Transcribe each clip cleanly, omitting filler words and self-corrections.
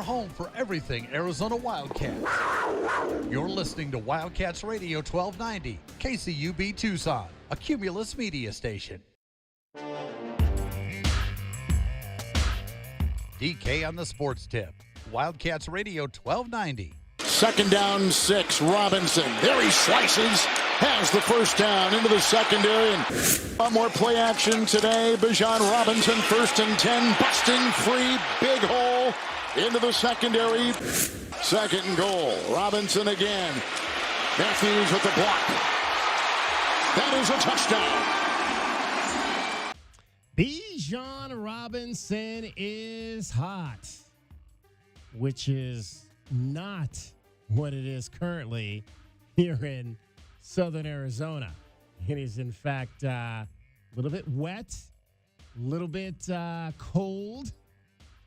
home for everything Arizona Wildcats. You're listening to Wildcats Radio 1290, KCUB Tucson, a Cumulus media station. DK on the sports tip. Wildcats Radio 1290. Second down, 6. Robinson. There he slices. Has the first down into the secondary. And one more play action today. Bijan Robinson, 1st and 10. Busting free. Big hole into the secondary. 2nd and goal. Robinson again. Matthews with the block. That is a touchdown. Bijan Robinson is hot, which is not what it is currently here in southern Arizona. It is, in fact, a little bit wet, a little bit cold,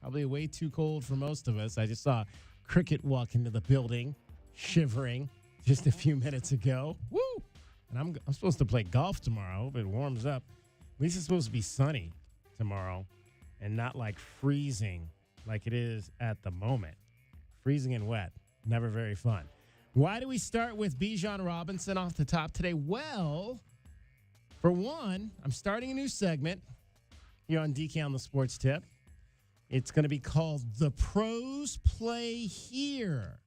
probably way too cold for most of us. I just saw Cricket walk into the building, shivering just a few minutes ago. Woo! And I'm supposed to play golf tomorrow. I hope it warms up. At least it's supposed to be sunny tomorrow and not like freezing like it is at the moment. Freezing and wet. Never very fun. Why do we start with Bijan Robinson off the top today? Well, for one, I'm starting a new segment here on DK on the Sports Tip. It's going to be called The Pros Play Here.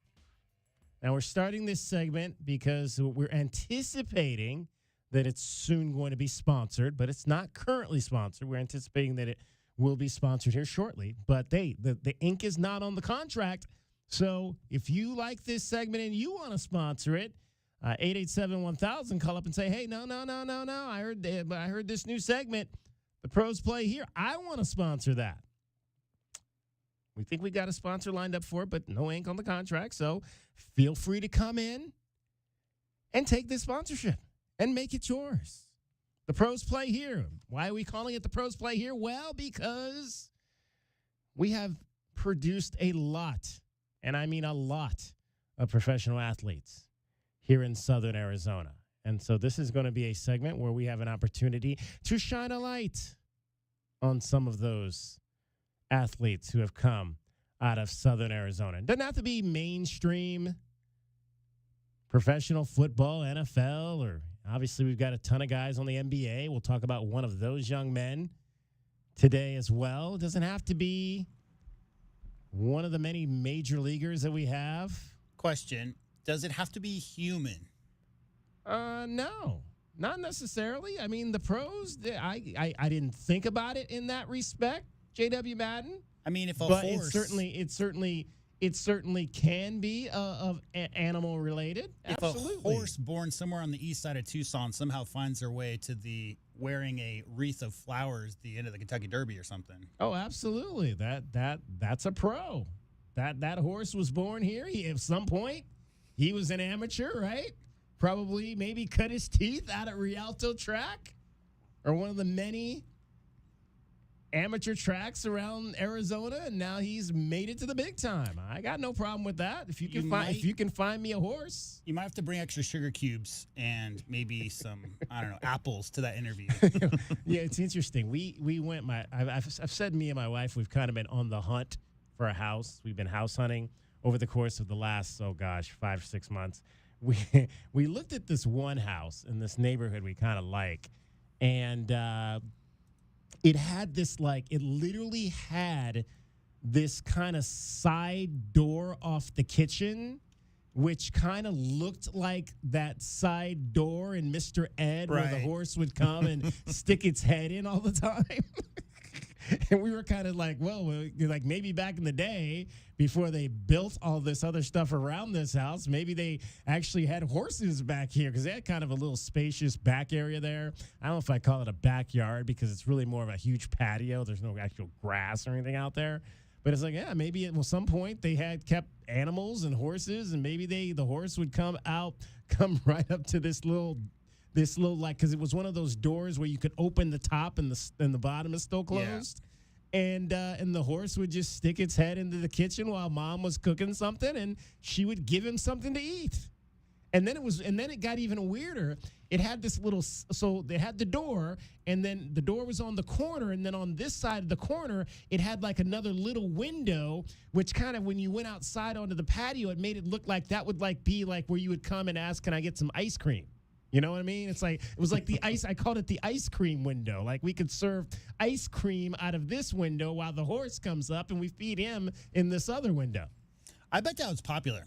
Now, we're starting this segment because we're anticipating that it's soon going to be sponsored, but it's not currently sponsored. We're anticipating that it will be sponsored here shortly, but the ink is not on the contract. So if you like this segment and you want to sponsor it, 887-1000, call up and say, hey, no. I heard this new segment, The Pros Play Here. I want to sponsor that. We think we got a sponsor lined up for it, but no ink on the contract. So feel free to come in and take this sponsorship and make it yours. The Pros Play Here. Why are we calling it The Pros Play Here? Well, because we have produced a lot, and I mean a lot, of professional athletes here in southern Arizona. And so this is going to be a segment where we have an opportunity to shine a light on some of those athletes who have come out of southern Arizona. It doesn't have to be mainstream professional football, NFL, or obviously we've got a ton of guys on the NBA. We'll talk about one of those young men today as well. It doesn't have to be one of the many major leaguers that we have. Question, does it have to be human? No, not necessarily. I mean, the pros, I didn't think about it in that respect, J.W. Madden. I mean, if a but horse... It certainly can be of animal related. If Absolutely. a horse born somewhere on the east side of Tucson somehow finds their way to the wearing a wreath of flowers at the end of the Kentucky Derby or something. Oh, absolutely. That's a pro. That horse was born here. At some point, he was an amateur, right? Probably maybe cut his teeth out at Rialto Track or one of the many amateur tracks around Arizona, and now he's made it to the big time. I got no problem with that. If you can find me a horse, you might have to bring extra sugar cubes and maybe some apples to that interview. Yeah, it's interesting. We went. I've said me and my wife, we've kind of been on the hunt for a house. We've been house hunting over the course of the last 5 or 6 months. We looked at this one house in this neighborhood we kind of like, and it had this, it literally had this kind of side door off the kitchen, which kind of looked like that side door in Mr. Ed, right, where the horse would come and stick its head in all the time. And we were kind of like, maybe back in the day, before they built all this other stuff around this house, maybe they actually had horses back here because they had kind of a little spacious back area there. I don't know if I call it a backyard because it's really more of a huge patio. There's no actual grass or anything out there. But it's like, yeah, maybe at some point they had kept animals and horses, and maybe the horse would come right up to this little because it was one of those doors where you could open the top and the bottom is still closed. Yeah. And the horse would just stick its head into the kitchen while mom was cooking something, and she would give him something to eat. And then it got even weirder. it had this little, so they had the door, and then the door was on the corner, and then on this side of the corner, it had like another little window, which kind of, when you went outside onto the patio, it made it look like that would like be like where you would come and ask, can I get some ice cream? You know what I mean? It's like, it was like the ice, I called it the ice cream window. Like we could serve ice cream out of this window while the horse comes up and we feed him in this other window. I bet that was popular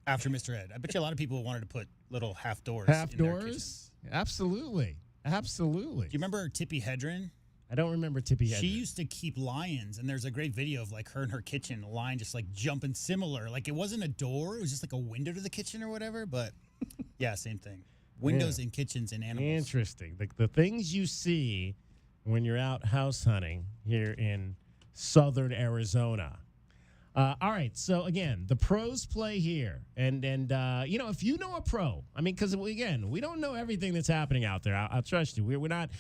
after Mr. Ed. I bet you a lot of people wanted to put little half doors. Half in their doors? Absolutely. Absolutely. Do you remember Tippi Hedren? I don't remember Tippi Hedren. She used to keep lions, and there's a great video of like her in her kitchen, a lion just like jumping similar. Like it wasn't a door, it was just like a window to the kitchen or whatever, but yeah, same thing. Windows in kitchens and animals. Interesting. The things you see when you're out house hunting here in southern Arizona. All right, so again, the pros play here, and you know, if you know a pro, I mean, because again, we don't know everything that's happening out there. I'll trust you. We're not.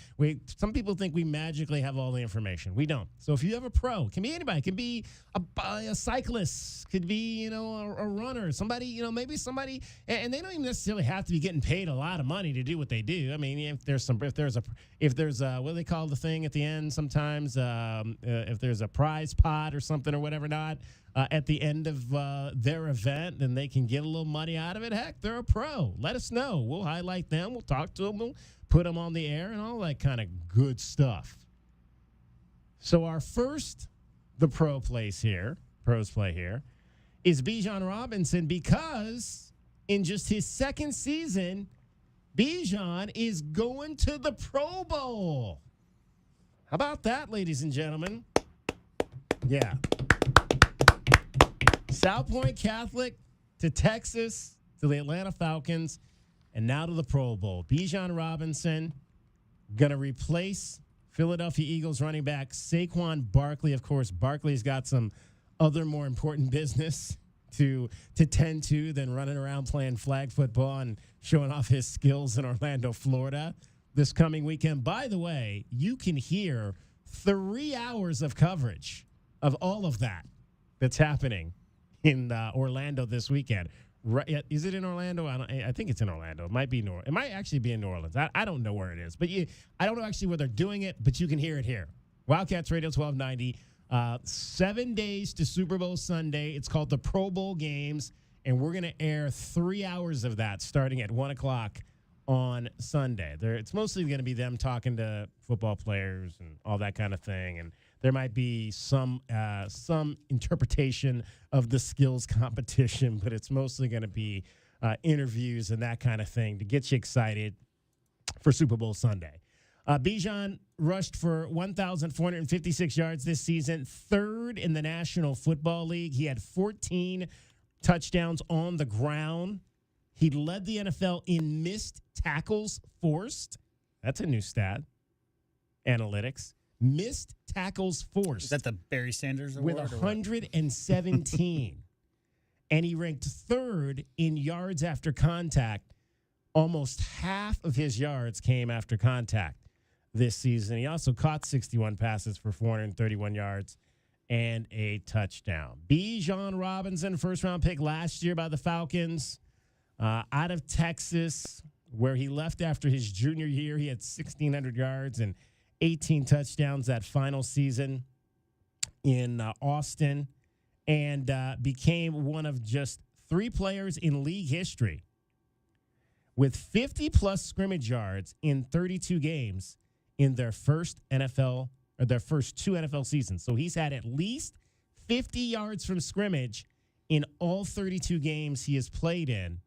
Some people think we magically have all the information. We don't. So if you have a pro, can be anybody, can be a cyclist, could be a runner, somebody, maybe somebody, and they don't even necessarily have to be getting paid a lot of money to do what they do. I mean, if there's what do they call the thing at the end sometimes, if there's a prize pot or something or whatever not. At the end of their event, then they can get a little money out of it. Heck, they're a pro. Let us know. We'll highlight them. We'll talk to them. We'll put them on the air and all that kind of good stuff. So our first, the pros play here, is Bijan Robinson, because in just his second season, Bijan is going to the Pro Bowl. How about that, ladies and gentlemen? Yeah. South Point Catholic to Texas to the Atlanta Falcons and now to the Pro Bowl. Bijan Robinson going to replace Philadelphia Eagles running back Saquon Barkley. Of course, Barkley's got some other more important business to tend to than running around playing flag football and showing off his skills in Orlando, Florida this coming weekend. By the way, you can hear 3 hours of coverage of all of that's happening in Orlando this weekend. Right, is it in Orlando? I think it's in Orlando. It might be it might actually be in New Orleans. I don't know where it is, but I don't know actually where they're doing it, but you can hear it here. Wildcats Radio 1290. 7 days to Super Bowl Sunday. It's called the Pro Bowl Games, and we're going to air 3 hours of that starting at 1 o'clock on Sunday. It's mostly going to be them talking to football players and all that kind of thing, and there might be some interpretation of the skills competition, but it's mostly going to be interviews and that kind of thing to get you excited for Super Bowl Sunday. Bijan rushed for 1,456 yards this season, third in the National Football League. He had 14 touchdowns on the ground. He led the NFL in missed tackles forced. That's a new stat. Analytics. Missed tackles forced. Is that the Barry Sanders award? With 117. And he ranked third in yards after contact. Almost half of his yards came after contact this season. He also caught 61 passes for 431 yards and a touchdown. Bijan Robinson, first-round pick last year by the Falcons, out of Texas, where he left after his junior year. He had 1,600 yards and 18 touchdowns that final season in Austin, and became one of just 3 players in league history with 50-plus scrimmage yards in 32 games in their first two NFL seasons. So he's had at least 50 yards from scrimmage in all 32 games he has played in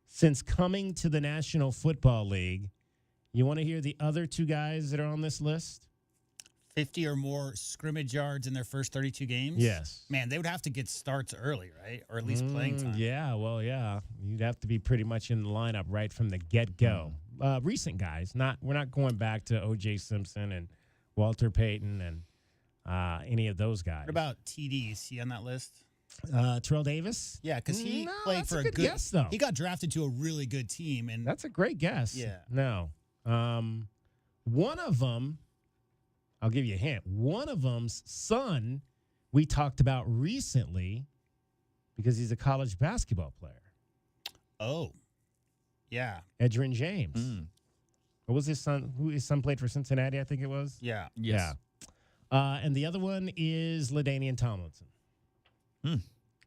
since coming to the National Football League. You want to hear the other 2 guys that are on this list? 50 or more scrimmage yards in their first 32 games? Yes. Man, they would have to get starts early, right? Or at least playing time. Yeah, well, yeah. You'd have to be pretty much in the lineup right from the get-go. Recent guys. We're not going back to O.J. Simpson and Walter Payton and any of those guys. What about TD? Is he on that list? Terrell Davis? Yeah, because he played for a good guess, though. He got drafted to a really good team. And that's a great guess. Yeah. No. One of them, I'll give you a hint. One of them's son we talked about recently because he's a college basketball player. Oh, yeah. Edgerrin James. What was his son? His son played for Cincinnati, I think it was. Yeah. Yes. Yeah. And the other one is LaDainian Tomlinson. Hmm.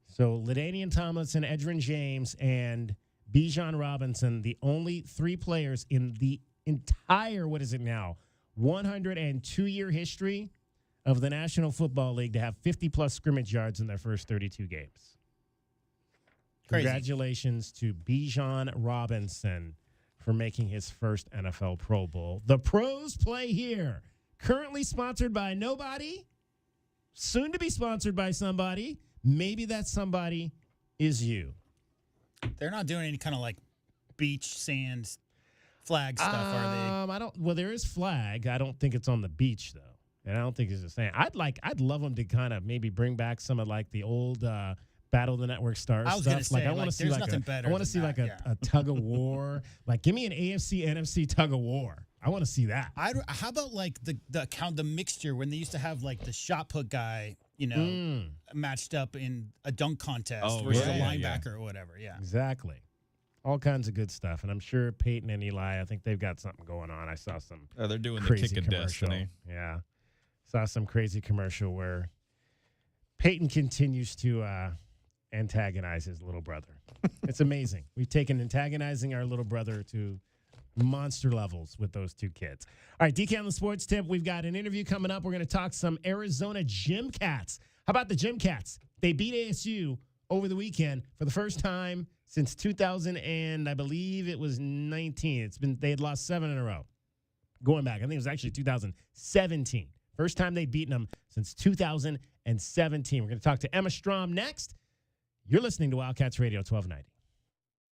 So LaDainian Tomlinson, Edgerrin James, and Bijan Robinson, the only 3 players in the entire, 102-year history of the National Football League to have 50-plus scrimmage yards in their first 32 games. Crazy. Congratulations to Bijan Robinson for making his first NFL Pro Bowl. The pros play here. Currently sponsored by nobody, soon to be sponsored by somebody. Maybe that somebody is you. They're not doing any kind of like beach sand flag stuff, are they? I don't. Well, there is flag. I don't think it's on the beach though, and I don't think it's the same. I'd love them to kind of maybe bring back some of like the old Battle of the Network Stars I was stuff. gonna say, I want to see there's like nothing better I want to than see that, like a tug of war. Like, give me an AFC NFC tug of war. I want to see that. How about like the mixture when they used to have like the shot put guy, matched up in a dunk contest versus a linebacker or whatever. Yeah, Exactly. All kinds of good stuff, and I'm sure Peyton and Eli, I think they've got something going on. I saw some. They're doing the crazy kick of commercial. destiny. Yeah, saw some crazy commercial where Peyton continues to antagonize his little brother. It's amazing. We've taken antagonizing our little brother to monster levels with those 2 kids. All right, DK on the Sports Tip. We've got an interview coming up. We're going to talk some Arizona Gym Cats. How about the Gym Cats? They beat ASU over the weekend for the first time since 2000 and I believe it was 19. They had lost 7 in a row. Going back, I think it was actually 2017. First time they'd beaten them since 2017. We're going to talk to Emma Strom next. You're listening to Wildcats Radio 1290.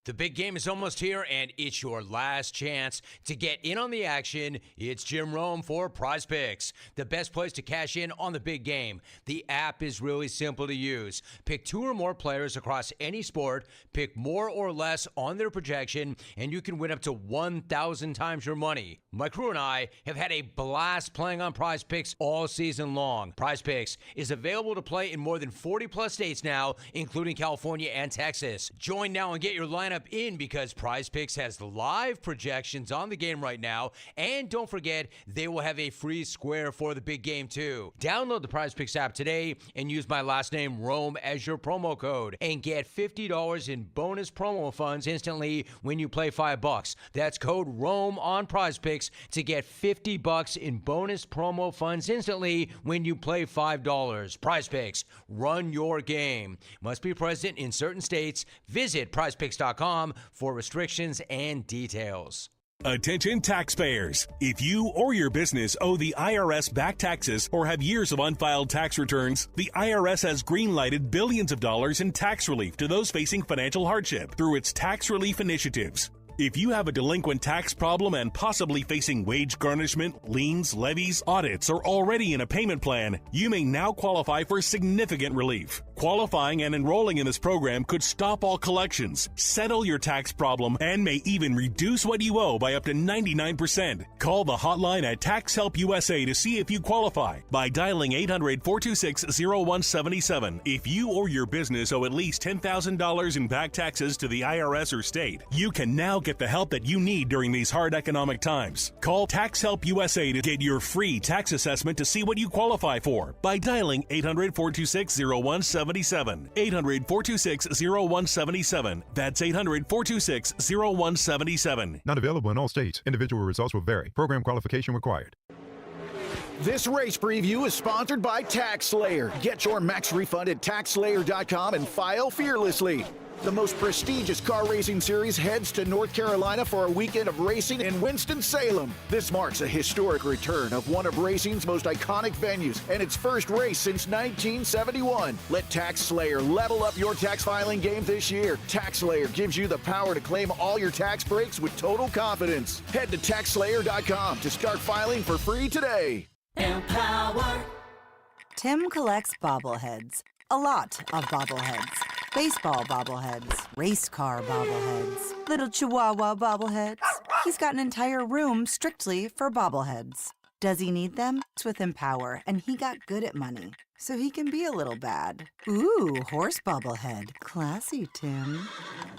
The big game is almost here, and it's your last chance to get in on the action. It's Jim Rome for Prize Picks, the best place to cash in on the big game. The app is really simple to use. Pick 2 or more players across any sport, pick more or less on their projection, and you can win up to 1,000 times your money. My crew and I have had a blast playing on Prize Picks all season long. Prize Picks is available to play in more than 40-plus states now, including California and Texas. Join now and get your lineup in because Prize Picks has live projections on the game right now, and don't forget, they will have a free square for the big game too. Download the Prize Picks app today and use my last name Rome as your promo code and get $50 in bonus promo funds instantly when you play $5. That's code Rome on Prize Picks to get $50 in bonus promo funds instantly when you play $5. Prize Picks, run your game. Must be present in certain states. Visit prizepicks.com for restrictions and details. Attention taxpayers. If you or your business owe the IRS back taxes or have years of unfiled tax returns, the IRS has green-lighted billions of dollars in tax relief to those facing financial hardship through its tax relief initiatives. If you have a delinquent tax problem and possibly facing wage garnishment, liens, levies, audits, or already in a payment plan, you may now qualify for significant relief. Qualifying and enrolling in this program could stop all collections, settle your tax problem, and may even reduce what you owe by up to 99%. Call the hotline at Tax Help USA to see if you qualify by dialing 800-426-0177. If you or your business owe at least $10,000 in back taxes to the IRS or state, you can now get the help that you need during these hard economic times. Call Tax Help USA to get your free tax assessment to see what you qualify for by dialing 800-426-0177. 800-426-0177. That's 800-426-0177. Not available in all states. Individual results will vary. Program qualification required. This race preview is sponsored by TaxSlayer. Get your max refund at TaxSlayer.com and file fearlessly. The most prestigious car racing series heads to North Carolina for a weekend of racing in Winston-Salem. This marks a historic return of one of racing's most iconic venues and its first race since 1971. Let TaxSlayer level up your tax filing game this year. TaxSlayer gives you the power to claim all your tax breaks with total confidence. Head to TaxSlayer.com to start filing for free today. Empower. Tim collects bobbleheads. A lot of bobbleheads. Baseball bobbleheads, race car bobbleheads, little chihuahua bobbleheads. He's got an entire room strictly for bobbleheads. Does he need them? It's with Empower, and he got good at money, so he can be a little bad. Ooh, horse bobblehead. Classy, Tim.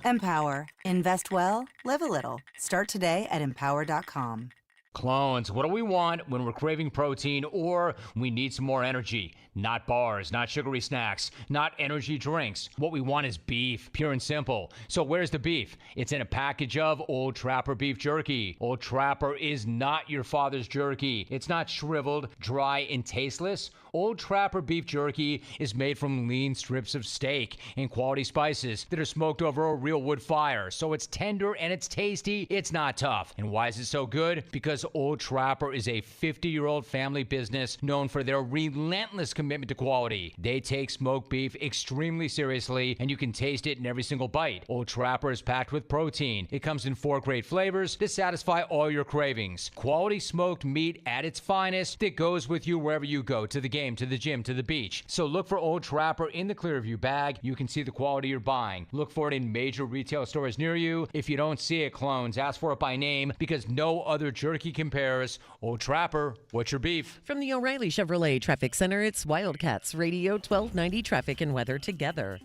Empower. Invest well, live a little. Start today at Empower.com. Clones, what do we want when we're craving protein or we need some more energy? Not bars, not sugary snacks, not energy drinks. What we want is beef, pure and simple. So where's the beef? It's in a package of Old Trapper beef jerky. Old Trapper is not your father's jerky. It's not shriveled, dry, and tasteless. Old Trapper beef jerky is made from lean strips of steak and quality spices that are smoked over a real wood fire. So it's tender and it's tasty. It's not tough. And why is it so good? Because Old Trapper is a 50-year-old family business known for their relentless commitment to quality. They take smoked beef extremely seriously, and you can taste it in every single bite. Old Trapper is packed with protein. It comes in 4 great flavors to satisfy all your cravings. Quality smoked meat at its finest that goes with you wherever you go, to the game, to the gym, to the beach. So look for Old Trapper in the Clearview bag. You can see the quality you're buying. Look for it in major retail stores near you. If you don't see it, clones, ask for it by name because no other jerky compares. Old Trapper, what's your beef? From the O'Reilly Chevrolet Traffic Center, it's Wildcats Radio 1290 traffic and weather together.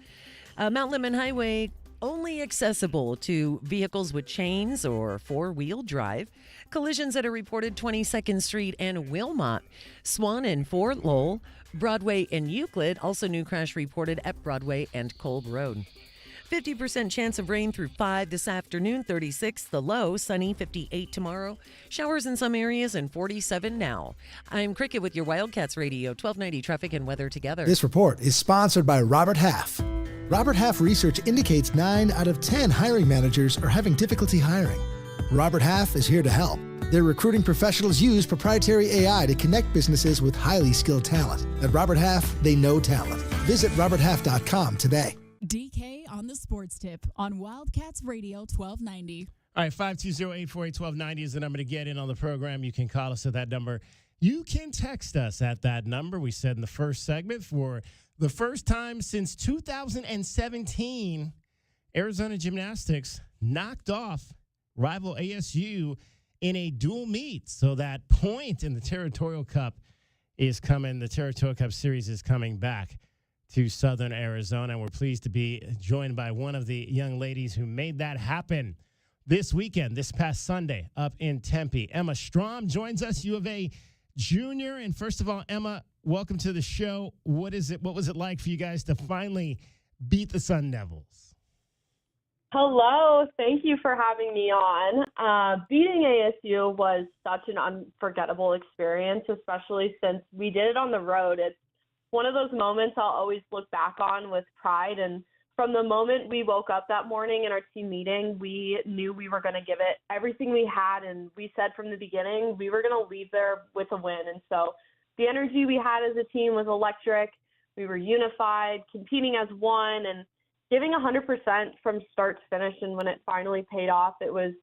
Mount Lemmon Highway only accessible to vehicles with chains or four-wheel drive. Collisions that are reported 22nd Street and Wilmot, Swan and Fort Lowell, Broadway and Euclid. Also new crash reported at Broadway and Kolb Road. 50% chance of rain through 5 this afternoon, 36 the low, sunny 58 tomorrow. Showers in some areas and 47 now. I'm Cricket with your Wildcats Radio 1290 traffic and weather together. This report is sponsored by Robert Half. Robert Half research indicates 9 out of 10 hiring managers are having difficulty hiring. Robert Half is here to help. Their recruiting professionals use proprietary AI to connect businesses with highly skilled talent. At Robert Half, they know talent. Visit roberthalf.com today. DK on the Sports Tip on Wildcats Radio 1290. All right, 520-848-1290 is the number to get in on the program. You can call us at that number. You can text us at that number. We said in the first segment, for the first time since 2017, Arizona Gymnastics knocked off rival ASU in a dual meet. So that point in the Territorial Cup is coming. The Territorial Cup Series is coming back to Southern Arizona. And we're pleased to be joined by one of the young ladies who made that happen this weekend, this past Sunday, up in Tempe. Emma Strom joins us, U of A junior. And first of all, Emma, welcome to the show. What was it like for you guys to finally beat the Sun Devils? Hello. Thank you for having me on. Beating ASU was such an unforgettable experience, especially since we did it on the road. It's one of those moments I'll always look back on with pride. And from the moment we woke up that morning in our team meeting, we knew we were going to give it everything we had. And we said from the beginning, we were going to leave there with a win. And so the energy we had as a team was electric. We were unified, competing as one, and giving 100% from start to finish. And when it finally paid off, it was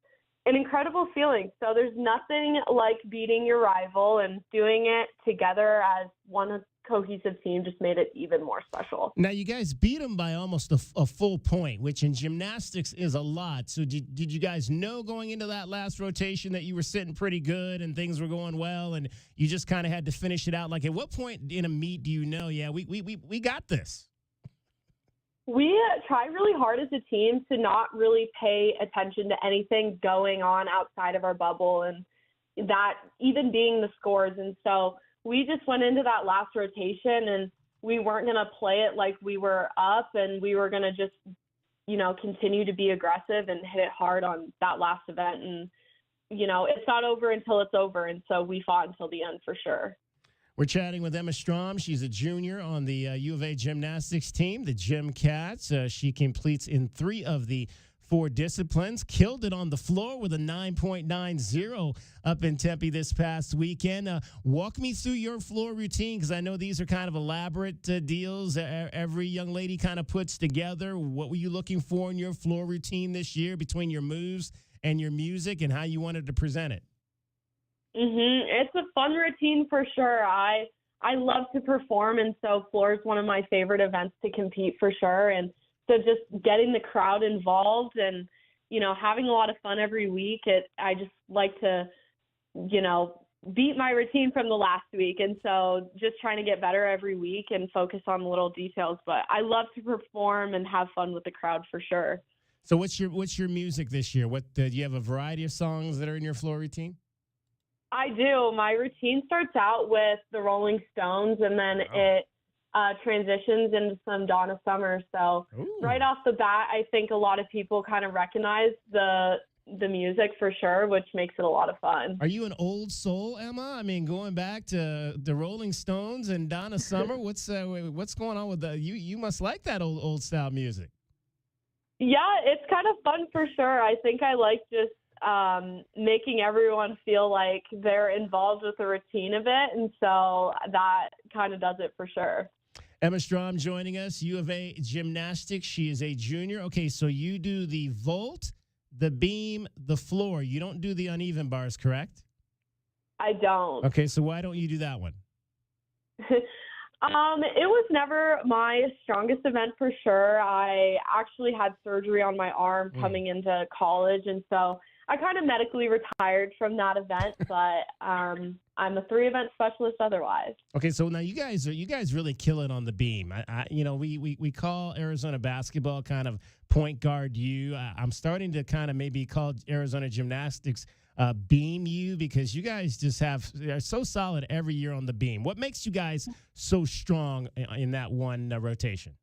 an incredible feeling. So there's nothing like beating your rival, and doing it together as one cohesive team just made it even more special. Now, you guys beat them by almost a full point, which in gymnastics is a lot. So did you guys know going into that last rotation that you were sitting pretty good and things were going well, and you just kind of had to finish it out? Like, at what point in a meet do you know, yeah, we got this? We try really hard as a team to not really pay attention to anything going on outside of our bubble, and that even being the scores. And so we just went into that last rotation, and we weren't going to play it like we were up, and we were going to just, continue to be aggressive and hit it hard on that last event. And, it's not over until it's over. And so we fought until the end for sure. We're chatting with Emma Strom. She's a junior on the U of A gymnastics team, the Gym Cats. She completes in 3 of the 4 disciplines, killed it on the floor with a 9.90 up in Tempe this past weekend. Walk me through your floor routine, because I know these are kind of elaborate deals every young lady kind of puts together. What were you looking for in your floor routine this year between your moves and your music, and how you wanted to present it? It's a fun routine for sure. I love to perform, and so floor is one of my favorite events to compete for sure. And so just getting the crowd involved and, having a lot of fun every week. I just like to, beat my routine from the last week. And so just trying to get better every week and focus on the little details. But I love to perform and have fun with the crowd for sure. So what's your music this year? Do you have a variety of songs that are in your floor routine? I do. My routine starts out with the Rolling Stones, and then it transitions into some Donna Summer. So right off the bat, I think a lot of people kind of recognize the music for sure, which makes it a lot of fun. Are you an old soul, Emma? I mean, going back to the Rolling Stones and Donna Summer, what's going on with that? You must like that old style music. Yeah, it's kind of fun for sure. I think I like just making everyone feel like they're involved with the routine of it, and so that kind of does it for sure. Emma Strom joining us, U of A gymnastics. She is a junior. Okay, so you do the vault, the beam, the floor. You don't do the uneven bars, correct? I don't. Okay, so why don't you do that one? It was never my strongest event for sure. I actually had surgery on my arm coming into college, and so I kind of medically retired from that event, but I'm a 3-event specialist otherwise. Okay, so now you guys really kill it on the beam. We call Arizona basketball kind of point guard U. I'm starting to kind of maybe call Arizona gymnastics beam U, because you guys just are so solid every year on the beam. What makes you guys so strong in that one rotation?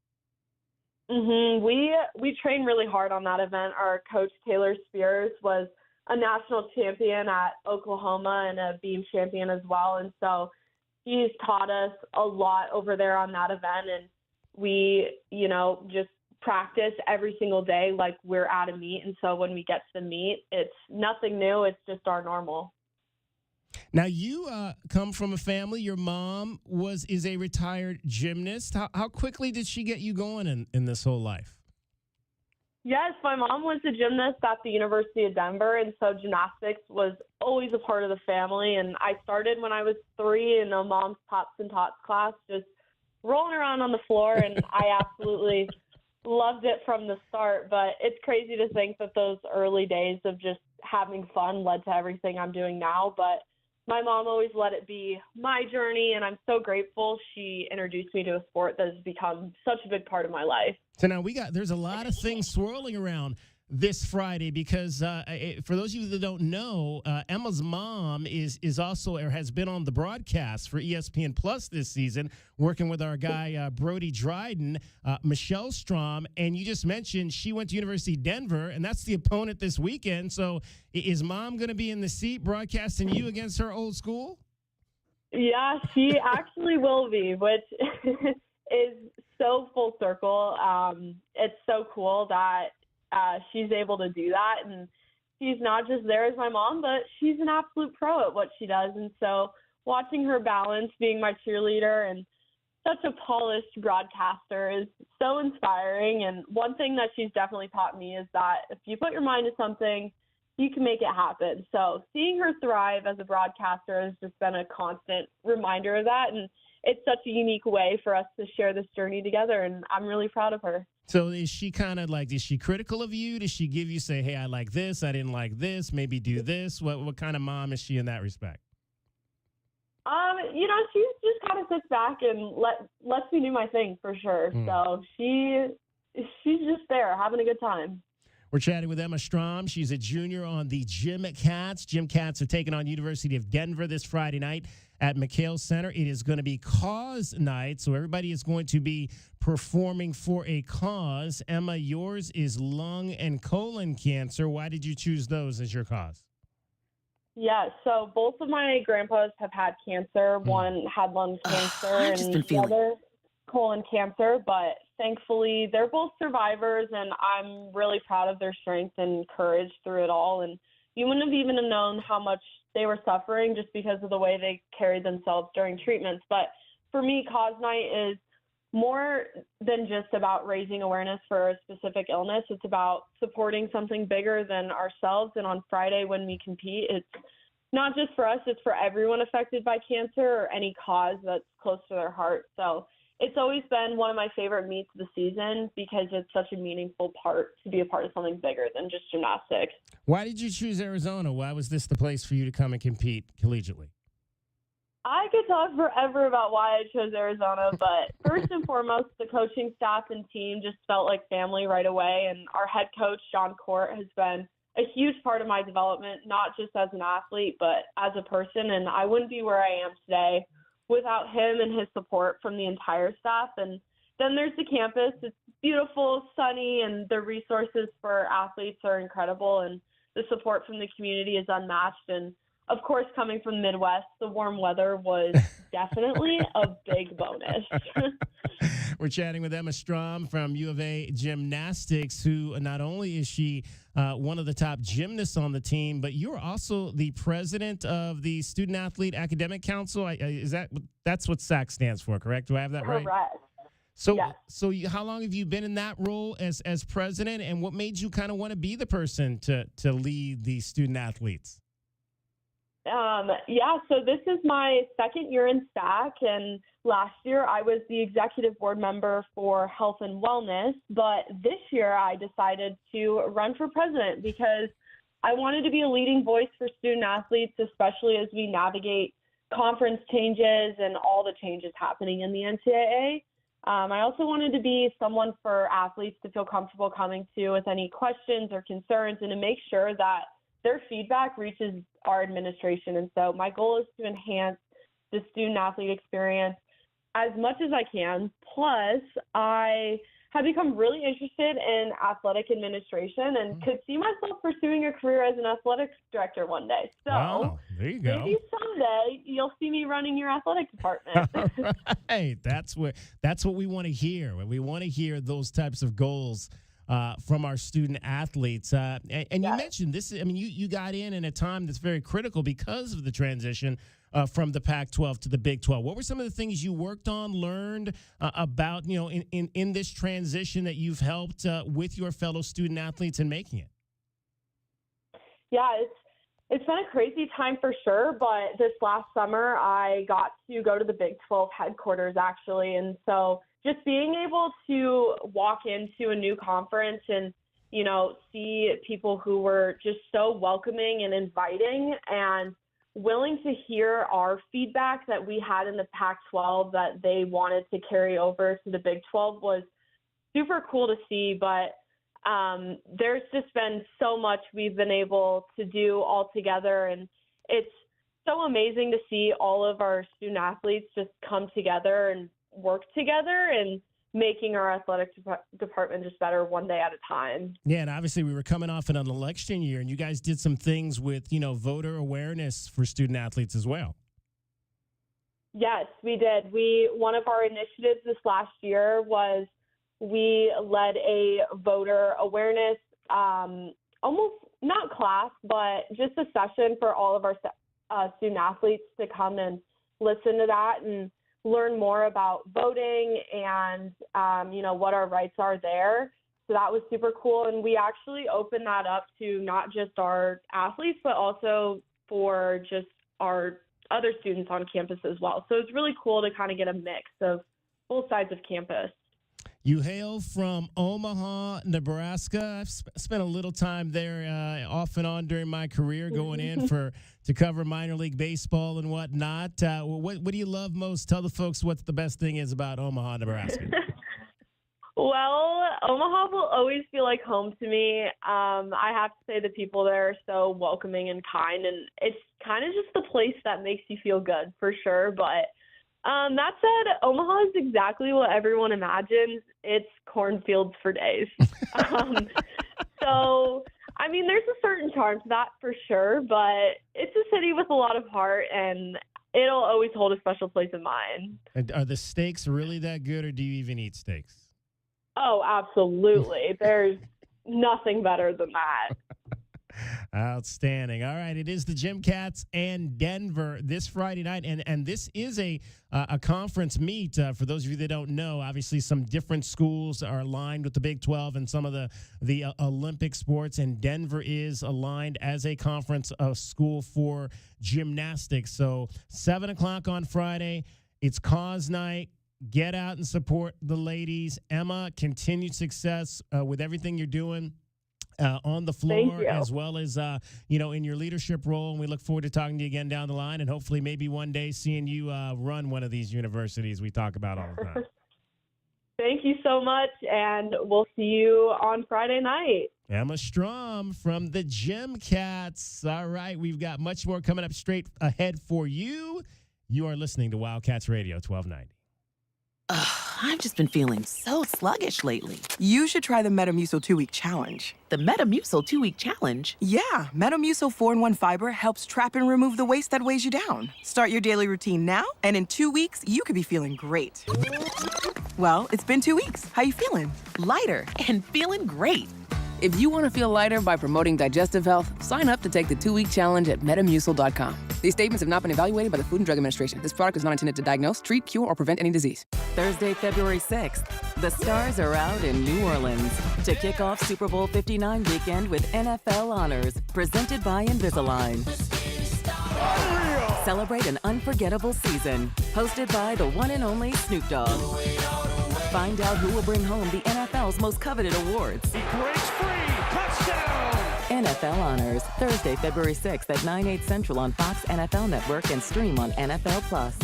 We train really hard on that event. Our coach, Taylor Spears, was a national champion at Oklahoma and a beam champion as well. And so he's taught us a lot over there on that event. And we, just practice every single day like we're at a meet. And so when we get to the meet, it's nothing new. It's just our normal. Now, you come from a family. Your mom is a retired gymnast. How quickly did she get you going in this whole life? Yes, my mom was a gymnast at the University of Denver, and so gymnastics was always a part of the family. And I started when I was 3 in a mom's pops and tots class, just rolling around on the floor, and I absolutely loved it from the start. But it's crazy to think that those early days of just having fun led to everything I'm doing now. But my mom always let it be my journey, and I'm so grateful she introduced me to a sport that has become such a big part of my life. So now there's a lot of things swirling around this Friday, because for those of you that don't know, Emma's mom is also, or has been on the broadcast for ESPN Plus this season, working with our guy Brody Dryden, Michelle Strom, and you just mentioned she went to University of Denver, and that's the opponent this weekend. So is mom going to be in the seat broadcasting you against her old school? Yeah, she actually will be, which is so full circle. It's so cool that she's able to do that, and she's not just there as my mom, but she's an absolute pro at what she does. And so watching her balance being my cheerleader and such a polished broadcaster is so inspiring. And one thing that she's definitely taught me is that if you put your mind to something, you can make it happen. So seeing her thrive as a broadcaster has just been a constant reminder of that, and it's such a unique way for us to share this journey together, and I'm really proud of her. So is she kind of like, is she critical of you? Does she give you, say, hey, I like this, I didn't like this, maybe do this? What kind of mom is she in that respect? She just kind of sits back and lets me do my thing for sure. So she's just there having a good time. We're chatting with Emma Strom. She's a junior on the Gym Cats. Gym Cats are taking on University of Denver this Friday night at McHale Center. It is going to be cause night, so everybody is going to be performing for a cause. Emma, yours is lung and colon cancer. Why did you choose those as your cause? Yeah, so both of my grandpas have had cancer. One had lung cancer and the other colon cancer, but thankfully they're both survivors, and I'm really proud of their strength and courage through it all. And you wouldn't have even known how much they were suffering just because of the way they carried themselves during treatments. But for me, Cause Night is more than just about raising awareness for a specific illness. It's about supporting something bigger than ourselves. And on Friday when we compete, it's not just for us, it's for everyone affected by cancer or any cause that's close to their heart. So it's always been one of my favorite meets of the season because it's such a meaningful part to be a part of something bigger than just gymnastics. Why did you choose Arizona? Why was this the place for you to come and compete collegiately? I could talk forever about why I chose Arizona, but first and foremost, the coaching staff and team just felt like family right away. And our head coach, John Court, has been a huge part of my development, not just as an athlete, but as a person. And I wouldn't be where I am today without him and his support from the entire staff. And then there's the campus. It's beautiful, sunny, and the resources for athletes are incredible. And the support from the community is unmatched. And of course, coming from the Midwest, the warm weather was definitely a big bonus. We're chatting with Emma Strom from U of A Gymnastics, who not only is she one of the top gymnasts on the team, but you're also the president of the Student Athlete Academic Council. That's what SAC stands for, correct? Do I have that right? Correct. So, yes. How long have you been in that role as president, and what made you kind of want to be the person to lead the student athletes? So this is my second year in SAC, and last year I was the executive board member for health and wellness, but this year I decided to run for president because I wanted to be a leading voice for student athletes, especially as we navigate conference changes and all the changes happening in the NCAA. I also wanted to be someone for athletes to feel comfortable coming to with any questions or concerns, and to make sure that their feedback reaches our administration. And so my goal is to enhance the student athlete experience as much as I can. Plus, I have become really interested in athletic administration and could see myself pursuing a career as an athletics director one day. So there you go. Maybe someday you'll see me running your athletic department. Hey, that's what we want to hear. We want to hear those types of goals from our student athletes. And you mentioned this. I mean, you got in a time that's very critical because of the transition from the Pac-12 to the Big 12. What were some of the things you worked on, learned about, in this transition that you've helped with your fellow student athletes in making it? Yeah, it's been a crazy time for sure, but this last summer I got to go to the Big 12 headquarters, actually. And so just being able to walk into a new conference and, see people who were just so welcoming and inviting and willing to hear our feedback that we had in the Pac-12 that they wanted to carry over to the Big 12 was super cool to see. But there's just been so much we've been able to do all together, and it's so amazing to see all of our student athletes just come together and work together and making our athletic department just better one day at a time. Yeah, and obviously we were coming off an election year, and you guys did some things with, voter awareness for student athletes as well. Yes, we did. One of our initiatives this last year was we led a voter awareness, almost not class, but just a session for all of our student athletes to come and listen to that and learn more about voting and, what our rights are there. So that was super cool. And we actually opened that up to not just our athletes, but also for just our other students on campus as well. So it's really cool to kind of get a mix of both sides of campus. You hail from Omaha, Nebraska. I've spent a little time there off and on during my career, going in to cover minor league baseball and whatnot. What do you love most? Tell the folks what the best thing is about Omaha, Nebraska. Well, Omaha will always feel like home to me. I have to say the people there are so welcoming and kind, and it's kind of just the place that makes you feel good for sure. But that said, Omaha is exactly what everyone imagines. It's cornfields for days. So, there's a certain charm to that for sure, but it's a city with a lot of heart, and it'll always hold a special place in mine. And are the steaks really that good, or do you even eat steaks? Oh, absolutely. There's nothing better than that. Outstanding. All right, it is the Gym Cats and Denver this Friday night, and this is a conference meet. For those of you that don't know, obviously some different schools are aligned with the Big 12 and some of the Olympic sports, and Denver is aligned as a conference school for gymnastics. So 7 o'clock on Friday, it's cause night. Get out and support the ladies. Emma, continued success with everything you're doing on the floor, as well as, in your leadership role. And we look forward to talking to you again down the line, and hopefully maybe one day seeing you run one of these universities we talk about all the time. Thank you so much, and we'll see you on Friday night. Emma Strom from the Gym Cats. All right, we've got much more coming up straight ahead for you. You are listening to Wildcats Radio 1290. I've just been feeling so sluggish lately. You should try the Metamucil 2-week challenge. The Metamucil 2-week challenge? Yeah, Metamucil 4-in-1 fiber helps trap and remove the waste that weighs you down. Start your daily routine now, and in 2 weeks, you could be feeling great. Well, it's been 2 weeks. How you feeling? Lighter and feeling great. If you want to feel lighter by promoting digestive health, sign up to take the 2-week challenge at Metamucil.com. These statements have not been evaluated by the Food and Drug Administration. This product is not intended to diagnose, treat, cure, or prevent any disease. Thursday, February 6th, the Stars are out in New Orleans to kick off Super Bowl 59 weekend with NFL Honors, presented by Invisalign. Celebrate an unforgettable season, hosted by the one and only Snoop Dogg. Find out who will bring home the NFL's most coveted awards. He breaks free. Touchdown. NFL Honors, Thursday, February 6th at 9/8 Central on Fox NFL Network and stream on NFL Plus.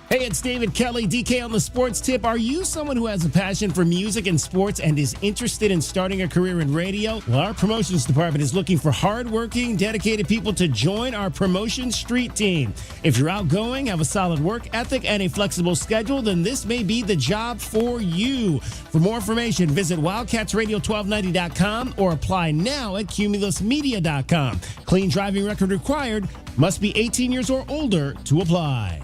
Hey, it's David Kelly, DK on the Sports Tip. Are you someone who has a passion for music and sports and is interested in starting a career in radio? Well, our promotions department is looking for hardworking, dedicated people to join our promotion street team. If you're outgoing, have a solid work ethic, and a flexible schedule, then this may be the job for you. For more information, visit wildcatsradio1290.com or apply now at cumulusmedia.com. Clean driving record required. Must be 18 years or older to apply.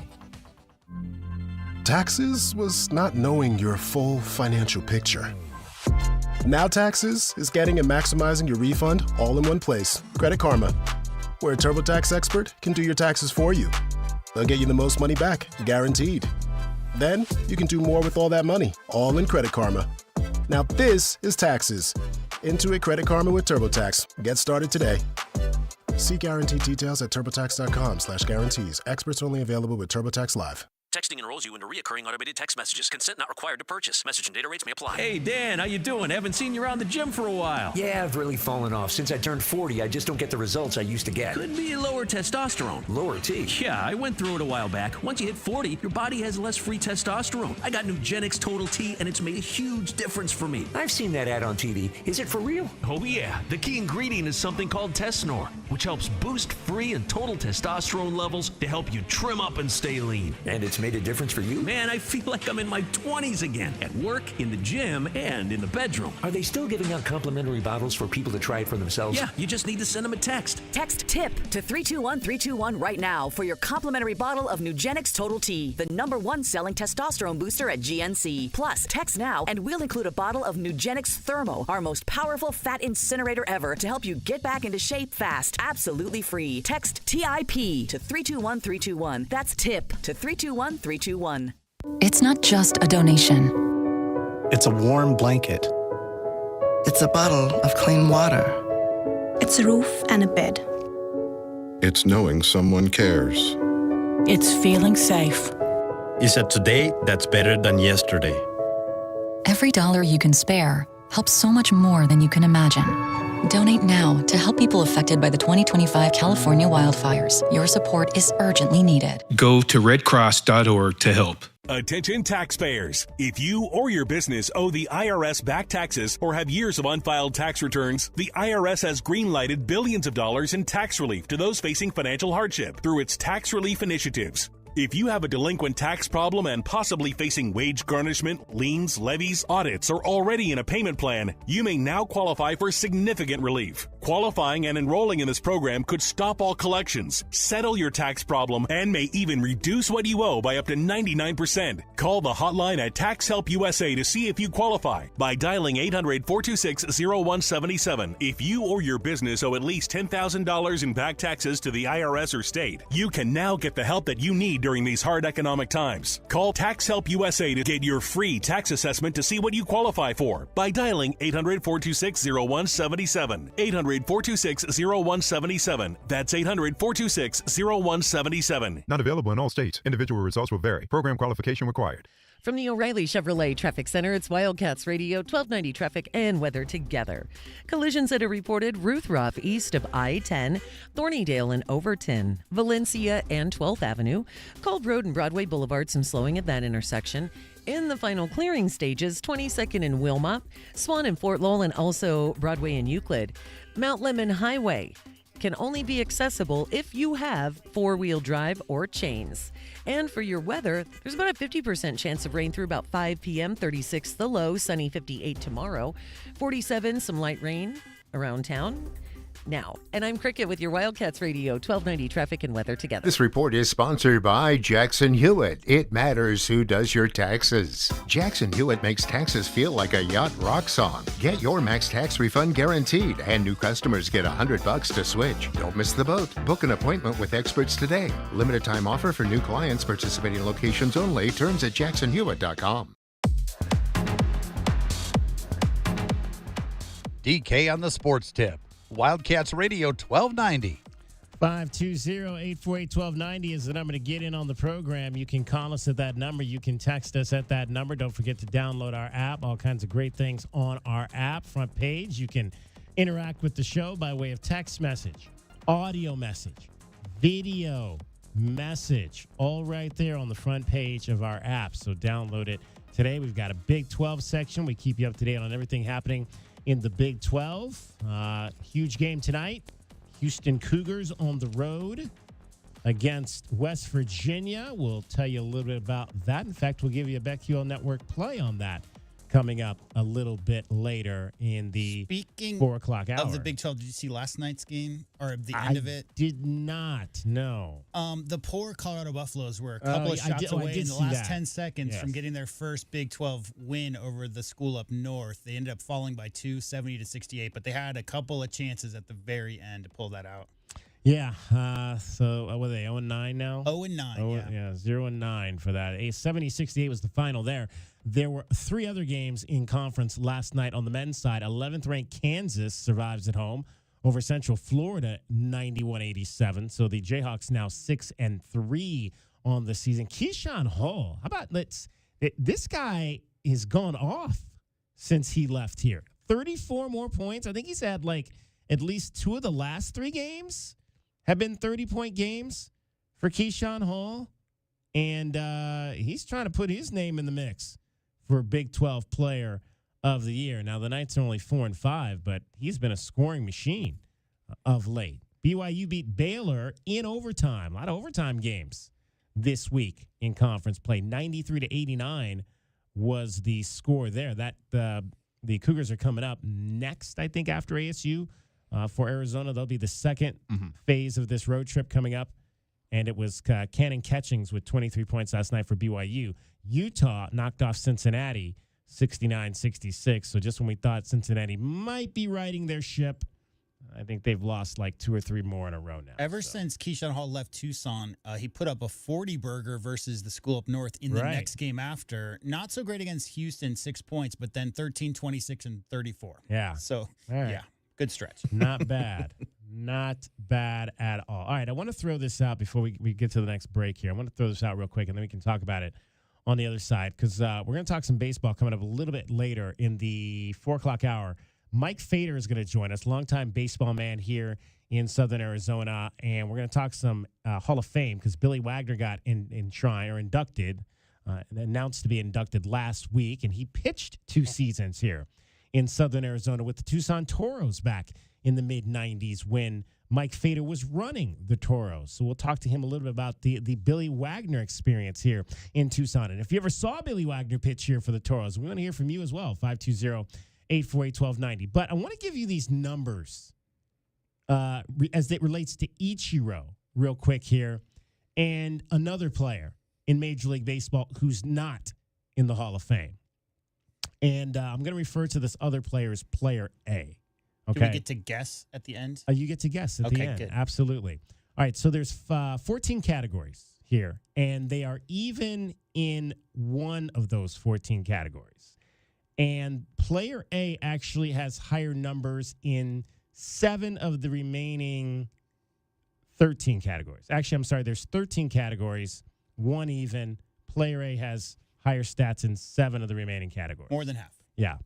Taxes was not knowing your full financial picture. Now Taxes is getting and maximizing your refund all in one place. Credit Karma, where a TurboTax expert can do your taxes for you. They'll get you the most money back, guaranteed. Then you can do more with all that money, all in Credit Karma. Now this is Taxes. Intuit Credit Karma with TurboTax. Get started today. See guarantee details at turbotax.com/guarantees. Experts only available with TurboTax Live. Texting enrolls you into recurring automated text messages. Consent not required to purchase. Message and data rates may apply. Hey, Dan, how you doing? Haven't seen you around the gym for a while. Yeah, I've really fallen off. Since I turned 40, I just don't get the results I used to get. Could be lower testosterone. Lower T? Yeah, I went through it a while back. Once you hit 40, your body has less free testosterone. I got Nugenix Total T, and it's made a huge difference for me. I've seen that ad on TV. Is it for real? Oh, yeah. The key ingredient is something called Tesnor, which helps boost free and total testosterone levels to help you trim up and stay lean. And it's made a difference for you? Man, I feel like I'm in my 20s again. At work, in the gym, and in the bedroom. Are they still giving out complimentary bottles for people to try it for themselves? Yeah, you just need to send them a text. Text TIP to 321-321 right now for your complimentary bottle of Nugenix Total T, the #1 selling testosterone booster at GNC. Plus, text now and we'll include a bottle of Nugenix Thermo, our most powerful fat incinerator ever, to help you get back into shape fast, absolutely free. Text TIP to 321-321. That's TIP to 321-321. It's not just a donation. It's a warm blanket. It's a bottle of clean water. It's a roof and a bed. It's knowing someone cares. It's feeling safe. It's a today that's better than yesterday. Every dollar you can spare helps so much more than you can imagine. Donate now to help people affected by the 2025 California wildfires. Your support is urgently needed. Go to redcross.org to help. Attention taxpayers. If you or your business owe the IRS back taxes or have years of unfiled tax returns, the IRS has green-lighted billions of dollars in tax relief to those facing financial hardship through its tax relief initiatives. If you have a delinquent tax problem and possibly facing wage garnishment, liens, levies, audits, or already in a payment plan, you may now qualify for significant relief. Qualifying and enrolling in this program could stop all collections, settle your tax problem, and may even reduce what you owe by up to 99%. Call the hotline at Tax Help USA to see if you qualify by dialing 800-426-0177. If you or your business owe at least $10,000 in back taxes to the IRS or state, you can now get the help that you need during these hard economic times. Call Tax Help USA to get your free tax assessment to see what you qualify for by dialing 800-426-0177. 800-426-0177. That's 800-426-0177. Not available in all states. Individual results will vary. Program qualification required. From the O'Reilly Chevrolet Traffic Center, it's Wildcats Radio, 1290 traffic and weather together. Collisions that are reported Ruth Ruff east of I-10, Thornydale and Overton, Valencia and 12th Avenue, Cold Road and Broadway Boulevard, some slowing at that intersection. In the final clearing stages, 22nd and Wilmot, Swan and Fort Lowell, and also Broadway and Euclid. Mount Lemmon Highway can only be accessible if you have four-wheel drive or chains. And for your weather, there's about a 50% chance of rain through about 5 p.m., 36 the low, sunny 58 tomorrow, 47 some light rain around town. Now, and I'm Cricket with your Wildcats Radio, 1290 traffic and weather together. This report is sponsored by Jackson Hewitt. It matters who does your taxes. Jackson Hewitt makes taxes feel like a yacht rock song. Get your max tax refund guaranteed, and new customers get $100 to switch. Don't miss the boat. Book an appointment with experts today. Limited time offer for new clients, participating locations only. Terms at jacksonhewitt.com. DK on the sports tip. Wildcats Radio 1290. 520-848-1290 is the number to get in on the program. You can call us at that number. You can text us at that number. Don't forget to download our app. All kinds of great things on our app. Front page, you can interact with the show by way of text message, audio message, video message, all right there on the front page of our app. So download it today. We've got a Big 12 section. We keep you up to date on everything happening in the Big 12. Huge game tonight. Houston Cougars on the road against West Virginia. We'll tell you a little bit about that. In fact, we'll give you a BetQL Network play on that coming up a little bit later in the 4 o'clock hour. Of the Big 12, did you see last night's game or the end of it? Did not, no. The poor Colorado Buffaloes were a couple of shots away in the last 10 seconds from getting their first Big 12 win over the school up north. They ended up falling by 2, 70-68, but they had a couple of chances at the very end to pull that out. Yeah, so what are they, 0-9 now? 0-9, yeah. 0-9 for that. 70-68 was the final there. There were 3 other games in conference last night on the men's side. 11th-ranked Kansas survives at home over Central Florida, 91-87. So the Jayhawks now 6-3 on the season. Keyshawn Hall, how about this guy has gone off since he left here. 34 more points. I think he's had at least 2 of the last 3 games have been 30-point games for Keyshawn Hall. And he's trying to put his name in the mix for Big 12 Player of the Year. Now, the Knights are only 4-5, but he's been a scoring machine of late. BYU beat Baylor in overtime. A lot of overtime games this week in conference play. 93-89 was the score there. That the Cougars are coming up next, I think, after ASU. For Arizona, they'll be the second phase of this road trip coming up. And it was Cannon Catchings with 23 points last night for BYU. Utah knocked off Cincinnati 69-66. So just when we thought Cincinnati might be riding their ship, I think they've lost 2 or 3 more in a row now. Ever since Keyshawn Hall left Tucson, he put up a 40-burger versus the school up north in the next game after. Not so great against Houston, 6 points, but then 13, 26, and 34. Yeah. So, yeah, good stretch. Not bad. Not bad at all. All right, I want to throw this out before we get to the next break here. I want to throw this out real quick, and then we can talk about it on the other side, because we're going to talk some baseball coming up a little bit later in the 4 o'clock hour. Mike Fader is going to join us, longtime baseball man here in Southern Arizona, and we're going to talk some Hall of Fame, because Billy Wagner got inducted, announced to be inducted last week, and he pitched 2 seasons here in Southern Arizona with the Tucson Toros back in the mid-'90s when Mike Fader was running the Toros. So we'll talk to him a little bit about the Billy Wagner experience here in Tucson. And if you ever saw Billy Wagner pitch here for the Toros, we want to hear from you as well, 520-848-1290. But I want to give you these numbers as it relates to Ichiro real quick here, and another player in Major League Baseball who's not in the Hall of Fame. And I'm going to refer to this other player as Player A. Okay. Do we get to guess at the end? You get to guess at the end. Good. Absolutely. All right, so there's 14 categories here, and they are even in one of those 14 categories. And Player A actually has higher numbers in 7 of the remaining 13 categories. Actually, I'm sorry, there's 13 categories, 1 even. Player A has higher stats in 7 of the remaining categories. More than half. Yeah.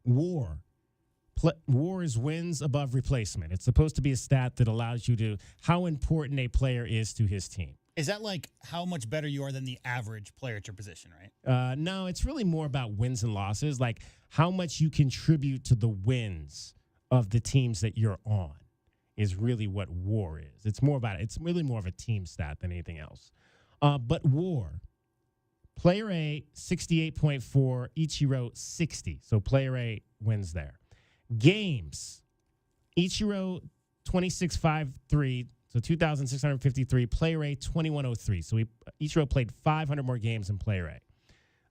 WAR. WAR is wins above replacement. It's supposed to be a stat that allows you to how important a player is to his team. Is that like how much better you are than the average player at your position, right? No, it's really more about wins and losses, like how much you contribute to the wins of the teams that you're on is really what WAR is. It's more about it. It's really more of a team stat than anything else. But WAR, player A, 68.4, Ichiro, 60. So player A wins there. Games, Ichiro, 26.53, so 2,653. Player A, 2,103. So Ichiro played 500 more games than player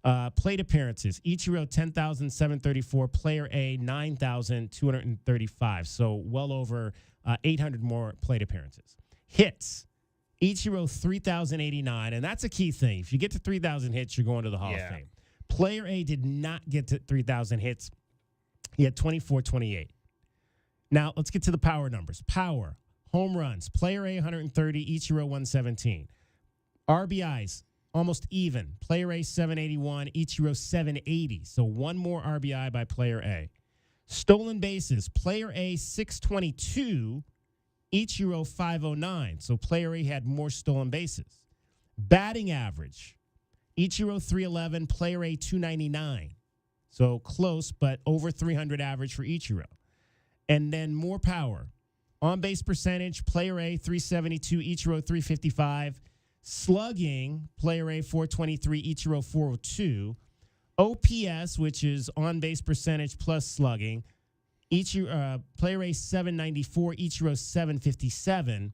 A. Plate appearances, Ichiro, 10,734. Player A, 9,235. So well over 800 more plate appearances. Hits, Ichiro, 3,089. And that's a key thing. If you get to 3,000 hits, you're going to the Hall of Fame. Player A did not get to 3,000 hits. He had 24-28. Now, let's get to the power numbers. Power, home runs, player A 130, Ichiro 117. RBIs, almost even. Player A 781, Ichiro 780. So one more RBI by player A. Stolen bases, player A 622, Ichiro 509. So player A had more stolen bases. Batting average, Ichiro 311, player A 299. So close, but over 300 average for Ichiro. And then more power. On-base percentage, player A, 372, Ichiro, 355. Slugging, player A, 423, Ichiro, 402. OPS, which is on-base percentage plus slugging, player A, 794, Ichiro, 757.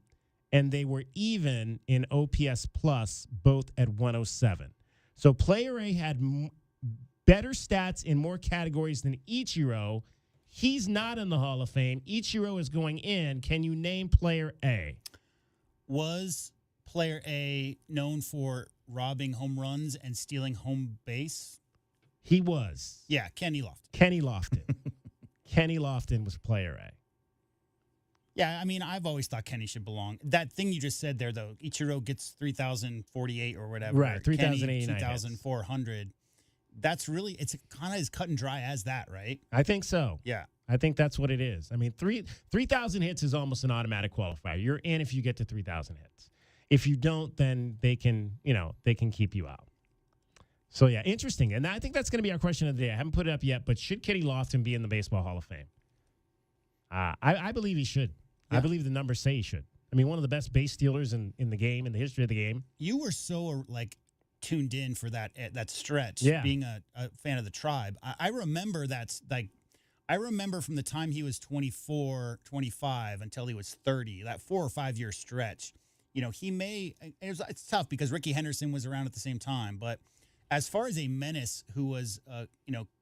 And they were even in OPS plus, both at 107. So player A had better stats in more categories than Ichiro. He's not in the Hall of Fame. Ichiro is going in. Can you name player A? Was player A known for robbing home runs and stealing home base? He was. Yeah, Kenny Lofton. Kenny Lofton. Kenny Lofton was player A. Yeah, I mean, I've always thought Kenny should belong. That thing you just said there, though, Ichiro gets 3,048 or whatever. Right, 3,089. 2,400. That's really, it's kind of as cut and dry as that, right? I think so. Yeah. I think that's what it is. I mean, 3,000 hits is almost an automatic qualifier. You're in if you get to 3,000 hits. If you don't, then they can keep you out. So, yeah, interesting. And I think that's going to be our question of the day. I haven't put it up yet, but should Kenny Lofton be in the Baseball Hall of Fame? I believe he should. Yeah. I believe the numbers say he should. I mean, one of the best base stealers in the game, in the history of the game. You were so, tuned in for that stretch, being a fan of the Tribe. I remember I remember from the time he was 24, 25 until he was 30, that 4 or 5 year stretch. It's tough because Ricky Henderson was around at the same time, but as far as a menace who was,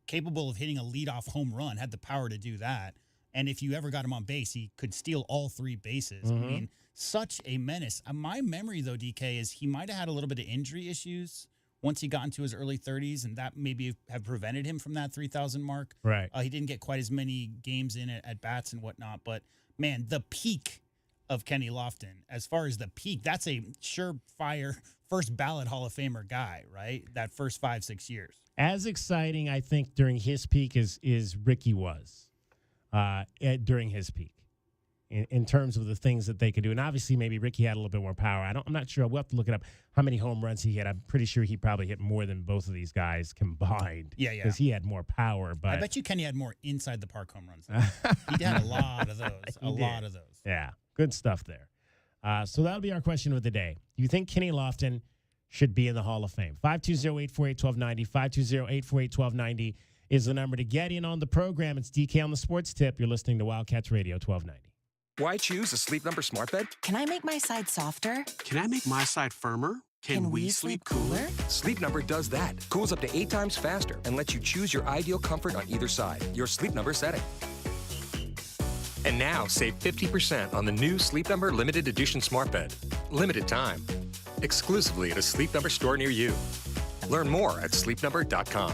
capable of hitting a leadoff home run, had the power to do that. And if you ever got him on base, he could steal all 3 bases. Mm-hmm. I mean, such a menace. My memory, though, DK, is he might have had a little bit of injury issues once he got into his early 30s, and that maybe have prevented him from that 3,000 mark. Right. He didn't get quite as many games in at bats and whatnot. But, man, the peak of Kenny Lofton, as far as the peak, that's a surefire first ballot Hall of Famer guy, right? That first 5-6 years. As exciting, I think, during his peak is Ricky was during his peak. In terms of the things that they could do. And obviously maybe Ricky had a little bit more power. I'm not sure. We'll have to look it up how many home runs he hit. I'm pretty sure he probably hit more than both of these guys combined. Yeah. Because he had more power. But I bet you Kenny had more inside the park home runs. He had a lot of those. Lot of those. Yeah. Good stuff there. So that'll be our question of the day. Do you think Kenny Lofton should be in the Hall of Fame? 520-848-1290. 520-848-1290 is the number to get in on the program. It's DK on the Sports Tip. You're listening to Wildcats Radio 1290. Why choose a Sleep Number smart bed? Can I make my side softer? Can I make my side firmer? Can we sleep cooler? Sleep Number does that. Cools up to 8 times faster and lets you choose your ideal comfort on either side. Your Sleep Number setting. And now save 50% on the new Sleep Number limited edition smart bed. Limited time. Exclusively at a Sleep Number store near you. Learn more at sleepnumber.com.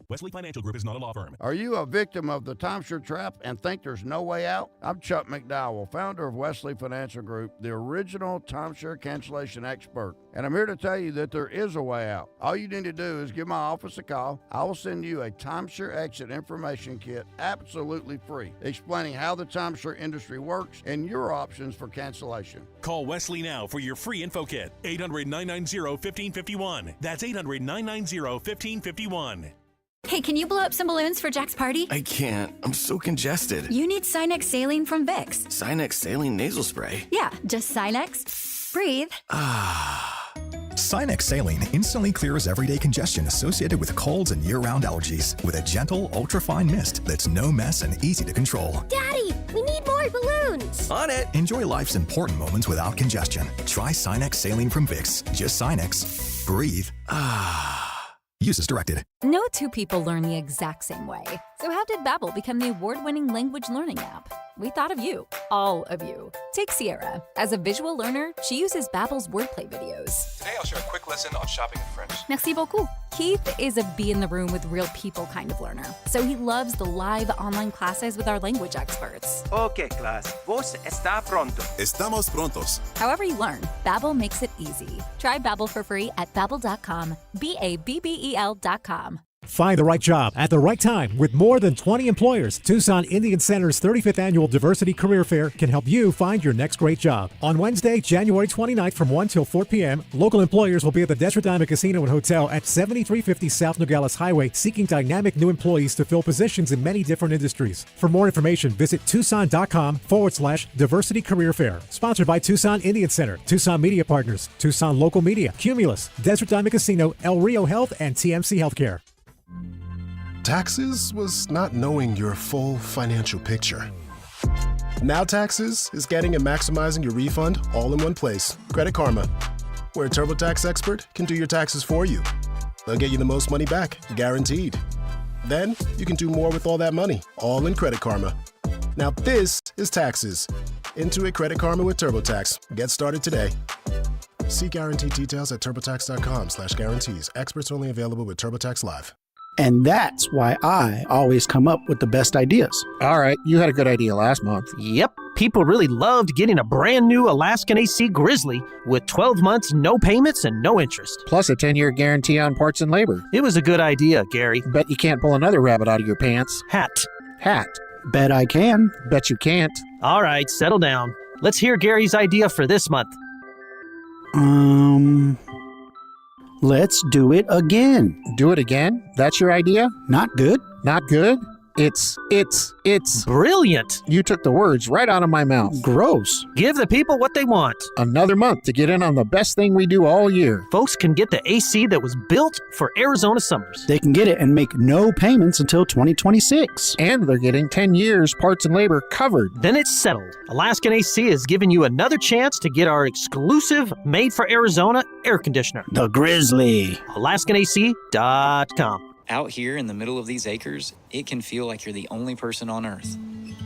Wesley Financial Group is not a law firm. Are you a victim of the timeshare trap and think there's no way out? I'm Chuck McDowell, founder of Wesley Financial Group, the original timeshare cancellation expert. And I'm here to tell you that there is a way out. All you need to do is give my office a call. I will send you a timeshare exit information kit absolutely free, explaining how the timeshare industry works and your options for cancellation. Call Wesley now for your free info kit. 800-990-1551. That's 800-990-1551. Hey, can you blow up some balloons for Jack's party? I can't. I'm so congested. You need Sinex Saline from Vicks. Sinex Saline nasal spray? Yeah, just Sinex. Breathe. Sinex Saline instantly clears everyday congestion associated with colds and year-round allergies with a gentle, ultra-fine mist that's no mess and easy to control. Daddy, we need more balloons. On it. Enjoy life's important moments without congestion. Try Sinex Saline from Vicks. Just Sinex. Breathe. Use as directed. No two people learn the exact same way. So how did Babbel become the award-winning language learning app? We thought of you. All of you. Take Sierra. As a visual learner, she uses Babbel's wordplay videos. Today I'll share a quick lesson on shopping in French. Merci beaucoup. Keith is a be-in-the-room-with-real-people kind of learner. So he loves the live online classes with our language experts. Okay, class. Vos está pronto. Estamos prontos. However you learn, Babbel makes it easy. Try Babbel for free at Babbel.com. Babbel.com. Find the right job at the right time with more than 20 employers. Tucson Indian Center's 35th Annual Diversity Career Fair can help you find your next great job. On Wednesday, January 29th from 1 till 4 p.m., local employers will be at the Desert Diamond Casino and Hotel at 7350 South Nogales Highway seeking dynamic new employees to fill positions in many different industries. For more information, visit Tucson.com/Diversity Career Fair. Sponsored by Tucson Indian Center, Tucson Media Partners, Tucson Local Media, Cumulus, Desert Diamond Casino, El Rio Health, and TMC Healthcare. Taxes was not knowing your full financial picture. Now Taxes is getting and maximizing your refund all in one place. Credit Karma, where a TurboTax expert can do your taxes for you. They'll get you the most money back, guaranteed. Then you can do more with all that money, all in Credit Karma. Now this is Taxes. Intuit Credit Karma with TurboTax. Get started today. See guarantee details at turbotax.com/guarantees. Experts only available with TurboTax Live. And that's why I always come up with the best ideas. All right, you had a good idea last month. Yep, people really loved getting a brand new Alaskan AC Grizzly with 12 months, no payments, and no interest. Plus a 10-year guarantee on parts and labor. It was a good idea, Gary. Bet you can't pull another rabbit out of your pants. Hat. Bet I can. Bet you can't. All right, settle down. Let's hear Gary's idea for this month. Let's do it again. Do it again? That's your idea? Not good. Not good? It's brilliant. You took the words right out of my mouth. Gross. Give the people what they want. Another month to get in on the best thing we do all year. Folks can get the AC that was built for Arizona summers. They can get it and make no payments until 2026. And they're getting 10 years parts and labor covered. Then it's settled. Alaskan AC is giving you another chance to get our exclusive made for Arizona air conditioner. The Grizzly. AlaskanAC.com. Out here in the middle of these acres, it can feel like you're the only person on Earth.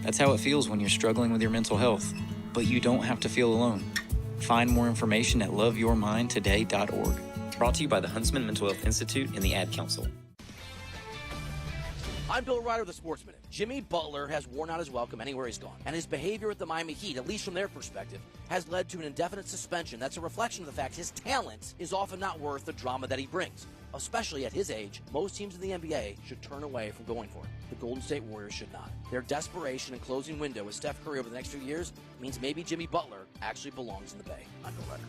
That's how it feels when you're struggling with your mental health. But you don't have to feel alone. Find more information at loveyourmindtoday.org. Brought to you by the Huntsman Mental Health Institute and the Ad Council. I'm Bill Ryder of the Sports Minute. Jimmy Butler has worn out his welcome anywhere he's gone, and his behavior with the Miami Heat, at least from their perspective, has led to an indefinite suspension. That's a reflection of the fact his talent is often not worth the drama that he brings. Especially at his age, most teams in the NBA should turn away from going for it. The Golden State Warriors should not. Their desperation and closing window with Steph Curry over the next few years means maybe Jimmy Butler actually belongs in the Bay. I'm Bill Ryder.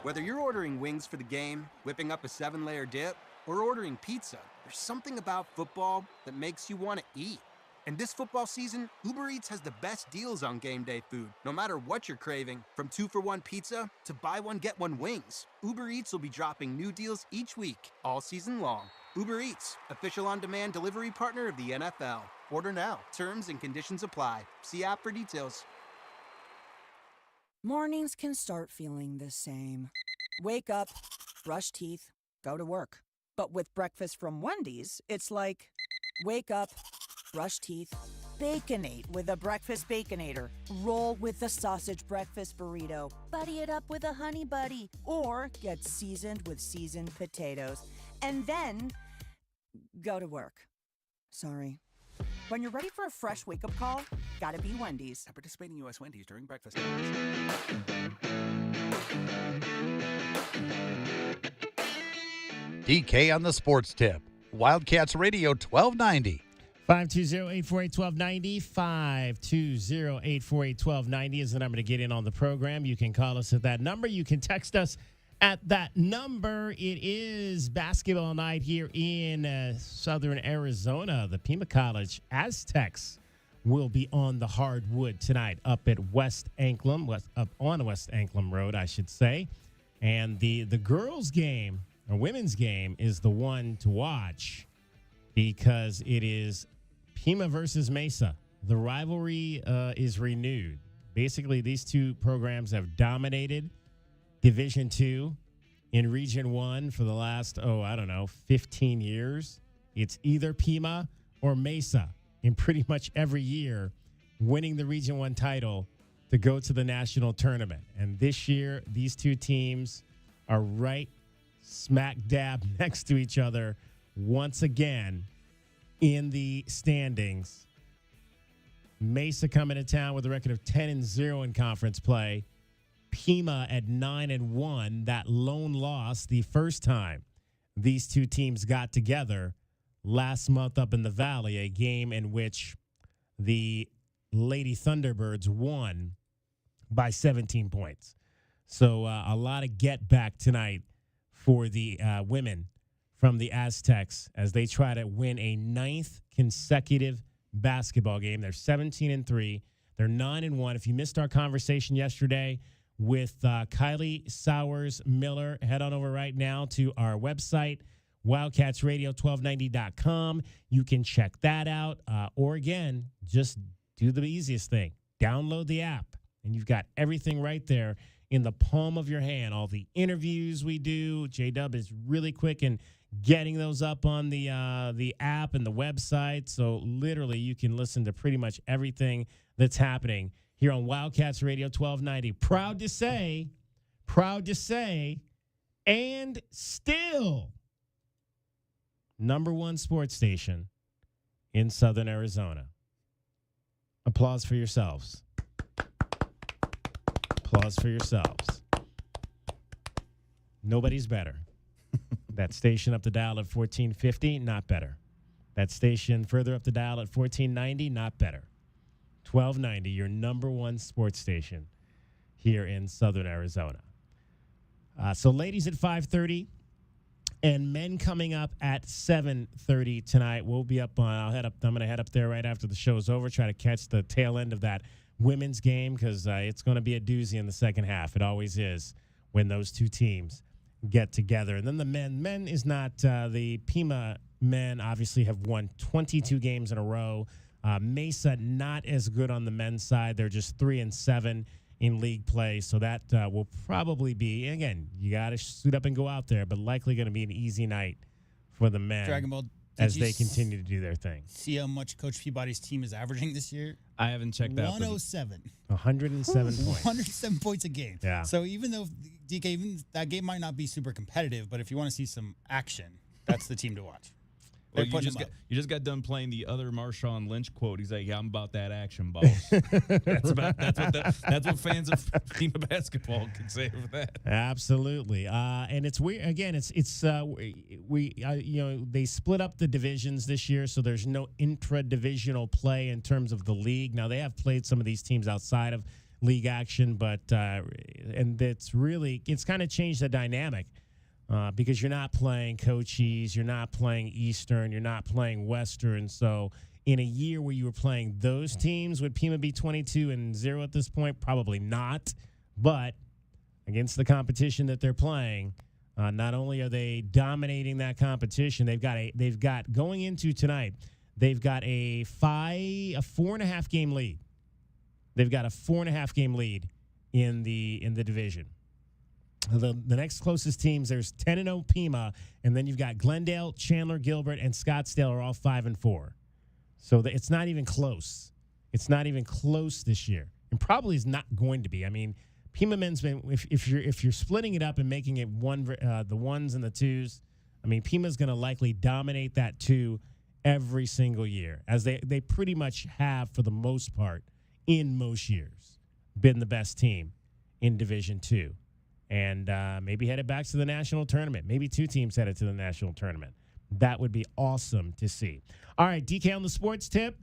Whether you're ordering wings for the game, whipping up a 7-layer dip, or ordering pizza, there's something about football that makes you want to eat. And this football season, Uber Eats has the best deals on game day food, no matter what you're craving. From 2-for-1 pizza to buy one, get one wings. Uber Eats will be dropping new deals each week, all season long. Uber Eats, official on-demand delivery partner of the NFL. Order now. Terms and conditions apply. See app for details. Mornings can start feeling the same. Wake up, brush teeth, go to work. But with breakfast from Wendy's, it's like, wake up, brush teeth, Baconate with a breakfast Baconator. Roll with the sausage breakfast burrito. Buddy it up with a Honey Buddy. Or get seasoned with seasoned potatoes. And then go to work. Sorry. When you're ready for a fresh wake-up call, gotta be Wendy's. At participating U.S. Wendy's during breakfast hours. DK on the Sports Tip. Wildcats Radio 1290. 520-848-1290. 520-848-1290 is the number to get in on the program. You can call us at that number. You can text us at that number. It is basketball night here in southern Arizona. The Pima College Aztecs will be on the hardwood tonight up at West Anklam, up on West Anklam Road, I should say. And the girls' game, or women's game, is the one to watch because it is Pima versus Mesa. The rivalry is renewed. Basically, these two programs have dominated Division II in Region 1 for the last, 15 years. It's either Pima or Mesa in pretty much every year winning the Region 1 title to go to the national tournament. And this year, these two teams are right smack dab next to each other once again in the standings. Mesa coming to town with a record of 10-0 in conference play. Pima at 9-1. That lone loss the first time these two teams got together last month up in the Valley, a game in which the Lady Thunderbirds won by 17 points. So a lot of get back tonight for the women from the Aztecs as they try to win a 9th consecutive basketball game. They're 17-3. They're 9-1. If you missed our conversation yesterday with Kylie Sowers-Miller, head on over right now to our website, wildcatsradio1290.com. You can check that out. Or again, just do the easiest thing. Download the app, and you've got everything right there in the palm of your hand. All the interviews we do. J-Dub is really quick in getting those up on the app and the website. So literally you can listen to pretty much everything that's happening here on Wildcats Radio 1290. Proud to say, and still #1 sports station in southern Arizona. Applause for yourselves. Applause for yourselves. Nobody's better. That station up the dial at 1450, not better. That station further up the dial at 1490, not better. 1290, your #1 sports station here in southern Arizona. So ladies at 5:30 and men coming up at 7:30 tonight. We'll be up on, I'm going to head up there right after the show's over, try to catch the tail end of that women's game because it's going to be a doozy in the second half. It always is when those two teams get together. And then the men is not the Pima men obviously have won 22 games in a row. Mesa not as good on the men's side. They're just 3-7 in league play. So that will probably be, again, you got to suit up and go out there, but likely going to be an easy night for the men Dragon Ball, as they continue to do their thing. See how much Coach Peabody's team is averaging this year? I haven't checked that. 107. 107 points. 107 points a game. Yeah. So even though, DK, even that game might not be super competitive, but if you want to see some action, that's the team to watch. Well, you just got done playing the other Marshawn Lynch quote. He's like, "Yeah, I'm about that action, boss." that's what fans of Pima basketball can say for that. Absolutely, and it's weird. Again, they split up the divisions this year, so there's no intra-divisional play in terms of the league. Now they have played some of these teams outside of league action, but and it's kind of changed the dynamic. Because you're not playing Cochise, you're not playing Eastern, you're not playing Western. So in a year where you were playing those teams, would Pima be 22-0 at this point? Probably not. But against the competition that they're playing, not only are they dominating that competition, they've got going into tonight, they've got a 4.5 game lead. They've got a 4.5 game lead in the division. The next closest teams, there's 10-0 Pima, and then you've got Glendale, Chandler, Gilbert, and Scottsdale are all 5-4. So it's not even close. It's not even close this year, and probably is not going to be. I mean, Pima men's been if you're splitting it up and making it the ones and the twos. I mean, Pima's going to likely dominate that two every single year, as they pretty much have for the most part in most years been the best team in Division II, and maybe headed back to the national tournament. Maybe two teams headed to the national tournament. That would be awesome to see. All right, DK on the sports tip.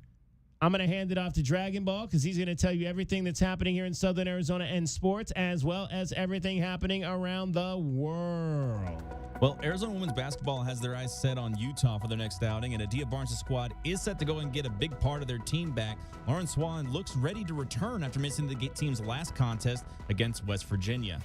I'm going to hand it off to Dragon Ball because he's going to tell you everything that's happening here in Southern Arizona and sports, as well as everything happening around the world. Well, Arizona women's basketball has their eyes set on Utah for their next outing, and Adia Barnes' squad is set to go and get a big part of their team back. Lauren Swan looks ready to return after missing the team's last contest against West Virginia.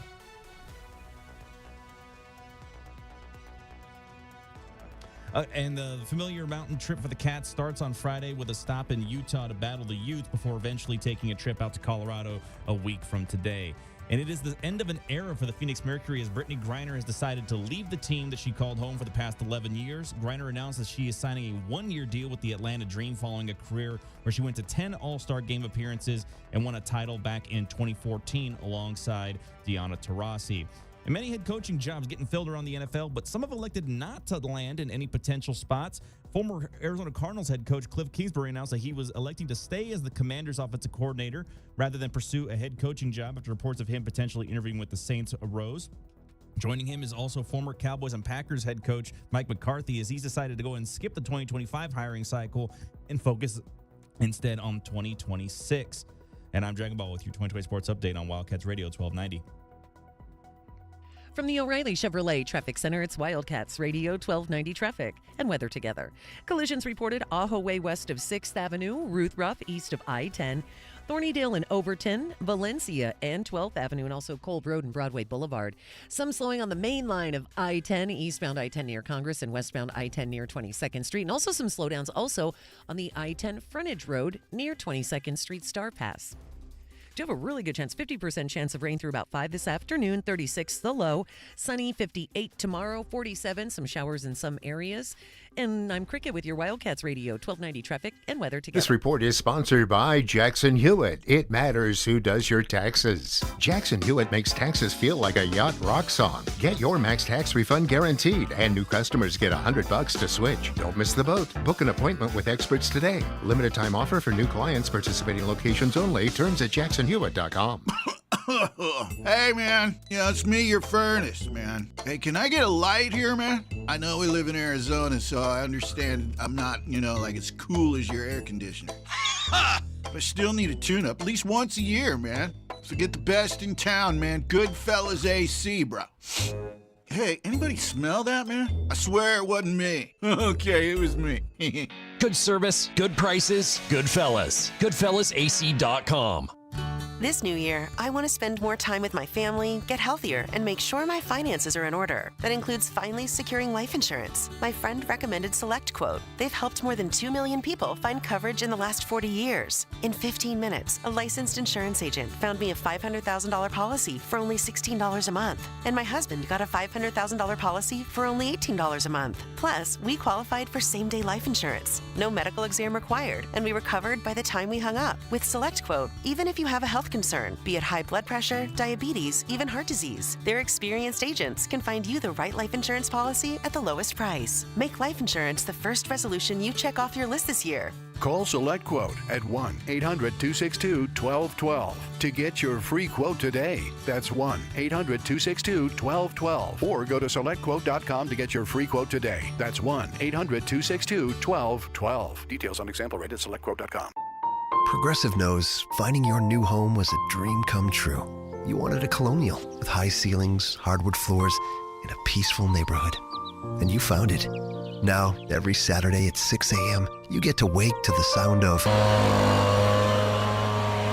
And the familiar mountain trip for the Cats starts on Friday with a stop in Utah to battle the Utes before eventually taking a trip out to Colorado a week from today. And it is the end of an era for the Phoenix Mercury as Brittany Griner has decided to leave the team that she called home for the past 11 years. Griner announced that she is signing a one-year deal with the Atlanta Dream following a career where she went to 10 All-Star game appearances and won a title back in 2014 alongside Diana Taurasi. And many head coaching jobs getting filled around the NFL, but some have elected not to land in any potential spots. Former Arizona Cardinals head coach Cliff Kingsbury announced that he was electing to stay as the Commanders' offensive coordinator rather than pursue a head coaching job after reports of him potentially interviewing with the Saints arose. Joining him is also former Cowboys and Packers head coach Mike McCarthy, as he's decided to go and skip the 2025 hiring cycle and focus instead on 2026. And I'm Dragon Ball with your 2020 Sports Update on Wildcats Radio 1290. From the O'Reilly Chevrolet Traffic Center, it's Wildcats Radio 1290 traffic and weather together. Collisions reported Ajo Way west of 6th Avenue, Ruth Ruff east of I-10, Thornydale and Overton, Valencia and 12th Avenue, and also Kolb Road and Broadway Boulevard. Some slowing on the main line of I-10, eastbound I-10 near Congress and westbound I-10 near 22nd Street, and also some slowdowns also on the I-10 frontage road near 22nd Street Star Pass. Do have a really good chance, 50% chance of rain through about 5 this afternoon, 36 the low, sunny 58 tomorrow, 47, some showers in some areas. And I'm Cricket with your Wildcats Radio 1290 traffic and weather together. This report is sponsored by Jackson Hewitt. It matters who does your taxes. Jackson Hewitt makes taxes feel like a yacht rock song. Get your max tax refund guaranteed, and new customers get $100 to switch. Don't miss the boat. Book an appointment with experts today. Limited time offer for new clients, participating locations only. Terms at jacksonhewitt.com. Hey, man. Yeah, it's me, your furnace, man. Hey, can I get a light here, man? I know we live in Arizona, so I understand I'm not, like as cool as your air conditioner. But I still need a tune-up at least once a year, man. So get the best in town, man. Goodfellas AC, bro. Hey, anybody smell that, man? I swear it wasn't me. Okay, it was me. Good service, good prices, Goodfellas. GoodfellasAC.com. This new year, I want to spend more time with my family, get healthier, and make sure my finances are in order. That includes finally securing life insurance. My friend recommended SelectQuote. They've helped more than 2 million people find coverage in the last 40 years. In 15 minutes, a licensed insurance agent found me a $500,000 policy for only $16 a month. And my husband got a $500,000 policy for only $18 a month. Plus, we qualified for same-day life insurance. No medical exam required, and we were covered by the time we hung up. With SelectQuote, even if you have a health concern, be it high blood pressure, diabetes, even heart disease, their experienced agents can find you the right life insurance policy at the lowest price. Make life insurance the first resolution you check off your list this year. Call SelectQuote at 1-800-262-1212 to get your free quote today. That's 1-800-262-1212. Or go to SelectQuote.com to get your free quote today. That's 1-800-262-1212. Details on example rate at SelectQuote.com. Progressive knows finding your new home was a dream come true. You wanted a Colonial with high ceilings, hardwood floors, and a peaceful neighborhood. And you found it. Now, every Saturday at 6 a.m., you get to wake to the sound of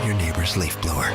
your neighbor's leaf blower.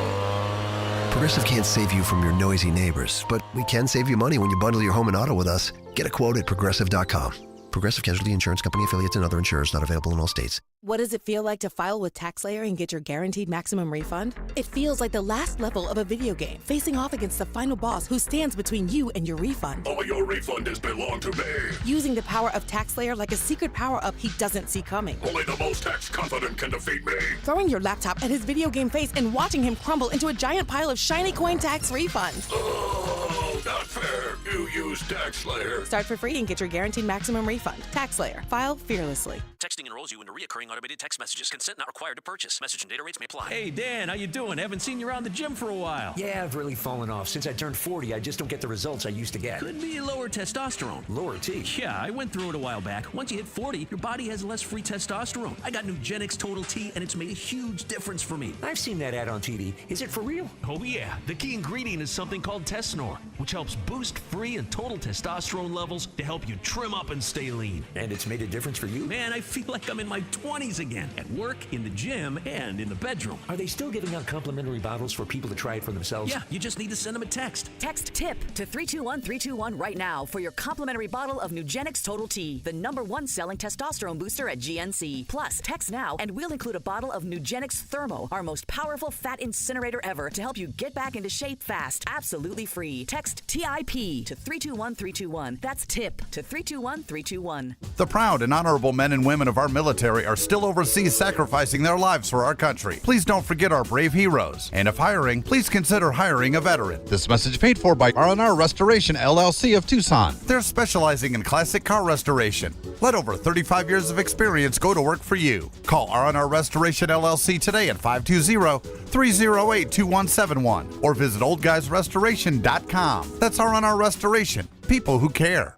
Progressive can't save you from your noisy neighbors, but we can save you money when you bundle your home and auto with us. Get a quote at Progressive.com. Progressive Casualty Insurance Company affiliates and other insurers not available in all states. What does it feel like to file with TaxSlayer and get your guaranteed maximum refund? It feels like the last level of a video game, facing off against the final boss who stands between you and your refund. All your refunds belong to me. Using the power of TaxSlayer like a secret power-up he doesn't see coming. Only the most tax confident can defeat me. Throwing your laptop at his video game face and watching him crumble into a giant pile of shiny coin tax refunds. Oh, not fair. You use TaxSlayer. Start for free and get your guaranteed maximum refund. TaxSlayer. File fearlessly. Texting enrolls you into recurring automated text messages. Consent not required to purchase. Message and data rates may apply. Hey, Dan, how you doing? Haven't seen you around the gym for a while. Yeah, I've really fallen off. Since I turned 40, I just don't get the results I used to get. Could be lower testosterone. Lower T? Yeah, I went through it a while back. Once you hit 40, your body has less free testosterone. I got Nugenix Total T, and it's made a huge difference for me. I've seen that ad on TV. Is it for real? Oh, yeah. The key ingredient is something called Tesnor, which helps boost free and total testosterone levels to help you trim up and stay lean. And it's made a difference for you? Man, I feel like I'm in my 20s again, at work, in the gym, and in the bedroom. Are they still giving out complimentary bottles for people to try it for themselves? Yeah, you just need to send them a text. Text TIP to 321321 right now for your complimentary bottle of Nugenix Total T, the #1 selling testosterone booster at GNC. Plus, text now and we'll include a bottle of Nugenix Thermo, our most powerful fat incinerator ever, to help you get back into shape fast, absolutely free. Text TIP to 321321. That's TIP to 321321. The proud and honorable men and women of our military are still overseas sacrificing their lives for our country. Please don't forget our brave heroes. And if hiring, please consider hiring a veteran. This message paid for by R&R Restoration LLC of Tucson. They're specializing in classic car restoration. Let over 35 years of experience go to work for you. Call R&R Restoration LLC today at 520-308-2171 or visit oldguysrestoration.com. That's R&R Restoration. People who care.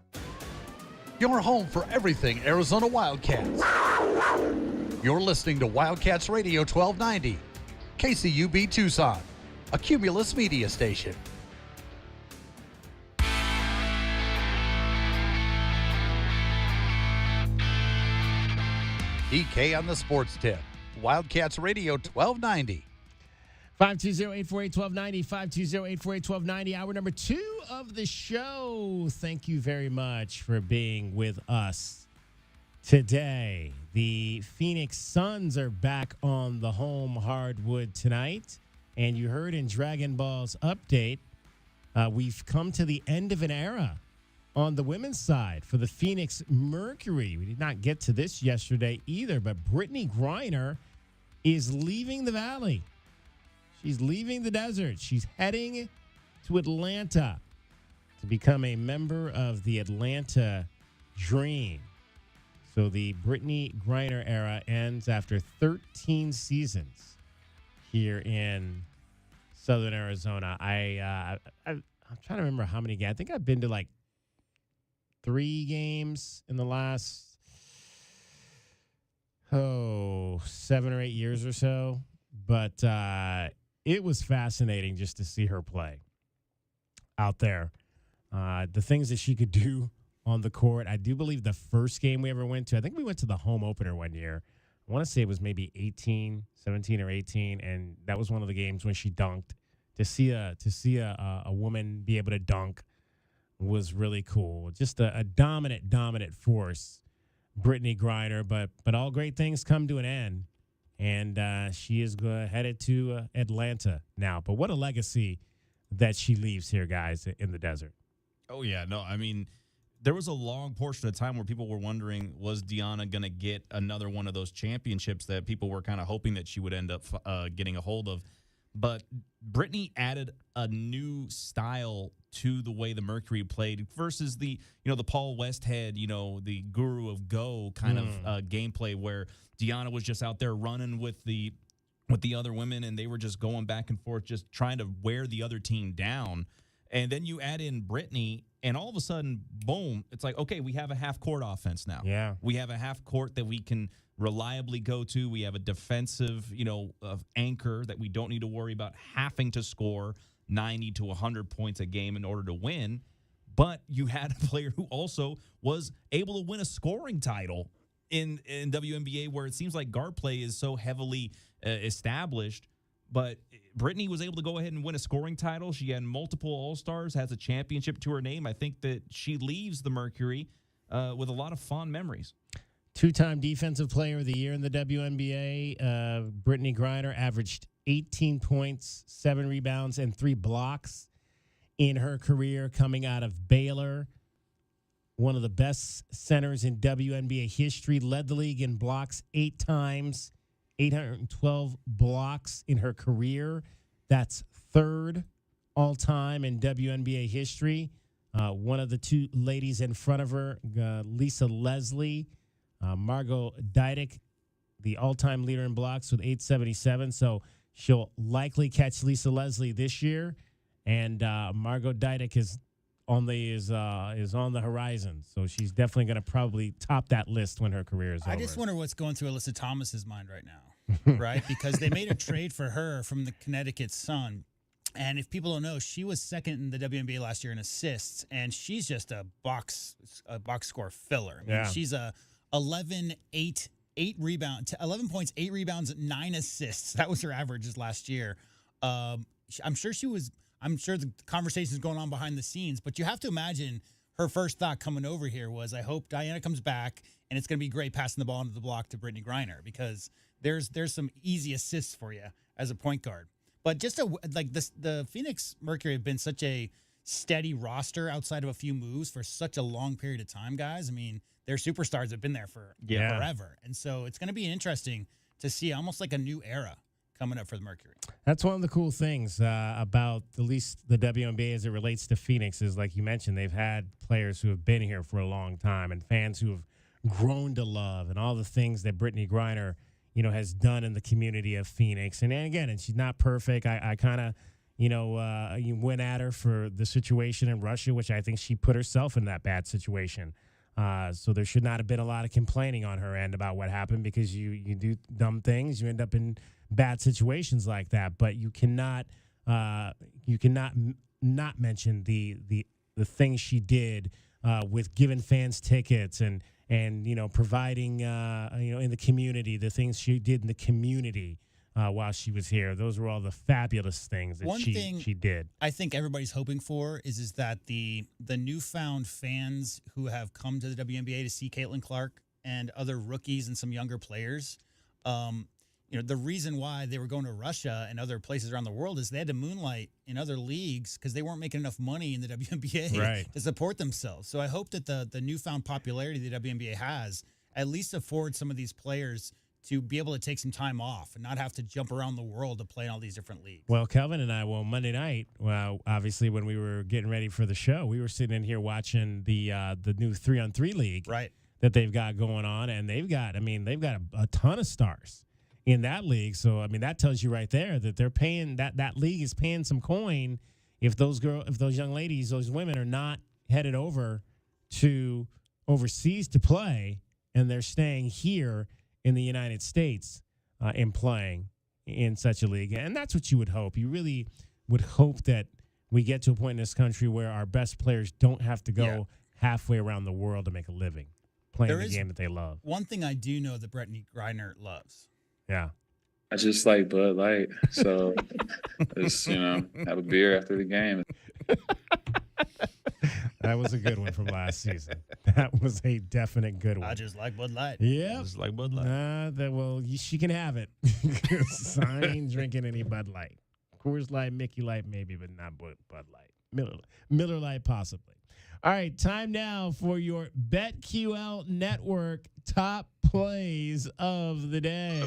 Your home for everything Arizona Wildcats. You're listening to Wildcats Radio 1290, KCUB Tucson, a Cumulus media station. DK on the sports tip. Wildcats Radio 1290. 520-848-1290, 520-848-1290. Hour number 2 of the show. Thank you very much for being with us today. The Phoenix Suns are back on the home hardwood tonight. And you heard in Dragon Ball's update, we've come to the end of an era on the women's side for the Phoenix Mercury. We did not get to this yesterday either, but Brittany Griner is leaving the Valley. She's leaving the desert. She's heading to Atlanta to become a member of the Atlanta Dream. So the Brittany Griner era ends after 13 seasons here in Southern Arizona. I'm trying to remember how many games. I think I've been to like 3 games in the last 7 or 8 years or so. But it was fascinating just to see her play out there. The things that she could do on the court. I do believe the first game we ever went to, I think we went to the home opener one year. I want to say it was maybe 17 or 18, and that was one of the games when she dunked. To see a woman be able to dunk was really cool. Just a dominant force, Brittany Griner. But all great things come to an end. And she is headed to Atlanta now. But what a legacy that she leaves here, guys, in the desert. Oh, yeah. No, I mean, there was a long portion of time where people were wondering, was Deanna going to get another one of those championships that people were kind of hoping that she would end up getting a hold of. But Brittany added a new style to the way the Mercury played versus the Paul Westhead, the guru of go kind of gameplay where Deanna was just out there running with the other women and they were just going back and forth, just trying to wear the other team down. And then you add in Brittany, and all of a sudden, boom, it's like, okay, we have a half-court offense now. Yeah. We have a half-court that we can reliably go to. We have a defensive, anchor that we don't need to worry about having to score 90 to 100 points a game in order to win. But you had a player who also was able to win a scoring title in WNBA, where it seems like guard play is so heavily established. But Brittany was able to go ahead and win a scoring title. She had multiple All-Stars, has a championship to her name. I think that she leaves the Mercury with a lot of fond memories. Two-time Defensive Player of the Year in the WNBA. Brittany Griner averaged 18 points, 7 rebounds, and 3 blocks in her career coming out of Baylor. One of the best centers in WNBA history. Led the league in blocks 8 times, 812 blocks in her career. That's third all-time in WNBA history. One of the two ladies in front of her, Lisa Leslie, Margot Didak, the all-time leader in blocks with 877. So she'll likely catch Lisa Leslie this year, and Margot Didak is on the horizon. So she's definitely going to probably top that list when her career is over. I just wonder what's going through Alyssa Thomas's mind right now, right? Because they made a trade for her from the Connecticut Sun. And if people don't know, she was second in the WNBA last year in assists, and she's just a box score filler. I mean, she's a 11 points, 8 rebounds, 9 assists. That was her averages last year. I'm sure the conversation is going on behind the scenes, but you have to imagine her first thought coming over here was, I hope Diana comes back and it's going to be great passing the ball into the block to Brittany Griner, because there's some easy assists for you as a point guard. But just the Phoenix Mercury have been such a steady roster outside of a few moves for such a long period of time, guys. I mean, their superstars have been there for forever. And so it's going to be interesting to see almost like a new era coming up for the Mercury. That's one of the cool things about at least the WNBA as it relates to Phoenix is, like you mentioned, they've had players who have been here for a long time and fans who have grown to love, and all the things that Brittany Griner, has done in the community of Phoenix. And again, she's not perfect. I kind of, you went at her for the situation in Russia, which I think she put herself in that bad situation. So there should not have been a lot of complaining on her end about what happened, because you do dumb things, you end up in bad situations like that. But you cannot not mention the things she did with giving fans tickets and providing in the community, the things she did in the community while she was here. Those were all the fabulous things that she did. I think everybody's hoping for is that the newfound fans who have come to the WNBA to see Caitlin Clark and other rookies and some younger players, the reason why they were going to Russia and other places around the world is they had to moonlight in other leagues because they weren't making enough money in the WNBA to support themselves. So I hope that the newfound popularity the WNBA has at least affords some of these players to be able to take some time off and not have to jump around the world to play in all these different leagues. Well, Kelvin and I, Monday night, obviously when we were getting ready for the show, we were sitting in here watching the new 3-on-3 league that they've got going on, and they've got a ton of stars in that league. So, that tells you right there that they're paying, that league is paying some coin if those young ladies, those women are not headed over to overseas to play, and they're staying here in the United States and playing in such a league. And that's what you would hope. You really would hope that we get to a point in this country where our best players don't have to go halfway around the world to make a living playing the game that they love. One thing I do know that Brittany Griner loves. Yeah. I just like Bud Light. So just, have a beer after the game. That was a good one from last season. That was a definite good one. I just like Bud Light. Yeah. Just like Bud Light. She can have it. I ain't drinking any Bud Light. Coors Light, Mickey Light maybe, but not Bud Light. Miller Light possibly. All right, time now for your BetQL Network top plays of the day.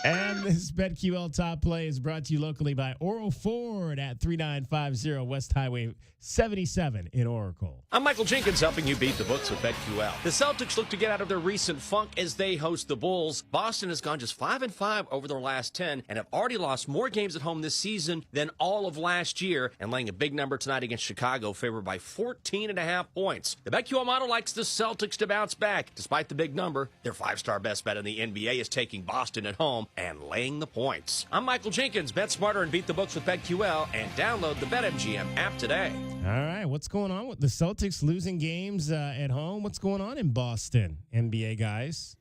And this BetQL top play is brought to you locally by Oral Ford at 3950 West Highway 77 in Oracle. I'm Michael Jenkins, helping you beat the books with BetQL. The Celtics look to get out of their recent funk as they host the Bulls. Boston has gone just 5-5 over their last 10 and have already lost more games at home this season than all of last year, and laying a big number tonight against Chicago, favored by 14.5 points. The BetQL model likes the Celtics to bounce back. Despite the big number, their 5-star best bet in the NBA is taking Boston at home and laying the points. I'm Michael Jenkins. Bet smarter and beat the books with BetQL, and download the BetMGM app today. All right, what's going on with the Celtics losing games at home? What's going on in Boston, NBA guys?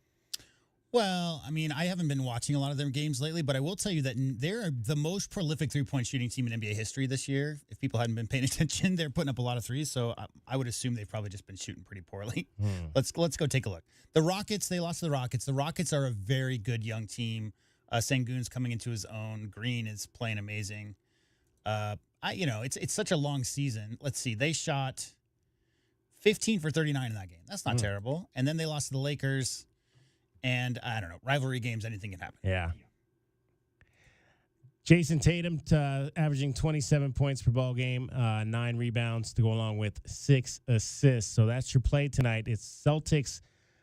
Well, I mean, I haven't been watching a lot of their games lately, but I will tell you that they're the most prolific three-point shooting team in NBA history this year. If people hadn't been paying attention, they're putting up a lot of threes, so I would assume they've probably just been shooting pretty poorly. Let's go take a look. The Rockets, they lost to the Rockets. The Rockets are a very good young team. Sengun's coming into his own. Green is playing amazing. It's such a long season. Let's see. They shot 15 for 39 in that game. That's not terrible. And then they lost to the Lakers. And I don't know, rivalry games, anything can happen. Yeah. Jason Tatum averaging 27 points per ball game, 9 rebounds to go along with 6 assists. So that's your play tonight. It's Celtics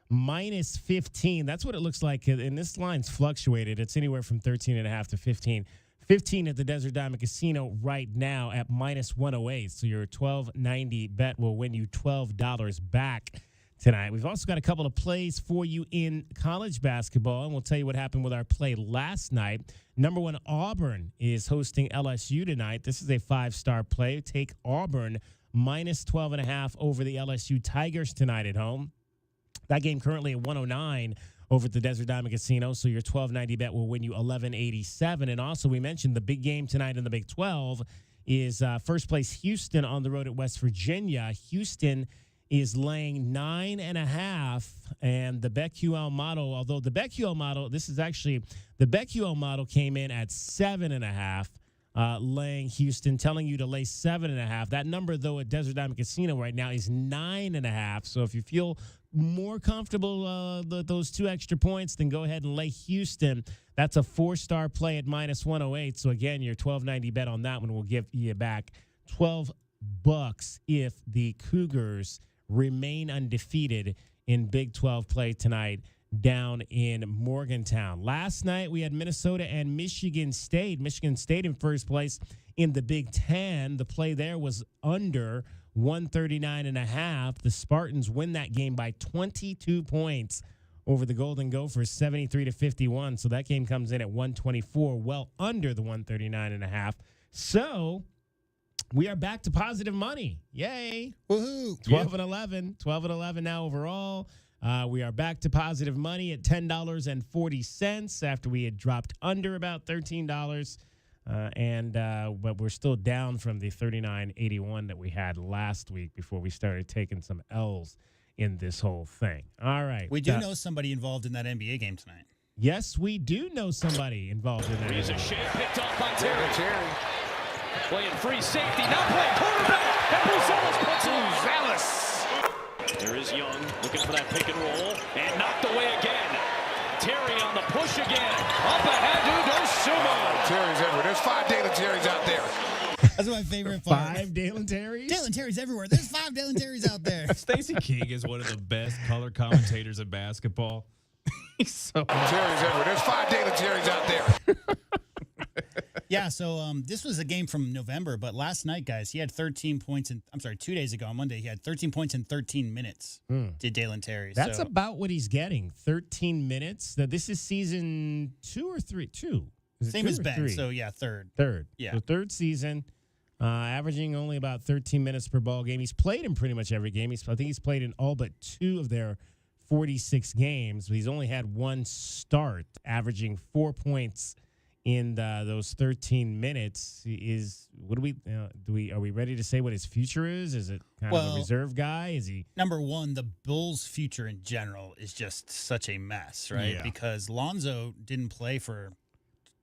minus 15. That's what it looks like. And this line's fluctuated. It's anywhere from 13.5 to 15. 15 at the Desert Diamond Casino right now at minus 108. So your $12.90 bet will win you $12 back tonight. We've also got a couple of plays for you in college basketball, and we'll tell you what happened with our play last night. Number 1, Auburn is hosting LSU tonight. This is a 5-star play. Take Auburn minus 12.5 over the LSU Tigers tonight at home. That game currently at 109 over at the Desert Diamond Casino, so your $12.90 bet will win you $11.87. And also, we mentioned the big game tonight in the Big 12 is first place Houston on the road at West Virginia. Houston is laying 9.5, and the BetQL model, although the BetQL model, the BetQL model came in at 7.5, laying Houston, telling you to lay 7.5. That number, though, at Desert Diamond Casino right now is 9.5. So if you feel more comfortable those 2 extra points, then go ahead and lay Houston. That's a 4-star play at minus 108. So again, your $12.90 bet on that one will give you back $12 if the Cougars remain undefeated in Big 12 play tonight down in Morgantown. Last night, we had Minnesota and Michigan State. Michigan State in first place in the Big 10. The play there was under 139.5. The Spartans win that game by 22 points over the Golden Gophers, 73-51. So that game comes in at 124, well under the 139.5. So we are back to positive money. Yay. Woohoo. 12 and 11. 12 and 11 now overall. We are back to positive money at $10.40 after we had dropped under about $13. But we're still down from the $39.81 that we had last week before we started taking some L's in this whole thing. All right. We do know somebody involved in that NBA game tonight. Yes, we do know somebody involved in that. He's a shade picked off by Terry. Playing free safety, now playing quarterback, and Buzelis puts it on. There is Young looking for that pick and roll, and knocked away again. Terry on the push again. Up ahead to Dosunmu. Terry's everywhere. There's 5 Dalen Terrys out there. That's my favorite part. 5 Dalen Terrys? Dalen Terry's everywhere. There's 5 Dalen Terrys out there. Stacey King is one of the best color commentators in basketball. He's so Terry's everywhere. There's 5 Dalen Terrys out there. Yeah, so this was a game from November, but last night, guys, he had 13 points. 2 days ago on Monday, he had 13 points in 13 minutes. Did Dalen Terry? That's about what he's getting. 13 minutes. Now, this is season 2 or 3? 2. Same as Ben. 3? So yeah, third. Yeah. So third season, averaging only about 13 minutes per ball game. He's played in pretty much every game. I think he's played in all but 2 of their 46 games. But he's only had 1 start, averaging 4 points in those 13 minutes. Are we ready to say what his future is? Is it kind of a reserve guy? Is he number one? The Bulls' future in general is just such a mess, right? Yeah. Because Lonzo didn't play for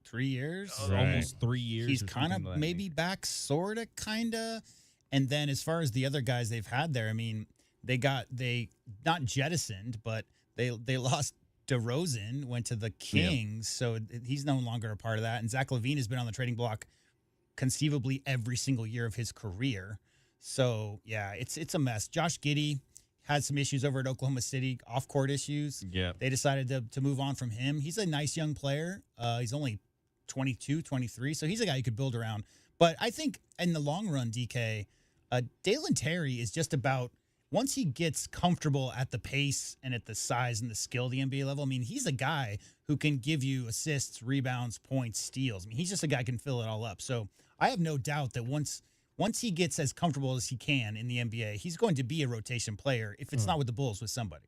3 years, almost 3 years. He's kind of maybe back, sort of, kind of. And then as far as the other guys they've had there, I mean, they not jettisoned, but they lost. DeRozan went to the Kings, so he's no longer a part of that. And Zach LaVine has been on the trading block conceivably every single year of his career. So, yeah, it's a mess. Josh Giddey had some issues over at Oklahoma City, off-court issues. Yeah. They decided to move on from him. He's a nice young player. He's only 22, 23, so he's a guy you could build around. But I think in the long run, DK, Dalen Terry is just about, once he gets comfortable at the pace and at the size and the skill of the NBA level, I mean, he's a guy who can give you assists, rebounds, points, steals. I mean, he's just a guy who can fill it all up. So I have no doubt that once he gets as comfortable as he can in the NBA, he's going to be a rotation player. If it's not with the Bulls, with somebody.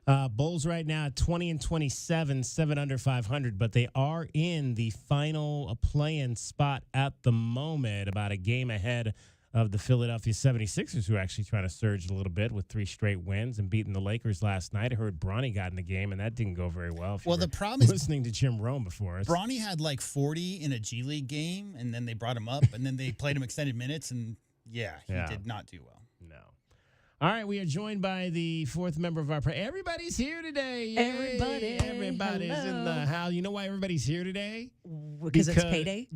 Bulls right now at 20-27, 7 under 500, but they are in the final play-in spot at the moment, about a game ahead of the Philadelphia 76ers, who are actually trying to surge a little bit with 3 straight wins and beating the Lakers last night. I heard Bronny got in the game, and that didn't go very well. Well, the problem is listening to Jim Rome before us. Bronny had like 40 in a G League game, and then they brought him up, and then they played him extended minutes, and he did not do well. No. All right, we are joined by the 4th member of our Everybody's here today. Yay. Everybody's in the house. You know why everybody's here today? Because it's payday?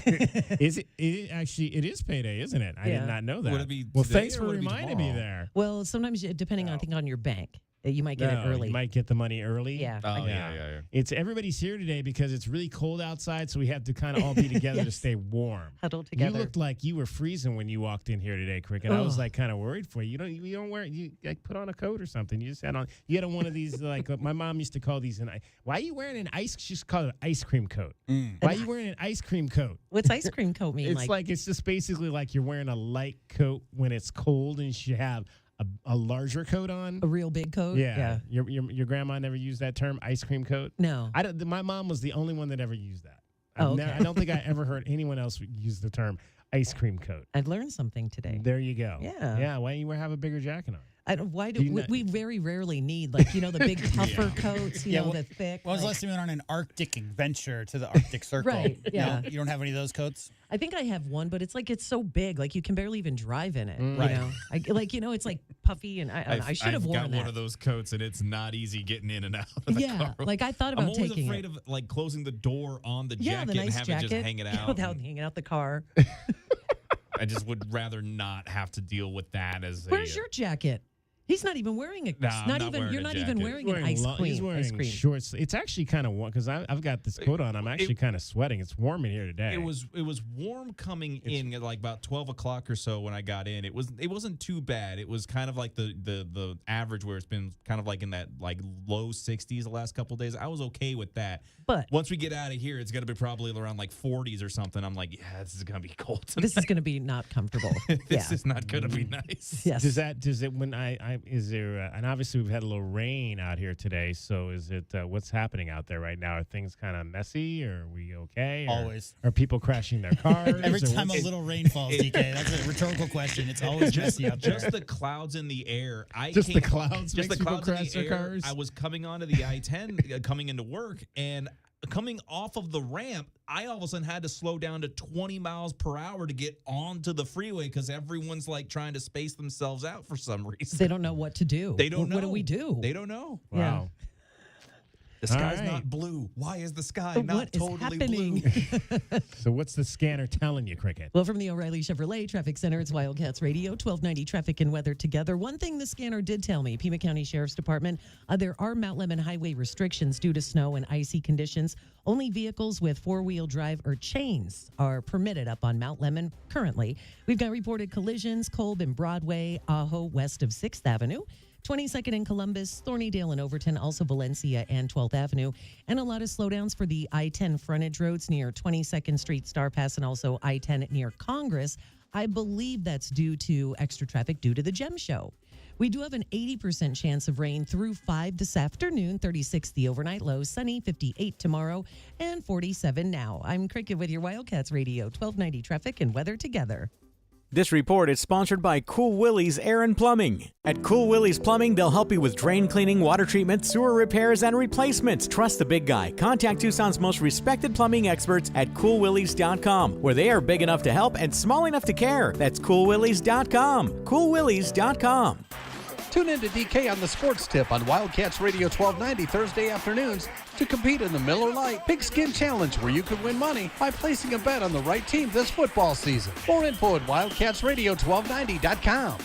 It is payday, isn't it? I did not know that. Would it be well, today thanks or for would it be reminding me tomorrow? there. Well, sometimes depending on, I think, on your bank, you might get it early. You might get the money early. Yeah. Oh, yeah. It's everybody's here today because it's really cold outside, so we have to kind of all be together to stay warm. Huddle together. You looked like you were freezing when you walked in here today, Cricket. I was like kind of worried for you. You don't wear you like put on a coat or something. You just had on. You had on one of these like my mom used to call these why are you wearing an ice? She used to call it an ice cream coat. Why are you wearing an ice cream coat? What's ice cream coat mean? It's like it's just basically like you're wearing a light coat when it's cold, and you should have a larger coat on. A real big coat? Yeah. Your grandma never used that term, ice cream coat? No. My mom was the only one that ever used that. Okay. I don't think I ever heard anyone else use the term ice cream coat. I've learned something today. There you go. Yeah. Yeah. Why don't you have a bigger jacket on? We very rarely need the big puffer coats, the thick. When was the last time you went on an Arctic adventure to the Arctic Circle? Right, yeah. You don't have any of those coats? I think I have one, but it's so big, like you can barely even drive in it. Right. It's like puffy, and I should have worn that. I've got one of those coats, and it's not easy getting in and out of the car. Like I thought about taking it. I'm always afraid of like closing the door on the jacket the nice and having it just hanging out. Without hanging out the car. I just would rather not have to deal with that as Where's your jacket? He's not even wearing it. You're not even wearing an ice cream. He's wearing shorts. It's actually kind of warm because I've got this coat on. I'm actually kind of sweating. It's warm in here today. It was warm coming in at like about 12 o'clock or so when I got in. It wasn't too bad. It was kind of like the average where it's been kind of like in that like low 60s the last couple of days. I was okay with that. But once we get out of here, it's going to be probably around like 40s or something. I'm like, yeah, this is going to be cold tonight. This is going to be not comfortable. This is not going to be nice. Yes. Does it when is there and obviously we've had a little rain out here today, so is it what's happening out there right now? Are things kind of messy, or are we okay? Always. Are people crashing their cars? Every time a little rain falls, DK, that's a rhetorical question. It's always messy out there. Just the clouds in the air. The clouds in the air. Cars? I was coming onto the I-10 coming into work, and coming off of the ramp, I all of a sudden had to slow down to 20 miles per hour to get onto the freeway because everyone's like trying to space themselves out for some reason. They don't know what to do. They don't know. What do we do? They don't know. Wow. Yeah. The sky's not blue. Why is the sky not totally blue? So what's the scanner telling you, Cricket? Well, from the O'Reilly Chevrolet Traffic Center, it's Wildcats Radio, 1290 Traffic and Weather Together. One thing the scanner did tell me, Pima County Sheriff's Department, there are Mount Lemmon highway restrictions due to snow and icy conditions. Only vehicles with four-wheel drive or chains are permitted up on Mount Lemmon currently. We've got reported collisions, Kolb and Broadway, Ajo west of 6th Avenue. 22nd in Columbus, Thornydale and Overton, also Valencia and 12th Avenue. And a lot of slowdowns for the I-10 frontage roads near 22nd Street, Star Pass, and also I-10 near Congress. I believe that's due to extra traffic due to the Gem Show. We do have an 80% chance of rain through 5 this afternoon, 36 the overnight low, sunny, 58 tomorrow, and 47 now. I'm Cricket with your Wildcats Radio, 1290 Traffic and Weather Together. This report is sponsored by Cool Willie's Air and Plumbing. At Cool Willie's Plumbing, they'll help you with drain cleaning, water treatment, sewer repairs, and replacements. Trust the big guy. Contact Tucson's most respected plumbing experts at CoolWillies.com, where they are big enough to help and small enough to care. That's CoolWillies.com. CoolWillies.com. Tune in to DK on the Sports Tip on Wildcats Radio 1290 Thursday afternoons to compete in the Miller Lite Pigskin Challenge, where you can win money by placing a bet on the right team this football season. More info at wildcatsradio1290.com.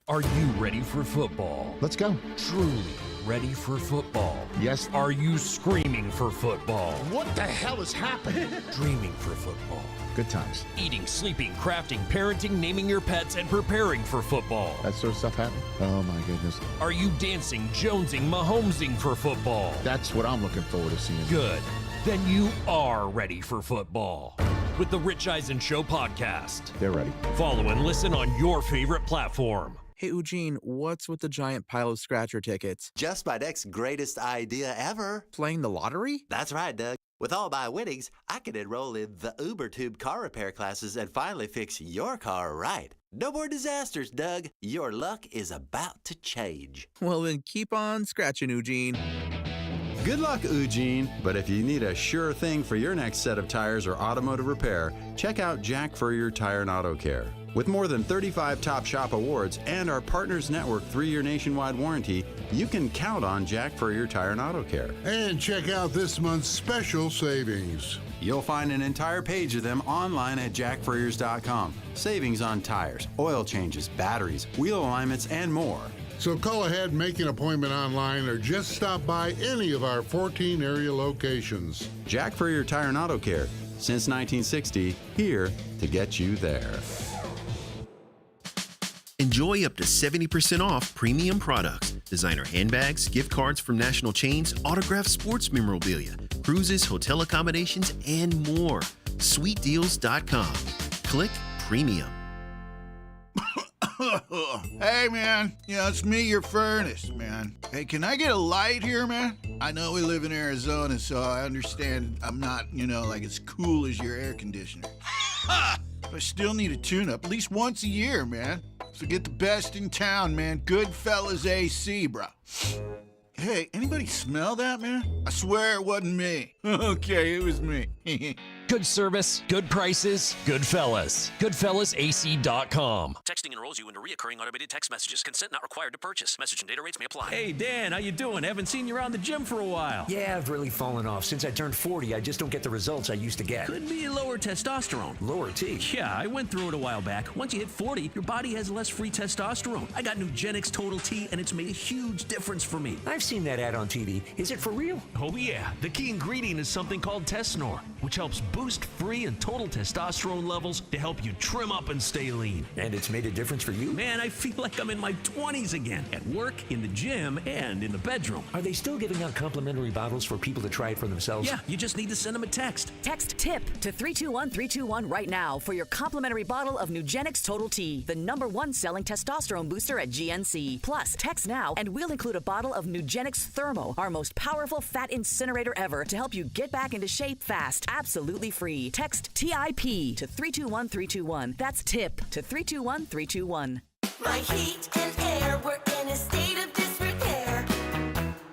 Are you ready for football? Let's go. Truly ready for football? Yes. Are you screaming for football? What the hell is happening? Dreaming for football. Good times. Eating, sleeping, crafting, parenting, naming your pets, and preparing for football. That sort of stuff happening? Oh, my goodness. Are you dancing, jonesing, Mahomesing for football? That's what I'm looking forward to seeing. Good. Then you are ready for football. With the Rich Eisen Show podcast. They're ready. Follow and listen on your favorite platform. Hey, Eugene, what's with the giant pile of scratcher tickets? Just my next greatest idea ever. Playing the lottery? That's right, Doug. With all my winnings, I can enroll in the UberTube car repair classes and finally fix your car right. No more disasters, Doug. Your luck is about to change. Well, then keep on scratching, Eugene. Good luck, Eugene. But if you need a sure thing for your next set of tires or automotive repair, check out Jack Furrier Tire and Auto Care. With more than 35 Top Shop awards and our Partners Network 3-year nationwide warranty, you can count on Jack Furrier Tire and Auto Care. And check out this month's special savings. You'll find an entire page of them online at jackfurriers.com. Savings on tires, oil changes, batteries, wheel alignments, and more. So call ahead, make an appointment online, or just stop by any of our 14 area locations. Jack Furrier Tire and Auto Care, since 1960, here to get you there. Enjoy up to 70% off premium products, designer handbags, gift cards from national chains, autographed sports memorabilia, cruises, hotel accommodations, and more. SweetDeals.com. Click Premium. Hey, man. It's me, your furnace, man. Hey, can I get a light here, man? I know we live in Arizona, so I understand I'm not, like as cool as your air conditioner. But I still need a tune-up at least once a year, man. So get the best in town, man. Goodfellas AC, bro. Hey, anybody smell that, man? I swear it wasn't me. Okay, it was me. Good service, good prices, Goodfellas. GoodfellasAC.com. Texting enrolls you into reoccurring automated text messages. Consent not required to purchase. Message and data rates may apply. Hey, Dan, how you doing? Haven't seen you around the gym for a while. Yeah, I've really fallen off. Since I turned 40, I just don't get the results I used to get. Could be lower testosterone. Lower T? Yeah, I went through it a while back. Once you hit 40, your body has less free testosterone. I got Nugenix Total T, and it's made a huge difference for me. I've seen that ad on TV. Is it for real? Oh, yeah. The key ingredient is something called Tesnor, which helps boost free and total testosterone levels to help you trim up and stay lean. And it's made a difference for you? Man, I feel like I'm in my 20s again. At work, in the gym, and in the bedroom. Are they still giving out complimentary bottles for people to try it for themselves? Yeah, you just need to send them a text. Text TIP to 321-321 right now for your complimentary bottle of Nugenix Total T, the #1 selling testosterone booster at GNC. Plus, text now and we'll include a bottle of Nugenix Thermo, our most powerful fat incinerator ever, to help you get back into shape fast. Absolutely free. Text TIP to 321-321. That's TIP to 321-321. My heat and air were in a state of disrepair.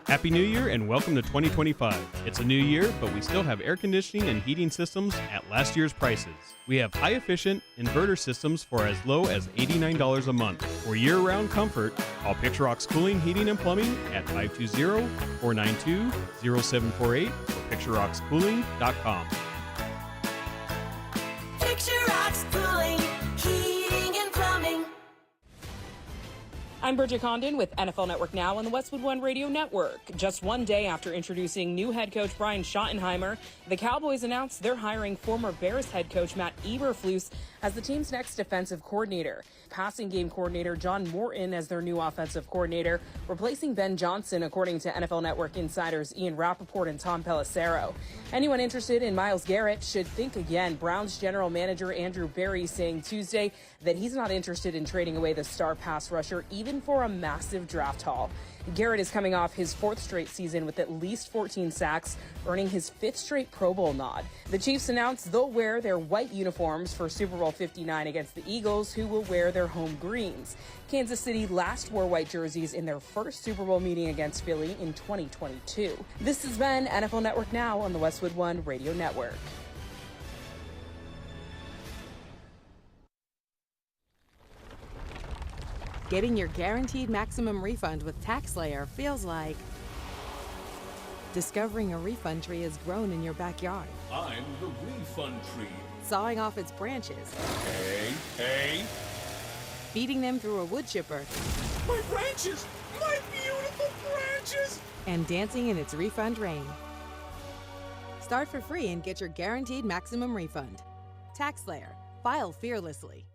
Happy New Year and welcome to 2025. It's a new year, but we still have air conditioning and heating systems at last year's prices. We have high-efficient inverter systems for as low as $89 a month. For year-round comfort, call Picture Rocks Cooling, Heating, and Plumbing at 520-492-0748 or PictureRocksCooling.com. Picture Rocks Cooling, Heating, and Plumbing. I'm Bridget Condon with NFL Network Now on the Westwood One Radio Network. Just one day after introducing new head coach Brian Schottenheimer, the Cowboys announced they're hiring former Bears head coach Matt Eberflus as the team's next defensive coordinator. Passing game coordinator John Morton as their new offensive coordinator, replacing Ben Johnson, according to NFL Network insiders Ian Rappaport and Tom Pelissero. Anyone interested in Myles Garrett should think again. Browns general manager Andrew Berry saying Tuesday that he's not interested in trading away the star pass rusher, even for a massive draft haul. Garrett is coming off his 4th straight season with at least 14 sacks, earning his 5th straight Pro Bowl nod. The Chiefs announced they'll wear their white uniforms for Super Bowl 59 against the Eagles, who will wear their home greens. Kansas City last wore white jerseys in their first Super Bowl meeting against Philly in 2022. This has been NFL Network Now on the Westwood One Radio Network. Getting your guaranteed maximum refund with TaxSlayer feels like discovering a refund tree has grown in your backyard. I'm the refund tree. Sawing off its branches. Hey. Feeding them through a wood chipper. My branches! My beautiful branches! And dancing in its refund rain. Start for free and get your guaranteed maximum refund. TaxSlayer. File fearlessly.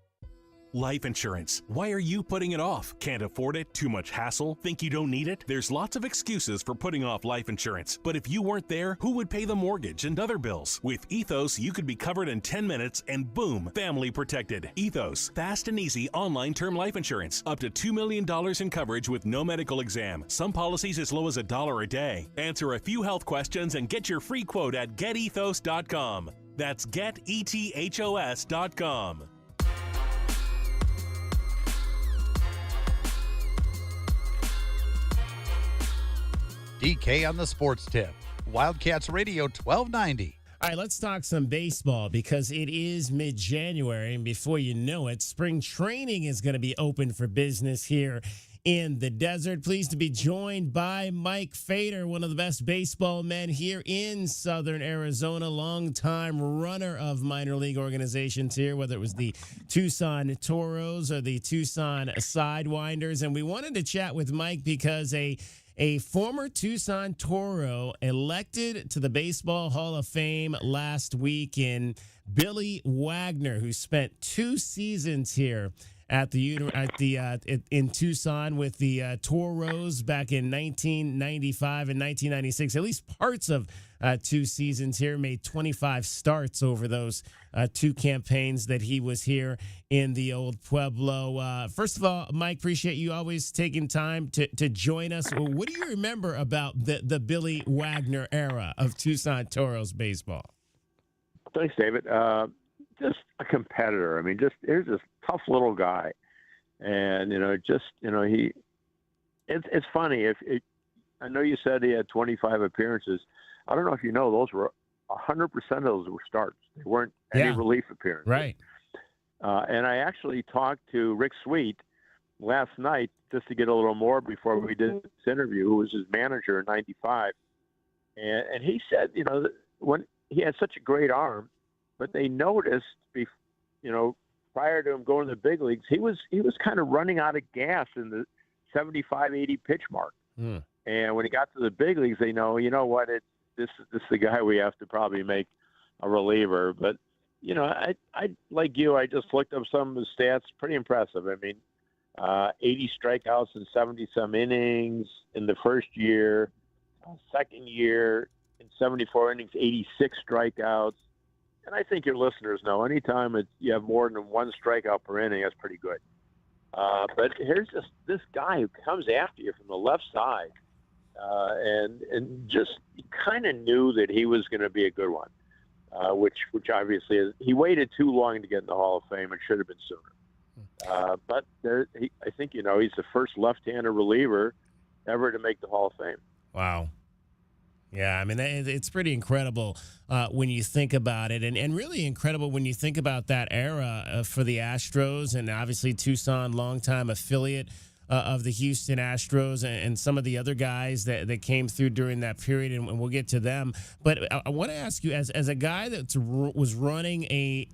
Life insurance. Why are you putting it off? Can't afford it? Too much hassle? Think you don't need it? There's lots of excuses for putting off life insurance. But if you weren't there, who would pay the mortgage and other bills? With Ethos, you could be covered in 10 minutes and boom, family protected. Ethos, fast and easy online term life insurance. Up to $2 million in coverage with no medical exam. Some policies as low as $1 a day. Answer a few health questions and get your free quote at getethos.com. That's getethos.com. DK on the sports tip. Wildcats Radio 1290. All right, let's talk some baseball because it is mid-January, and before you know it, spring training is going to be open for business here in the desert. Pleased to be joined by Mike Fader, one of the best baseball men here in Southern Arizona, longtime runner of minor league organizations here, whether it was the Tucson Toros or the Tucson Sidewinders. And we wanted to chat with Mike because a former Tucson Toro elected to the Baseball Hall of Fame last week in Billy Wagner, who spent 2 seasons here in Tucson with the Toros back in 1995 and 1996. At least parts of 2 seasons here, made 25 starts over those 2 campaigns that he was here in the old Pueblo. First of all, Mike, appreciate you always taking time to join us. What do you remember about the Billy Wagner era of Tucson Toros baseball? Thanks, David. Just a competitor. I mean, here's this tough little guy, and it's funny. I know you said he had 25 appearances. I don't know if you know, those were 100% of those were starts. They weren't any relief appearances. Right. And I actually talked to Rick Sweet last night just to get a little more before we did this interview, who was his manager in '95, and he said, when he had such a great arm. But they noticed, prior to him going to the big leagues, he was kind of running out of gas in the 75, 80 pitch mark. And when he got to the big leagues, they know, what, this is the guy we have to probably make a reliever. But I like you, I just looked up some of his stats. Pretty impressive. I mean, 80 strikeouts in 70 some innings in the first year. Second year in 74 innings, 86 strikeouts. And I think your listeners know anytime you have more than 1 strikeout per inning, that's pretty good. But here's this guy who comes after you from the left side, and just kind of knew that he was going to be a good one, which obviously is. He waited too long to get in the Hall of Fame. It should have been sooner. But I think he's the first left-handed reliever ever to make the Hall of Fame. Wow. Yeah, I mean, it's pretty incredible when you think about it, and really incredible when you think about that era for the Astros, and obviously Tucson, longtime affiliate of the Houston Astros, and some of the other guys that came through during that period, and we'll get to them. But I want to ask you, as a guy that was running a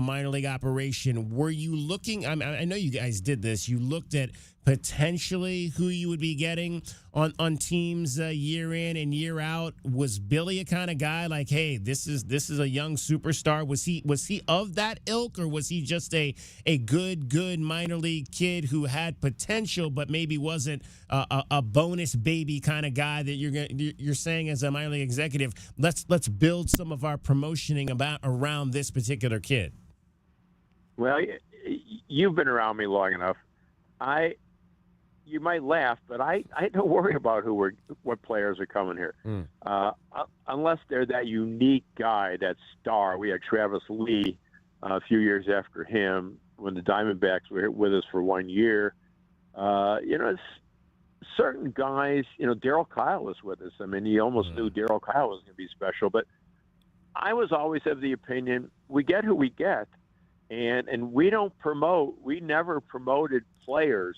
minor league operation, were you looking, I know you guys did this, you looked at potentially who you would be getting on teams year in and year out? Was Billy a kind of guy like, hey, this is a young superstar? Was he of that ilk, or was he just a good minor league kid who had potential but maybe wasn't a bonus baby kind of guy that you're saying as a minor league executive, let's build some of our promotioning around this particular kid? Well, you've been around me long enough. You might laugh, but I don't worry about what players are coming here, unless they're that unique guy, that star. We had Travis Lee a few years after him when the Diamondbacks were with us for 1 year. It's certain guys. Darryl Kyle was with us. I mean, he almost knew Darryl Kyle was going to be special. But I was always of the opinion we get who we get, and we don't promote. We never promoted players.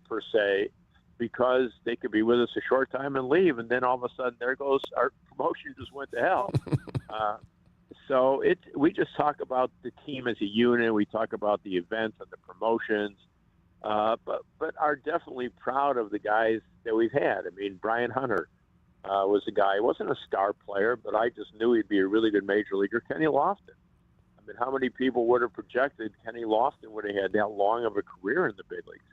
Per se, because they could be with us a short time and leave, and then all of a sudden there goes our promotion, just went to hell. So we just talk about the team as a unit. We talk about the events and the promotions, but are definitely proud of the guys that we've had. I mean, Brian Hunter was a guy. He wasn't a star player, but I just knew he'd be a really good major leaguer. Kenny Lofton. I But how many people would have projected Kenny Lofton would have had that long of a career in the big leagues?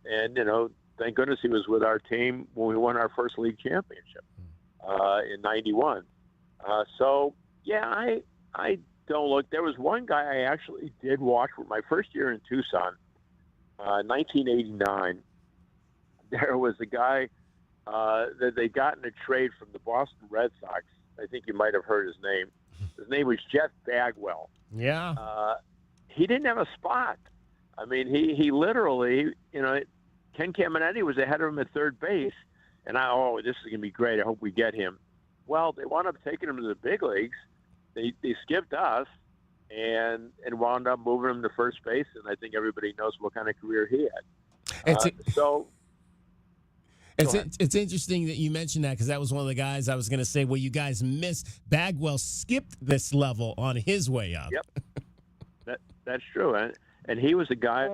And, you know, thank goodness he was with our team when we won our first league championship in '91. So, yeah, I don't look. There was one guy I actually did watch for my first year in Tucson, 1989. There was a guy that they got in a trade from the Boston Red Sox. I think you might have heard his name. His name was Jeff Bagwell. Yeah. He didn't have a spot. I mean, he literally, you know, Ken Caminetti was ahead of him at third base, and this is going to be great. I hope we get him. Well, they wound up taking him to the big leagues. They skipped us and wound up moving him to first base, and I think everybody knows what kind of career he had. It's interesting that you mentioned that, because that was one of the guys I was going to say, well, you guys missed. Bagwell skipped this level on his way up. Yep, that's true, and he was a guy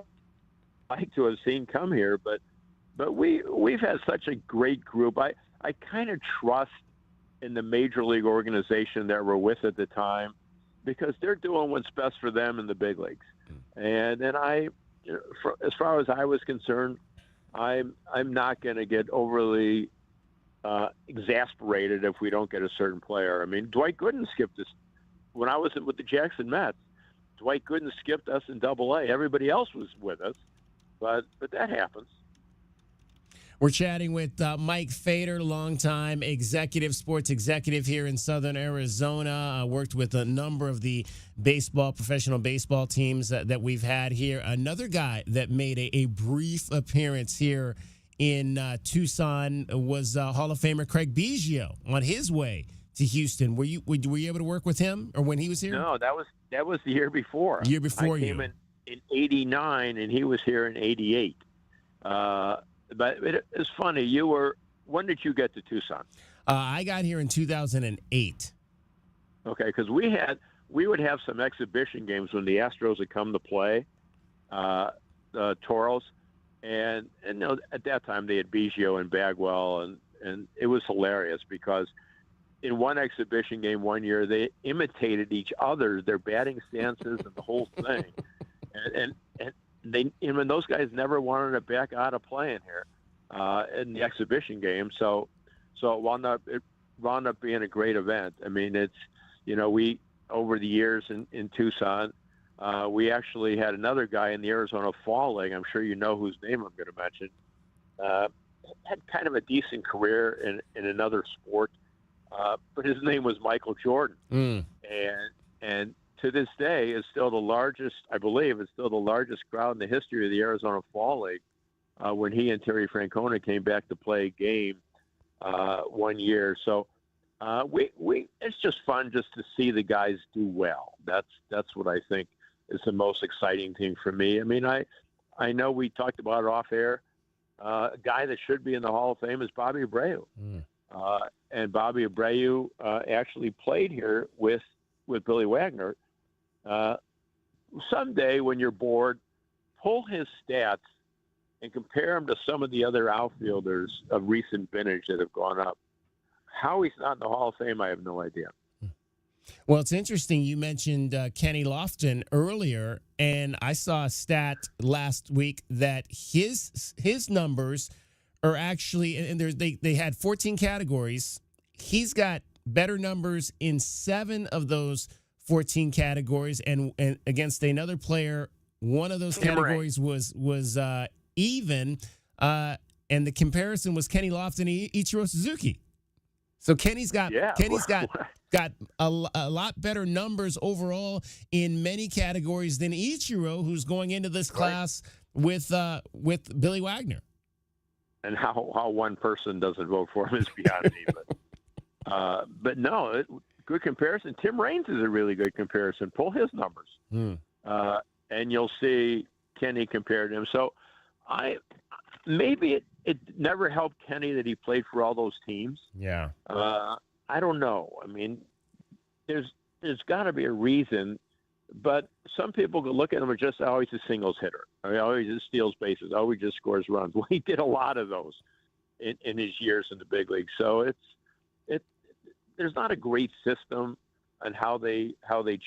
I'd like to have seen come here, but we've had such a great group. I kind of trust in the major league organization that we're with at the time, because they're doing what's best for them in the big leagues. And I, as far as I was concerned, I'm not going to get overly exasperated if we don't get a certain player. I mean, Dwight Gooden skipped us when I was with the Jackson Mets. Dwight Gooden skipped us in Double-A. Everybody else was with us, but that happens. We're chatting with Mike Fader, longtime sports executive here in Southern Arizona. Worked with a number of the professional baseball teams that we've had here. Another guy that made a brief appearance here in Tucson was Hall of Famer Craig Biggio on his way to Houston. Were you able to work with him, or when he was here? No, that was the year before. Year before I came in '89, and he was here in '88. But it's funny. When did you get to Tucson? I got here in 2008. Okay, because we would have some exhibition games when the Astros would come to play, the Toros, and you know, at that time they had Biggio and Bagwell, and it was hilarious because in one exhibition game one year they imitated each other, their batting stances and the whole thing, and those guys never wanted to back out of playing here in the exhibition game. So it wound up being a great event. I mean, it's, you know, we over the years in Tucson, we actually had another guy in the Arizona Fall League. I'm sure you know whose name I'm going to mention. Had kind of a decent career in another sport, but his name was Michael Jordan, and to this day is still the largest, I believe, it's still the largest crowd in the history of the Arizona Fall League. When he and Terry Francona came back to play a game one year, so it's just fun just to see the guys do well. That's what I think is the most exciting thing for me. I mean, I know we talked about it off air. A guy that should be in the Hall of Fame is Bobby Abreu, and Bobby Abreu actually played here with Billy Wagner. Someday when you're bored, pull his stats and compare him to some of the other outfielders of recent vintage that have gone up. How he's not in the Hall of Fame, I have no idea. Well, it's interesting. You mentioned Kenny Lofton earlier, and I saw a stat last week that his numbers are actually, and they had 14 categories. He's got better numbers in 7 of those 14 categories, and against another player, one of those categories was even, and the comparison was Kenny Lofton and Ichiro Suzuki. So Kenny's got a lot better numbers overall in many categories than Ichiro, who's going into this class with Billy Wagner. And how one person doesn't vote for him is beyond me. But no, good comparison. Tim Raines is a really good comparison. Pull his numbers, and you'll see Kenny compared to him. So maybe it never helped Kenny that he played for all those teams. Yeah. I don't know. I mean, there's got to be a reason, but some people could look at him as just always a singles hitter. I mean, always just steals bases, always just scores runs. Well, he did a lot of those in his years in the big league. So there's not a great system. and how they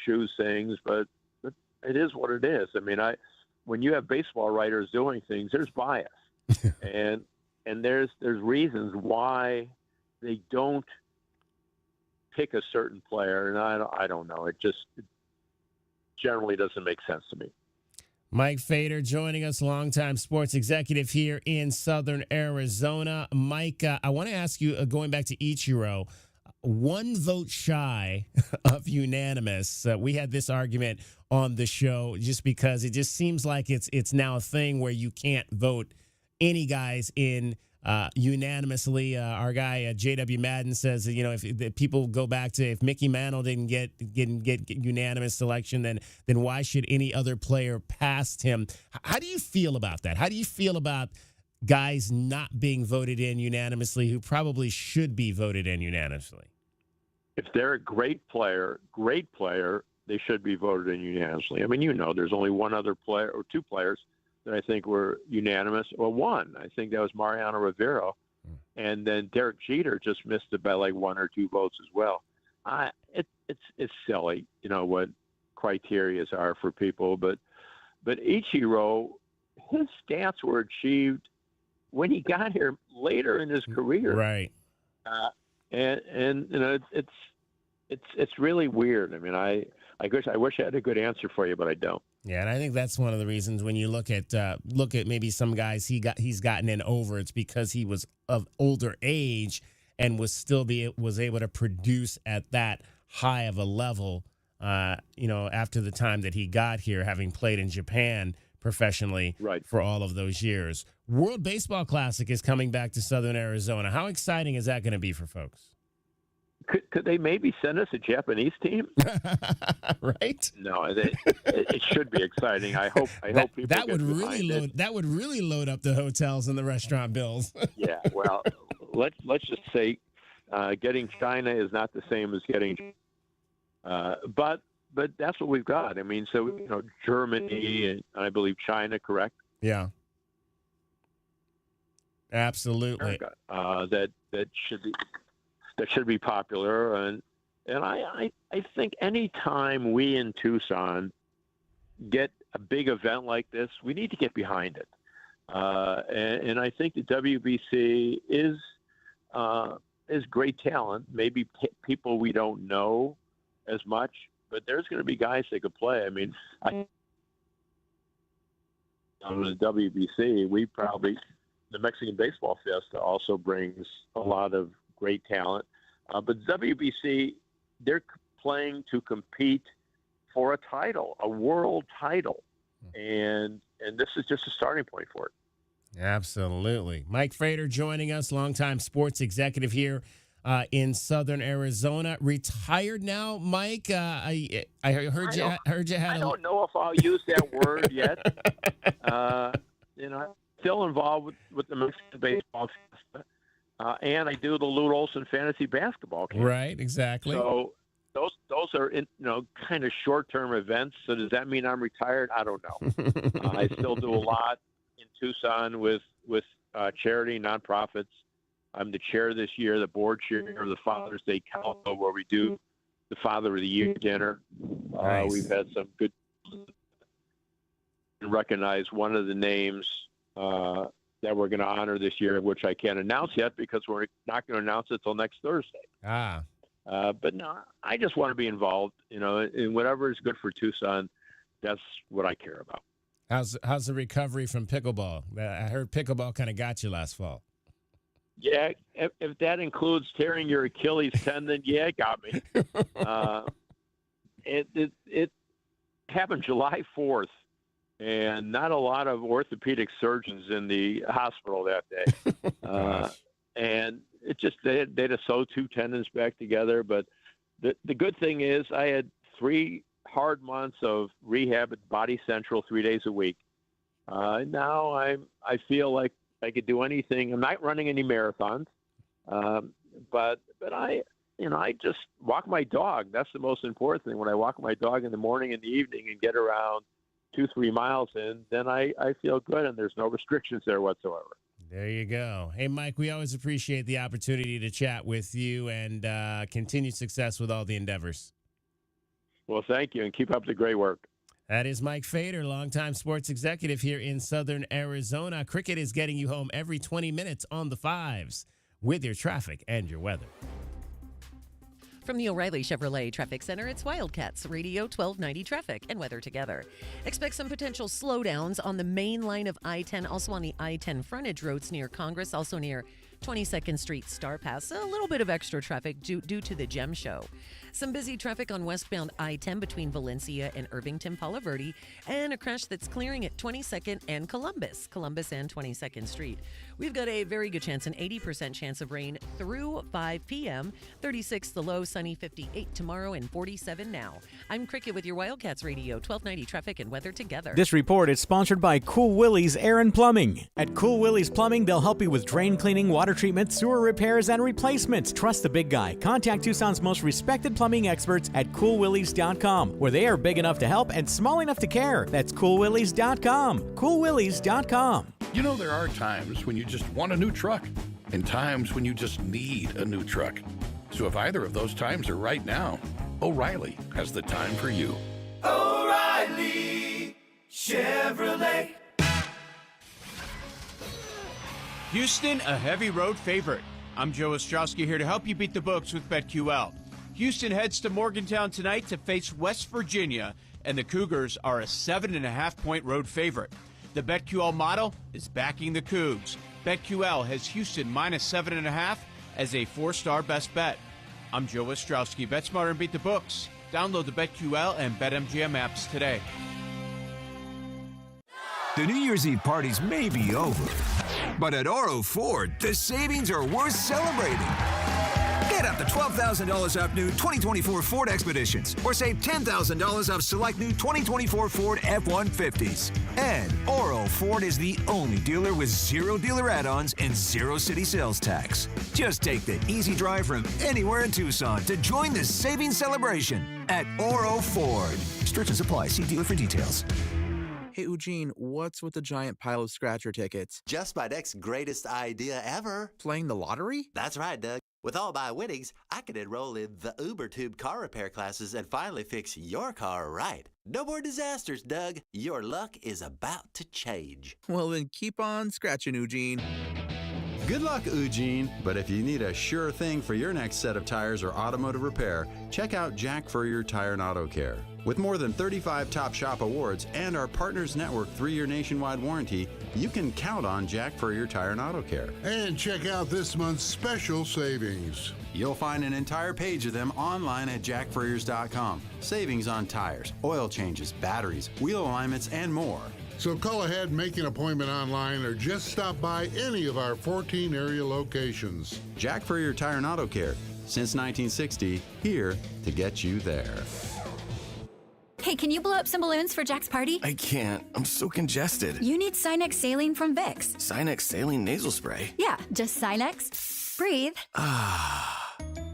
choose things, but it is what it is. I mean, when you have baseball writers doing things, there's bias, and there's reasons why they don't pick a certain player, and I don't know. It generally doesn't make sense to me. Mike Fader joining us, longtime sports executive here in Southern Arizona. Mike, I want to ask you, going back to Ichiro, one vote shy of unanimous. We had this argument on the show just because it just seems like it's now a thing where you can't vote any guys in unanimously. Our guy J.W. Madden says that, if people go back to if Mickey Mantle didn't get unanimous selection, then why should any other player past him? How do you feel about that? How do you feel about guys not being voted in unanimously who probably should be voted in unanimously? If they're a great player, they should be voted in unanimously. I mean, there's only one other player or two players that I think were unanimous, or one. I think that was Mariano Rivera. And then Derek Jeter just missed it by like one or two votes as well. It's silly, what criteria are for people. But Ichiro, his stats were achieved when he got here later in his career. Right. It's really weird. I mean, I wish I had a good answer for you, but I don't. Yeah, and I think that's one of the reasons when you look at maybe some guys he's gotten in over, it's because he was of older age and was able to produce at that high of a level. After the time that he got here, having played in Japan professionally for all of those years. World Baseball Classic is coming back to Southern Arizona. How exciting is that going to be for folks? Could they maybe send us a Japanese team? Right? No, it should be exciting. I hope people that get would really load up the hotels and the restaurant bills. Yeah, well, let's just say getting China is not the same as getting, but that's what we've got. I mean, so Germany and I believe China, correct? Yeah. Absolutely. That should be popular, and I think any time we in Tucson get a big event like this, we need to get behind it, and I think the WBC is great talent. Maybe people we don't know as much, but there's going to be guys that could play. I mean, on the WBC, the Mexican Baseball Fiesta also brings a lot of great talent. But WBC, they're playing to compete for a title, a world title. And this is just a starting point for it. Absolutely. Mike Fader joining us, longtime sports executive here in Southern Arizona. Retired now, Mike. I heard you had. I don't know if I'll use that word yet. Still involved with the Mexican Baseball Fiesta. And I do the Lute Olson fantasy basketball camp. Right, exactly. So those are kind of short-term events. So does that mean I'm retired? I don't know. I still do a lot in Tucson with charity, nonprofits. I'm the chair this year, the board chair of the Father's Day Council, where we do the Father of the Year dinner. Nice. We've had some good. Recognize one of the names that we're going to honor this year, which I can't announce yet because we're not going to announce it till next Thursday. But no, I just want to be involved, in whatever is good for Tucson. That's what I care about. How's the recovery from pickleball? I heard pickleball kind of got you last fall. Yeah, if that includes tearing your Achilles tendon, yeah, it got me. It happened July 4th. And not a lot of orthopedic surgeons in the hospital that day. And it just, they had to sew two tendons back together. But the good thing is I had 3 hard months of rehab at Body Central 3 days a week. Now I feel like I could do anything. I'm not running any marathons. But I just walk my dog. That's the most important thing. When I walk my dog in the morning and the evening and get around 2-3 miles in, then I feel good, and there's no restrictions there whatsoever. There you go. Hey, Mike, we always appreciate the opportunity to chat with you, and continued success with all the endeavors. Well, thank you, and keep up the great work. That is Mike Fader, longtime sports executive here in Southern Arizona. Cricket is getting you home every 20 minutes on the fives with your traffic and your weather. From the O'Reilly Chevrolet Traffic Center, it's Wildcats Radio 1290 traffic and weather together. Expect some potential slowdowns on the main line of I-10, also on the I-10 frontage roads near Congress, also near 22nd Street Star Pass. A little bit of extra traffic due to the Gem Show. Some busy traffic on westbound I-10 between Valencia and Irvington Palo Verde, and a crash that's clearing at 22nd and Columbus and 22nd Street. We've got a very good chance, an 80% chance of rain through 5 p.m. 36 the low, sunny 58 tomorrow, and 47 now. I'm Cricket with your Wildcats Radio 1290 traffic and weather together. This report is sponsored by Cool Willie's Air and Plumbing. At Cool Willie's Plumbing, they'll help you with drain cleaning, water treatment, sewer repairs, and replacements. Trust the big guy. Contact Tucson's most respected plumbing experts at CoolWillies.com, where they are big enough to help and small enough to care. That's CoolWillies.com. CoolWillies.com. You know, there are times when you just want a new truck and times when you just need a new truck. So if either of those times are right now, O'Reilly has the time for you. O'Reilly Chevrolet. Houston, a heavy road favorite. I'm Joe Ostrowski here to help you beat the books with BetQL. Houston heads to Morgantown tonight to face West Virginia, and the Cougars are a 7.5-point road favorite. The BetQL model is backing the Cougs. BetQL has Houston minus 7.5 as a 4-star best bet. I'm Joe Ostrowski. Bet smarter and beat the books. Download the BetQL and BetMGM apps today. The New Year's Eve parties may be over, but at Oro Ford, the savings are worth celebrating. Get up to $12,000 off new 2024 Ford Expeditions, or save $10,000 off select new 2024 Ford F-150s. And Oro Ford is the only dealer with zero dealer add-ons and zero city sales tax. Just take the easy drive from anywhere in Tucson to join the savings celebration at Oro Ford. Restrictions apply. See dealer for details. Hey, Eugene, what's with the giant pile of scratcher tickets? Just my next greatest idea ever. Playing the lottery? That's right, Doug. With all my winnings, I could enroll in the UberTube car repair classes and finally fix your car right. No more disasters, Doug. Your luck is about to change. Well, then keep on scratching, Eugene. Good luck, Eugene. But if you need a sure thing for your next set of tires or automotive repair, check out Jack Furrier Tire and Auto Care. With more than 35 Top Shop awards and our Partners Network 3-year nationwide warranty, you can count on Jack Furrier Tire and Auto Care. And check out this month's special savings. You'll find an entire page of them online at jackfurriers.com. Savings on tires, oil changes, batteries, wheel alignments, and more. So call ahead, make an appointment online, or just stop by any of our 14 area locations. Jack Furrier Tire and Auto Care, since 1960, here to get you there. Hey, can you blow up some balloons for Jack's party? I can't. I'm so congested. You need Sinex Saline from Vicks. Sinex Saline nasal spray? Yeah, just Sinex. Breathe.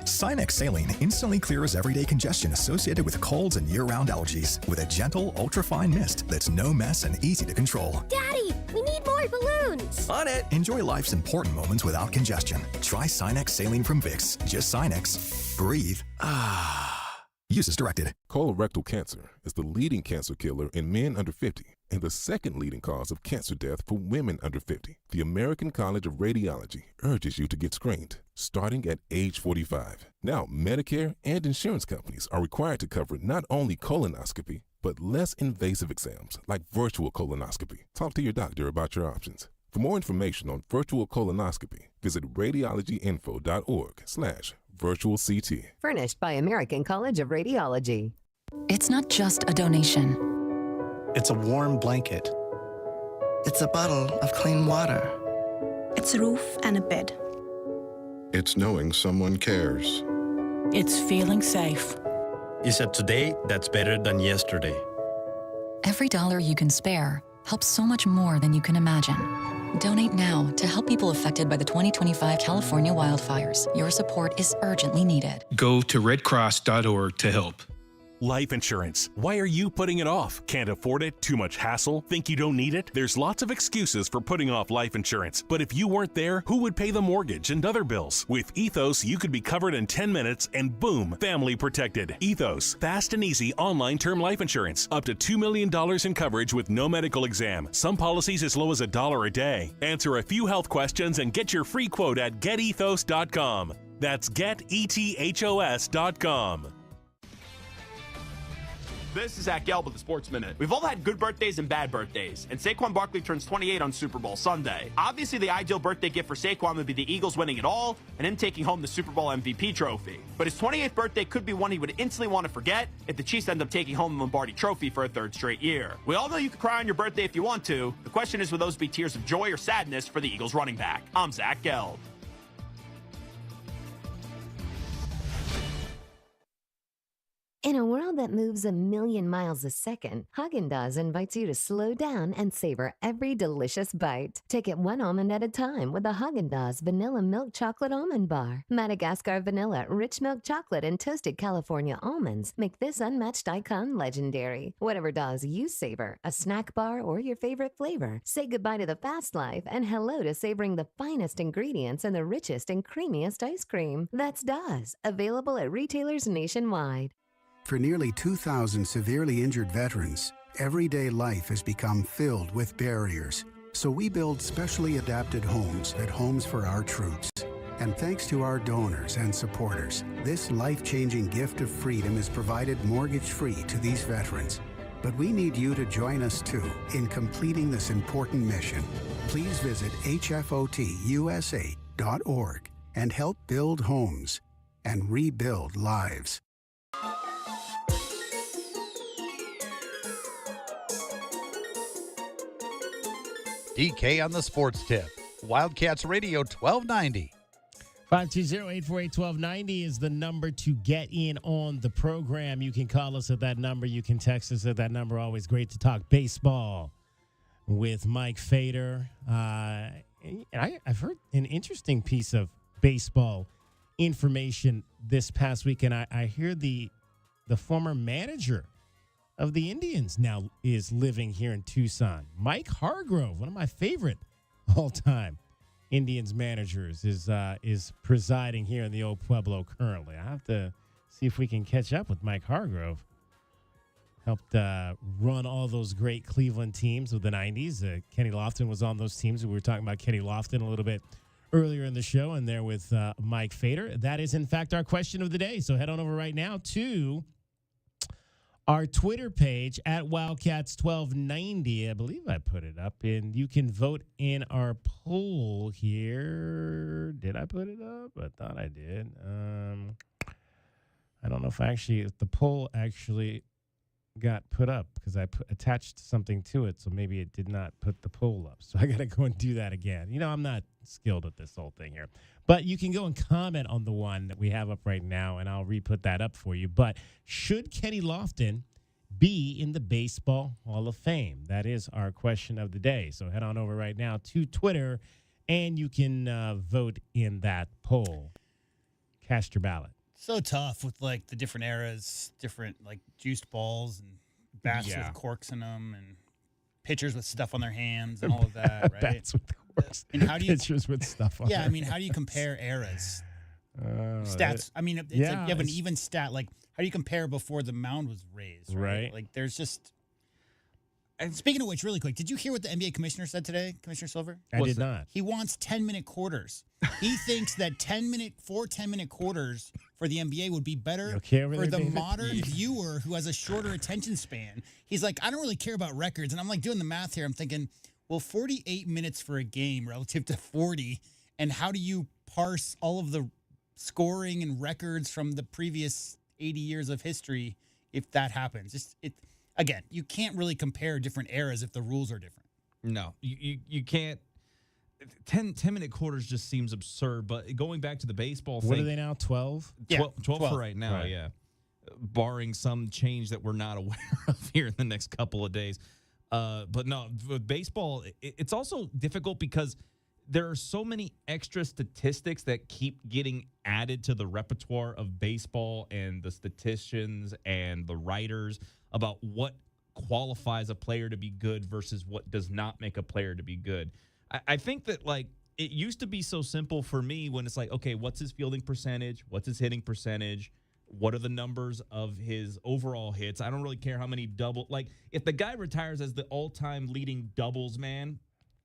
Sinex Saline instantly clears everyday congestion associated with colds and year-round allergies with a gentle, ultra-fine mist that's no mess and easy to control. Daddy, we need more balloons. On it. Enjoy life's important moments without congestion. Try Sinex Saline from Vicks. Just Sinex. Breathe. Use as directed. Colorectal cancer is the leading cancer killer in men under 50 and the second leading cause of cancer death for women under 50. The American College of Radiology urges you to get screened starting at age 45. Now, Medicare and insurance companies are required to cover not only colonoscopy, but less invasive exams like virtual colonoscopy. Talk to your doctor about your options. For more information on virtual colonoscopy, visit radiologyinfo.org/virtual CT. Furnished by American College of Radiology. It's not just a donation. It's a warm blanket. It's a bottle of clean water. It's a roof and a bed. It's knowing someone cares. It's feeling safe. You said today, that's better than yesterday. Every dollar you can spare helps so much more than you can imagine. Donate now to help people affected by the 2025 California wildfires. Your support is urgently needed. Go to redcross.org to help. Life insurance. Why are you putting it off? Can't afford it? Too much hassle? Think you don't need it? There's lots of excuses for putting off life insurance. But if you weren't there, who would pay the mortgage and other bills? With Ethos, you could be covered in 10 minutes and boom, family protected. Ethos, fast and easy online term life insurance. Up to $2 million in coverage with no medical exam. Some policies as low as $1 a day. Answer a few health questions and get your free quote at getethos.com. That's getethos.com. This is Zach Gelb with the Sports Minute. We've all had good birthdays and bad birthdays, and Saquon Barkley turns 28 on Super Bowl Sunday. Obviously, the ideal birthday gift for Saquon would be the Eagles winning it all and him taking home the Super Bowl MVP trophy. But his 28th birthday could be one he would instantly want to forget if the Chiefs end up taking home the Lombardi Trophy for a third straight year. We all know you can cry on your birthday if you want to. The question is, will those be tears of joy or sadness for the Eagles running back? I'm Zach Gelb. In a world that moves a million miles a second, Haagen-Dazs invites you to slow down and savor every delicious bite. Take it one almond at a time with the Haagen-Dazs Vanilla Milk Chocolate Almond Bar. Madagascar vanilla, rich milk chocolate, and toasted California almonds make this unmatched icon legendary. Whatever Dazs you savor, a snack bar or your favorite flavor, say goodbye to the fast life and hello to savoring the finest ingredients and the richest and creamiest ice cream. That's Dazs, available at retailers nationwide. For nearly 2,000 severely injured veterans, everyday life has become filled with barriers. So we build specially adapted homes at Homes for Our Troops. And thanks to our donors and supporters, this life-changing gift of freedom is provided mortgage-free to these veterans. But we need you to join us too in completing this important mission. Please visit hfotusa.org and help build homes and rebuild lives. DK on the Sports Tip. Wildcats Radio 1290. 520-848-1290 is the number to get in on the program. You can call us at that number. You can text us at that number. Always great to talk baseball with Mike Fader. I've heard an interesting piece of baseball information this past week, and I hear the former manager of the Indians now is living here in Tucson. Mike Hargrove, one of my favorite all-time Indians managers, is presiding here in the old Pueblo currently. I have to see if we can catch up with Mike Hargrove. Helped run all those great Cleveland teams of the 90s. Kenny Lofton was on those teams. We were talking about Kenny Lofton a little bit earlier in the show, and there with Mike Fader. That is, in fact, our question of the day. So head on over right now to our Twitter page at Wildcats1290. I believe I put it up, and you can vote in our poll here. Did I put it up? I thought I did. I don't know if the poll actually got put up because I attached something to it, so maybe it did not put the poll up. So I got to go and do that again. I'm not skilled at this whole thing here. But you can go and comment on the one that we have up right now, and I'll re-put that up for you. But should Kenny Lofton be in the Baseball Hall of Fame? That is our question of the day. So head on over right now to Twitter, and you can vote in that poll. Cast your ballot. So tough with the different eras, different juiced balls and bats with corks in them, and pitchers with stuff on their hands and all of that, right? Bats with corks. And how do you pitchers with stuff on? Yeah, how do you compare eras? Stats. It's you have an even stat. How do you compare before the mound was raised? Right. There's just. And speaking of which, really quick, did you hear what the NBA commissioner said today, Commissioner Silver? I did not. He wants 10-minute quarters. He thinks that 10-minute quarters for the NBA would be better for the modern viewer who has a shorter attention span. He's like, I don't really care about records. And I'm doing the math here. I'm thinking, well, 48 minutes for a game relative to 40. And how do you parse all of the scoring and records from the previous 80 years of history if that happens? Again, you can't really compare different eras if the rules are different. No, you can't. 10-minute quarters just seems absurd. But going back to the baseball thing. What are they now, 12? 12 for right now, yeah. Barring some change that we're not aware of here in the next couple of days. But no, with baseball, it's also difficult because there are so many extra statistics that keep getting added to the repertoire of baseball and the statisticians and the writers about what qualifies a player to be good versus what does not make a player to be good. I think that, like, it used to be so simple for me when it's like, okay, what's his fielding percentage? What's his hitting percentage? What are the numbers of his overall hits? I don't really care how many if the guy retires as the all-time leading doubles man,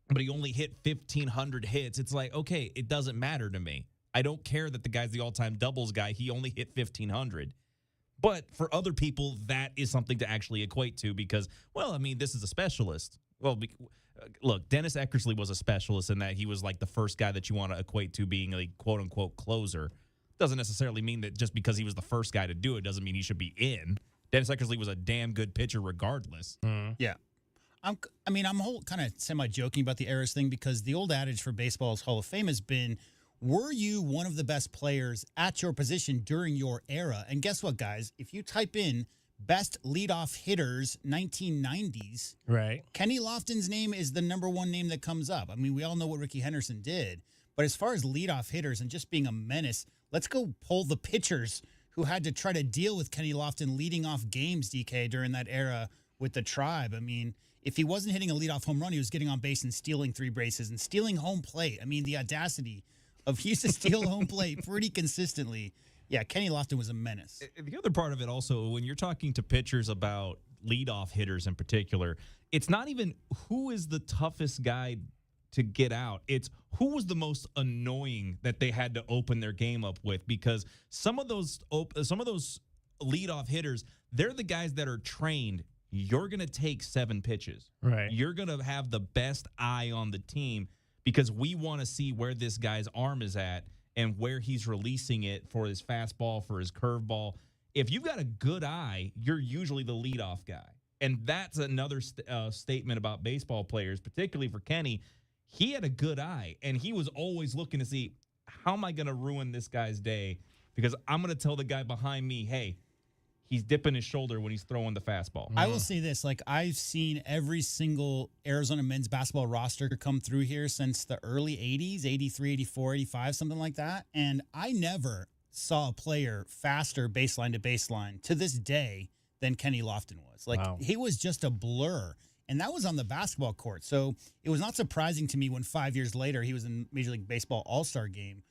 but he only hit 1,500 hits, it's like, okay, it doesn't matter to me. I don't care that the guy's the all-time doubles guy. He only hit 1,500. But for other people, that is something to actually equate to because, well, I mean, this is a specialist. Well, look, Dennis Eckersley was a specialist in that he was like the first guy that you want to equate to being a quote-unquote closer. Doesn't necessarily mean that just because he was the first guy to do it doesn't mean he should be in. Dennis Eckersley was a damn good pitcher regardless. Yeah. I'm kind of semi-joking about the eras thing because the old adage for baseball's Hall of Fame has been, were you one of the best players at your position during your era? And guess what, guys? If you type in best leadoff hitters 1990s, right, Kenny Lofton's name is the number one name that comes up. I mean, we all know what Ricky Henderson did. But as far as leadoff hitters and just being a menace, let's go pull the pitchers who had to try to deal with Kenny Lofton leading off games, DK, during that era with the Tribe. I mean, if he wasn't hitting a leadoff home run, he was getting on base and stealing 3 bases and stealing home plate. I mean, the audacity of he used to steal home plate pretty consistently. Yeah, Kenny Lofton was a menace. The other part of it also, when you're talking to pitchers about leadoff hitters in particular, it's not even who is the toughest guy to get out. It's who was the most annoying that they had to open their game up with, because some of those leadoff hitters, they're the guys that are trained. You're going to take 7 pitches. Right. You're going to have the best eye on the team because we want to see where this guy's arm is at and where he's releasing it for his fastball, for his curveball. If you've got a good eye, you're usually the leadoff guy. And that's another statement about baseball players, particularly for Kenny. He had a good eye, and he was always looking to see, how am I going to ruin this guy's day? Because I'm going to tell the guy behind me, hey, he's dipping his shoulder when he's throwing the fastball. I will say this, like, I've seen every single Arizona men's basketball roster come through here since the early 80s, 83, 84, 85, something like that. And I never saw a player faster baseline to baseline to this day than Kenny Lofton was. Like, He was just a blur. And that was on the basketball court. So it was not surprising to me when 5 years later he was in Major League Baseball All-Star game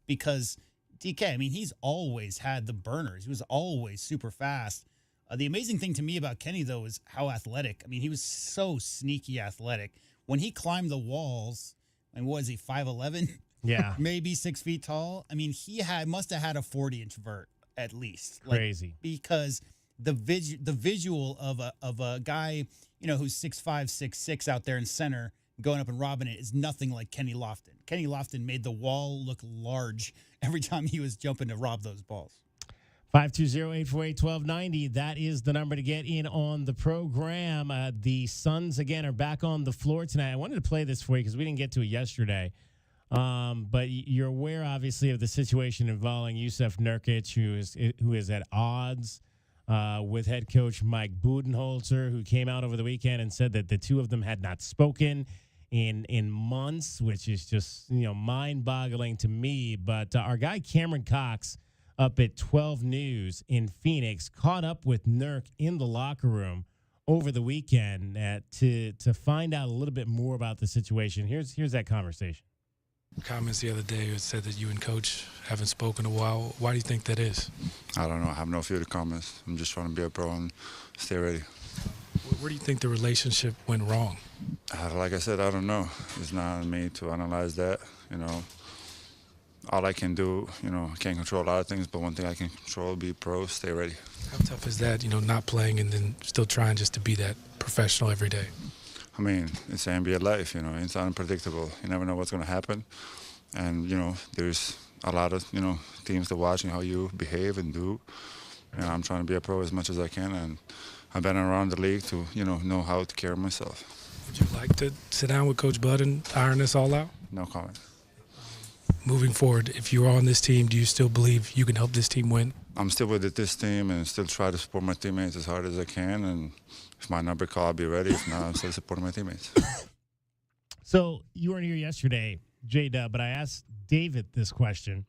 because DK, I mean, he's always had the burners. He was always super fast. The amazing thing to me about Kenny, though, is how athletic. I mean, he was so sneaky athletic. When he climbed the walls, and what was he, 5'11"? Yeah. Maybe 6 feet tall. I mean, he must have had a 40-inch vert at least. Crazy. Because the visual of a guy, you know, who's 6'5", 6'6" out there in center going up and robbing it is nothing like Kenny Lofton. Kenny Lofton made the wall look large every time he was jumping to rob those balls. 520-848-1290. That is the number to get in on the program. The Suns, again, are back on the floor tonight. I wanted to play this for you because we didn't get to it yesterday. But you're aware, obviously, of the situation involving Jusuf Nurkic, who is at odds with head coach Mike Budenholzer, who came out over the weekend and said that the two of them had not spoken in months, which is just, mind-boggling to me. But our guy Cameron Cox up at 12 News in Phoenix caught up with Nurk in the locker room over the weekend to find out a little bit more about the situation. Here's that conversation. Comments the other day said that you and Coach haven't spoken in a while. Why do you think that is? I don't know. I have no future comments. I'm just trying to be a pro and stay ready. Where do you think the relationship went wrong? Like I said, I don't know. It's not on me to analyze that. All I can do, I can't control a lot of things, but one thing I can control, be pro, stay ready. How tough is that, not playing and then still trying just to be that professional every day? I mean, it's NBA life, it's unpredictable. You never know what's going to happen. And, there's a lot of, teams to watch and how you behave and do. And I'm trying to be a pro as much as I can. And I've been around the league to, know how to carry myself. Would you like to sit down with Coach Bud and iron this all out? No comment. Moving forward, if you're on this team, do you still believe you can help this team win? I'm still with this team and still try to support my teammates as hard as I can. And if my number call, I'll be ready. If not, I'm still supporting my teammates. So you weren't here yesterday, J-Dub, but I asked David this question.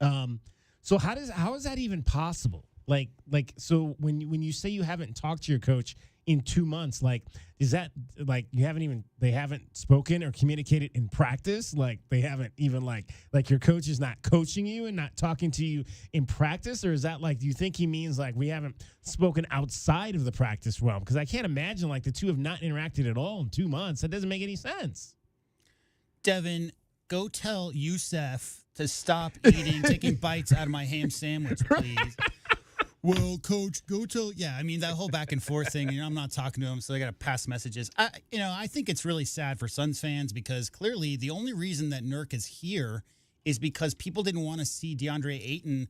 So how is that even possible? So when you say you haven't talked to your coach in 2 months, is that they haven't spoken or communicated in practice? They haven't even your coach is not coaching you and not talking to you in practice? Or is that do you think he means we haven't spoken outside of the practice realm? Because I can't imagine the two have not interacted at all in 2 months. That doesn't make any sense. Devin, go tell Youssef to stop taking bites out of my ham sandwich, please. Well, coach, go tell. Yeah, I mean, that whole back and forth thing, I'm not talking to him, so I got to pass messages. I think it's really sad for Suns fans because clearly the only reason that Nurk is here is because people didn't want to see DeAndre Ayton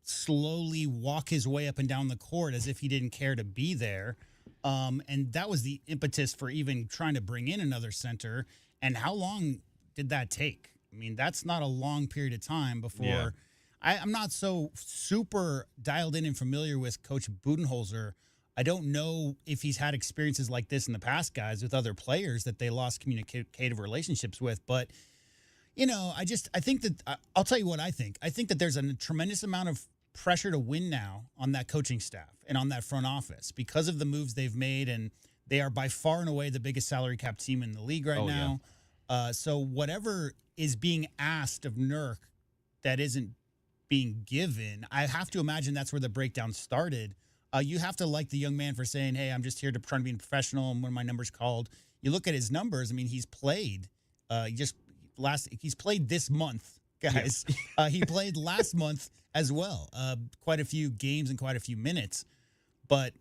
slowly walk his way up and down the court as if he didn't care to be there. And that was the impetus for even trying to bring in another center. And how long did that take? I mean, that's not a long period of time before. Yeah. I'm not so super dialed in and familiar with Coach Budenholzer. I don't know if he's had experiences like this in the past, guys, with other players that they lost communicative relationships with. But, I think that I'll tell you what I think. I think that there's a tremendous amount of pressure to win now on that coaching staff and on that front office because of the moves they've made. And they are by far and away the biggest salary cap team in the league right now. Yeah. So whatever is being asked of Nurk that isn't being given, I have to imagine that's where the breakdown started. You have to like the young man for saying, hey, I'm just here to try to be professional, and when my number's called. You look at his numbers, I mean, he's played he's played this month, guys. Yeah. He played last month as well, quite a few games and quite a few minutes. But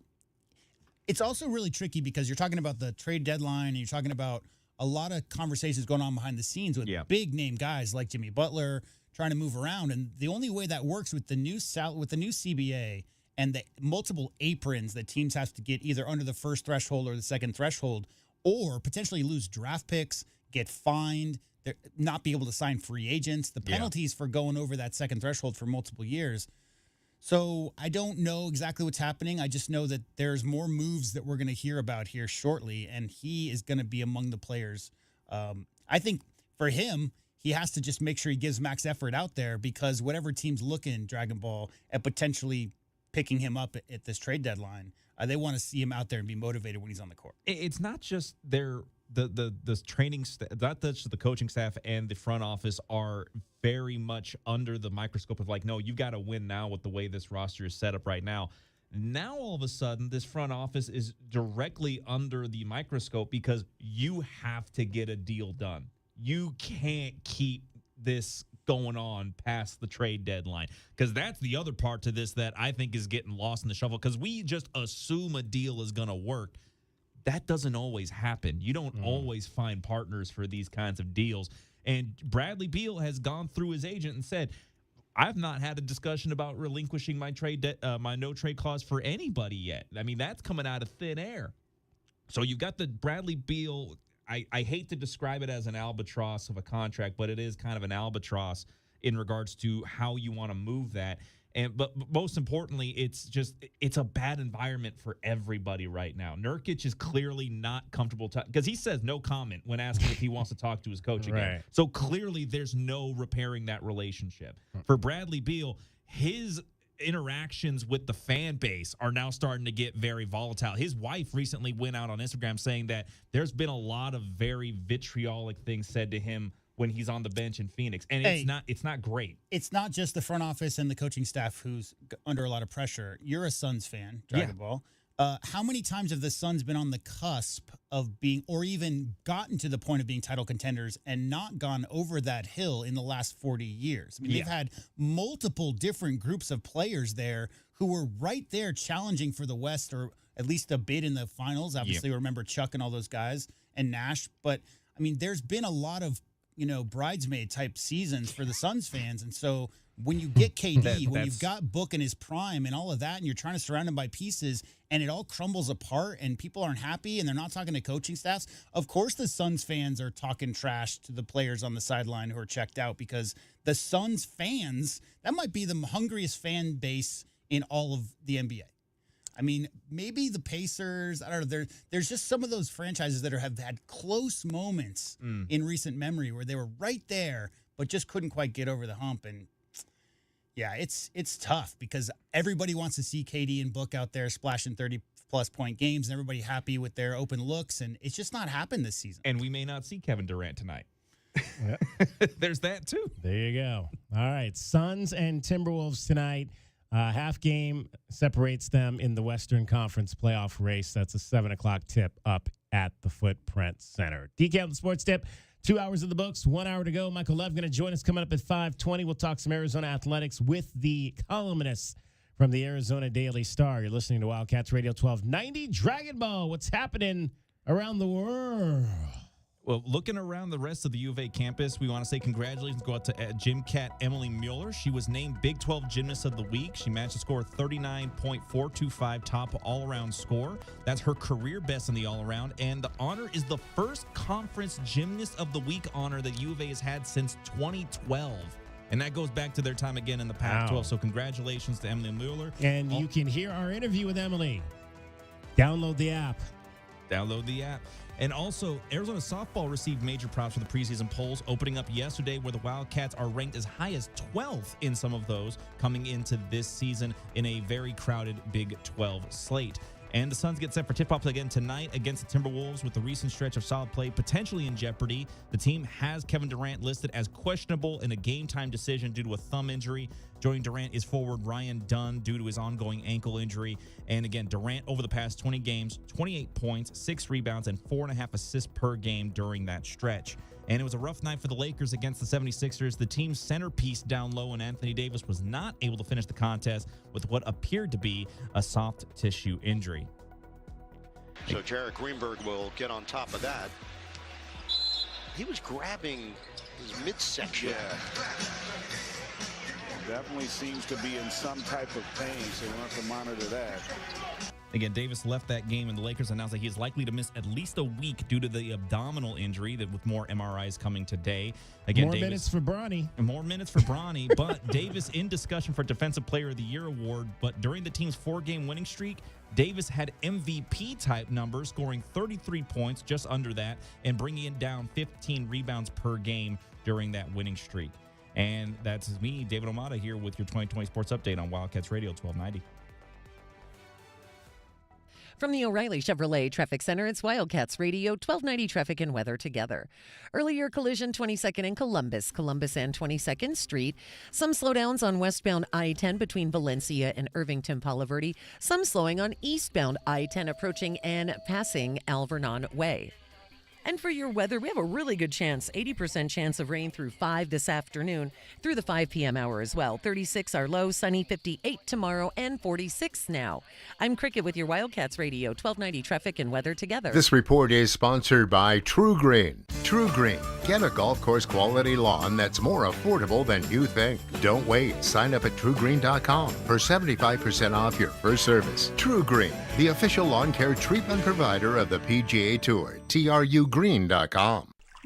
it's also really tricky because you're talking about the trade deadline and you're talking about a lot of conversations going on behind the scenes with big name guys like Jimmy Butler trying to move around. And the only way that works with the new CBA and the multiple aprons that teams have to get either under the first threshold or the second threshold, or potentially lose draft picks, get fined, not be able to sign free agents, the penalties for going over that second threshold for multiple years. So I don't know exactly what's happening. I just know that there's more moves that we're going to hear about here shortly, and he is going to be among the players. I think for him, he has to just make sure he gives max effort out there because whatever team's looking, Dragon Ball, at potentially picking him up at this trade deadline, they want to see him out there and be motivated when he's on the court. It's not just the training staff, not just the coaching staff and the front office are very much under the microscope of no, you've got to win now with the way this roster is set up right now. Now, all of a sudden, this front office is directly under the microscope because you have to get a deal done. You can't keep this going on past the trade deadline because that's the other part to this that I think is getting lost in the shuffle because we just assume a deal is going to work. That doesn't always happen. You don't always find partners for these kinds of deals. And Bradley Beal has gone through his agent and said, I've not had a discussion about relinquishing my my no trade clause for anybody yet. I mean, that's coming out of thin air. So you've got the Bradley Beal. I hate to describe it as an albatross of a contract, but it is kind of an albatross in regards to how you want to move that. But most importantly, it's a bad environment for everybody right now. Nurkic is clearly not comfortable because he says no comment when asking if he wants to talk to his coach again. Right. So clearly there's no repairing that relationship. For Bradley Beal, his interactions with the fan base are now starting to get very volatile. His wife recently went out on Instagram saying that there's been a lot of very vitriolic things said to him when he's on the bench in Phoenix. And it's not great. It's not just the front office and the coaching staff who's under a lot of pressure. You're a Suns fan, Dragon Ball. How many times have the Suns been on the cusp of being, or even gotten to the point of being title contenders and not gone over that hill in the last 40 years? I mean, they've had multiple different groups of players there who were right there challenging for the West or at least a bid in the finals. Obviously, remember Chuck and all those guys and Nash. But, I mean, there's been a lot of, bridesmaid type seasons for the Suns fans. And so when you get KD, when you've got Book in his prime and all of that, and you're trying to surround him by pieces and it all crumbles apart and people aren't happy and they're not talking to coaching staffs, of course the Suns fans are talking trash to the players on the sideline who are checked out because the Suns fans, that might be the hungriest fan base in all of the NBA. I mean, maybe the Pacers, I don't know, there's just some of those franchises that have had close moments in recent memory where they were right there, but just couldn't quite get over the hump. And yeah, it's tough because everybody wants to see KD and Book out there splashing 30-plus point games and everybody happy with their open looks, and it's just not happened this season. And we may not see Kevin Durant tonight. There's that too. There you go. All right, Suns and Timberwolves tonight. Half game separates them in the Western Conference playoff race. That's a 7 o'clock tip up at the Footprint Center. DK on the Sports Tip. 2 hours of the books, 1 hour to go. Michael Lev going to join us coming up at 5:20. We'll talk some Arizona athletics with the columnists from the Arizona Daily Star. You're listening to Wildcats Radio 1290. Dragon Ball, what's happening around the world? Well, looking around the rest of the U of A campus, we want to say congratulations go out to gym cat Emily Mueller. She was named Big 12 Gymnast of the Week. She managed to score 39.425 top all-around score. That's her career best in the all-around, and the honor is the first Conference Gymnast of the Week honor that U of A has had since 2012. And that goes back to their time again in the Pac-12. Wow. So congratulations to Emily Mueller. And you can hear our interview with Emily. Download the app. Download the app. And also, Arizona softball received major props for the preseason polls opening up yesterday, where the Wildcats are ranked as high as 12th in some of those coming into this season in a very crowded Big 12 slate. And the Suns get set for tip-off again tonight against the Timberwolves with the recent stretch of solid play potentially in jeopardy. The team has Kevin Durant listed as questionable in a game-time decision due to a thumb injury. Joining Durant is forward Ryan Dunn due to his ongoing ankle injury. And again, Durant over the past 20 games, 28 points, 6 rebounds, and 4.5 assists per game during that stretch. And it was a rough night for the Lakers against the 76ers. The team's centerpiece down low, and Anthony Davis was not able to finish the contest with what appeared to be a soft tissue injury. So Jarek Greenberg will get on top of that. He was grabbing his midsection. Yeah. Definitely seems to be in some type of pain, so we'll have to monitor that. Again, Davis left that game, and the Lakers announced that he is likely to miss at least a week due to the abdominal injury, that with more MRIs coming today. Again, More Davis, minutes for Bronny. And more minutes for Bronny, but Davis in discussion for Defensive Player of the Year award. But during the team's 4-game winning streak, Davis had MVP-type numbers, scoring 33 points, just under that, and bringing it down 15 rebounds per game during that winning streak. And that's me, David Omada, here with your 2020 Sports Update on Wildcats Radio 1290. From the O'Reilly Chevrolet Traffic Center, it's Wildcats Radio 1290 traffic and weather together. Earlier collision 22nd in Columbus and 22nd Street. Some slowdowns on westbound I-10 between Valencia and Irvington Palo Verde. Some slowing on eastbound I-10 approaching and passing Alvernon Way. And for your weather, we have a really good chance, 80% chance of rain through 5 this afternoon, through the 5 p.m. hour as well. 36 our low, sunny 58 tomorrow, and 46 now. I'm Cricket with your Wildcats Radio 1290 traffic and weather together. This report is sponsored by True Green. True Green. Get a golf course quality lawn that's more affordable than you think. Don't wait. Sign up at TrueGreen.com for 75% off your first service. True Green, the official lawn care treatment provider of the PGA Tour. TrueGreen.com.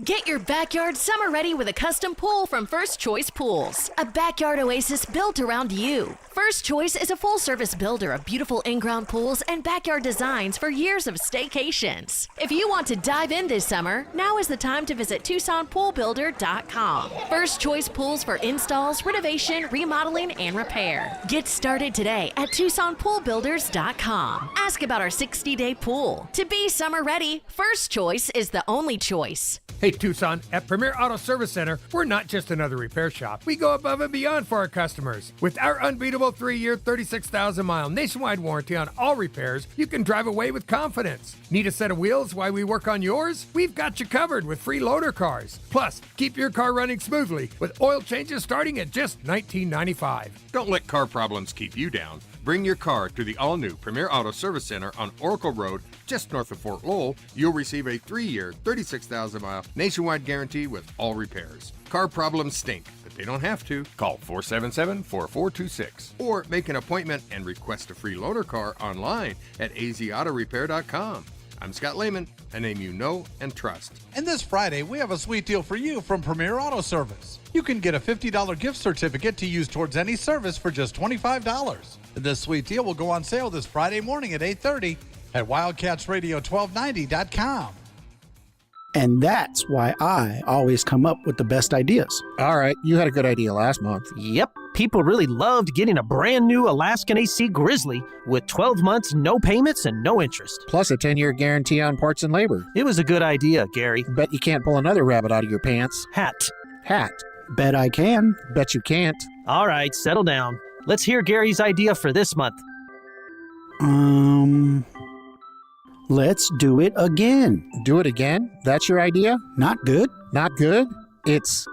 Get your backyard summer ready with a custom pool from First Choice Pools. A backyard oasis built around you. First Choice is a full-service builder of beautiful in-ground pools and backyard designs for years of staycations. If you want to dive in this summer, now is the time to visit TucsonPoolBuilder.com. First Choice Pools for installs, renovation, remodeling, and repair. Get started today at TucsonPoolBuilders.com. Ask about our 60-day pool. To be summer ready, First Choice is the only choice. Hey Tucson, at Premier Auto Service Center, we're not just another repair shop. We go above and beyond for our customers. With our unbeatable 3-year, 36,000-mile nationwide warranty on all repairs, you can drive away with confidence. Need a set of wheels while we work on yours? We've got you covered with free loader cars. Plus, keep your car running smoothly with oil changes starting at just $19.95. Don't let car problems keep you down. Bring your car to the all-new Premier Auto Service Center on Oracle Road, just north of Fort Lowell. You'll receive a 3-year, 36,000-mile nationwide guarantee with all repairs. Car problems stink, but they don't have to. Call 477-4426 or make an appointment and request a free loader car online at azautorepair.com. I'm Scott Lehman, a name you know and trust. And this Friday, we have a sweet deal for you from Premier Auto Service. You can get a $50 gift certificate to use towards any service for just $25. This sweet deal will go on sale this Friday morning at 8:30 at WildcatsRadio1290.com. And that's why I always come up with the best ideas. All right, you had a good idea last month. Yep, people really loved getting a brand new Alaskan AC Grizzly with 12 months, no payments, and no interest. Plus a 10-year guarantee on parts and labor. It was a good idea, Gary. Bet you can't pull another rabbit out of your pants. Hat. Bet I can. Bet you can't. All right, settle down. Let's hear Gary's idea for this month. Let's do it again. Do it again? That's your idea? Not good? Not good? It's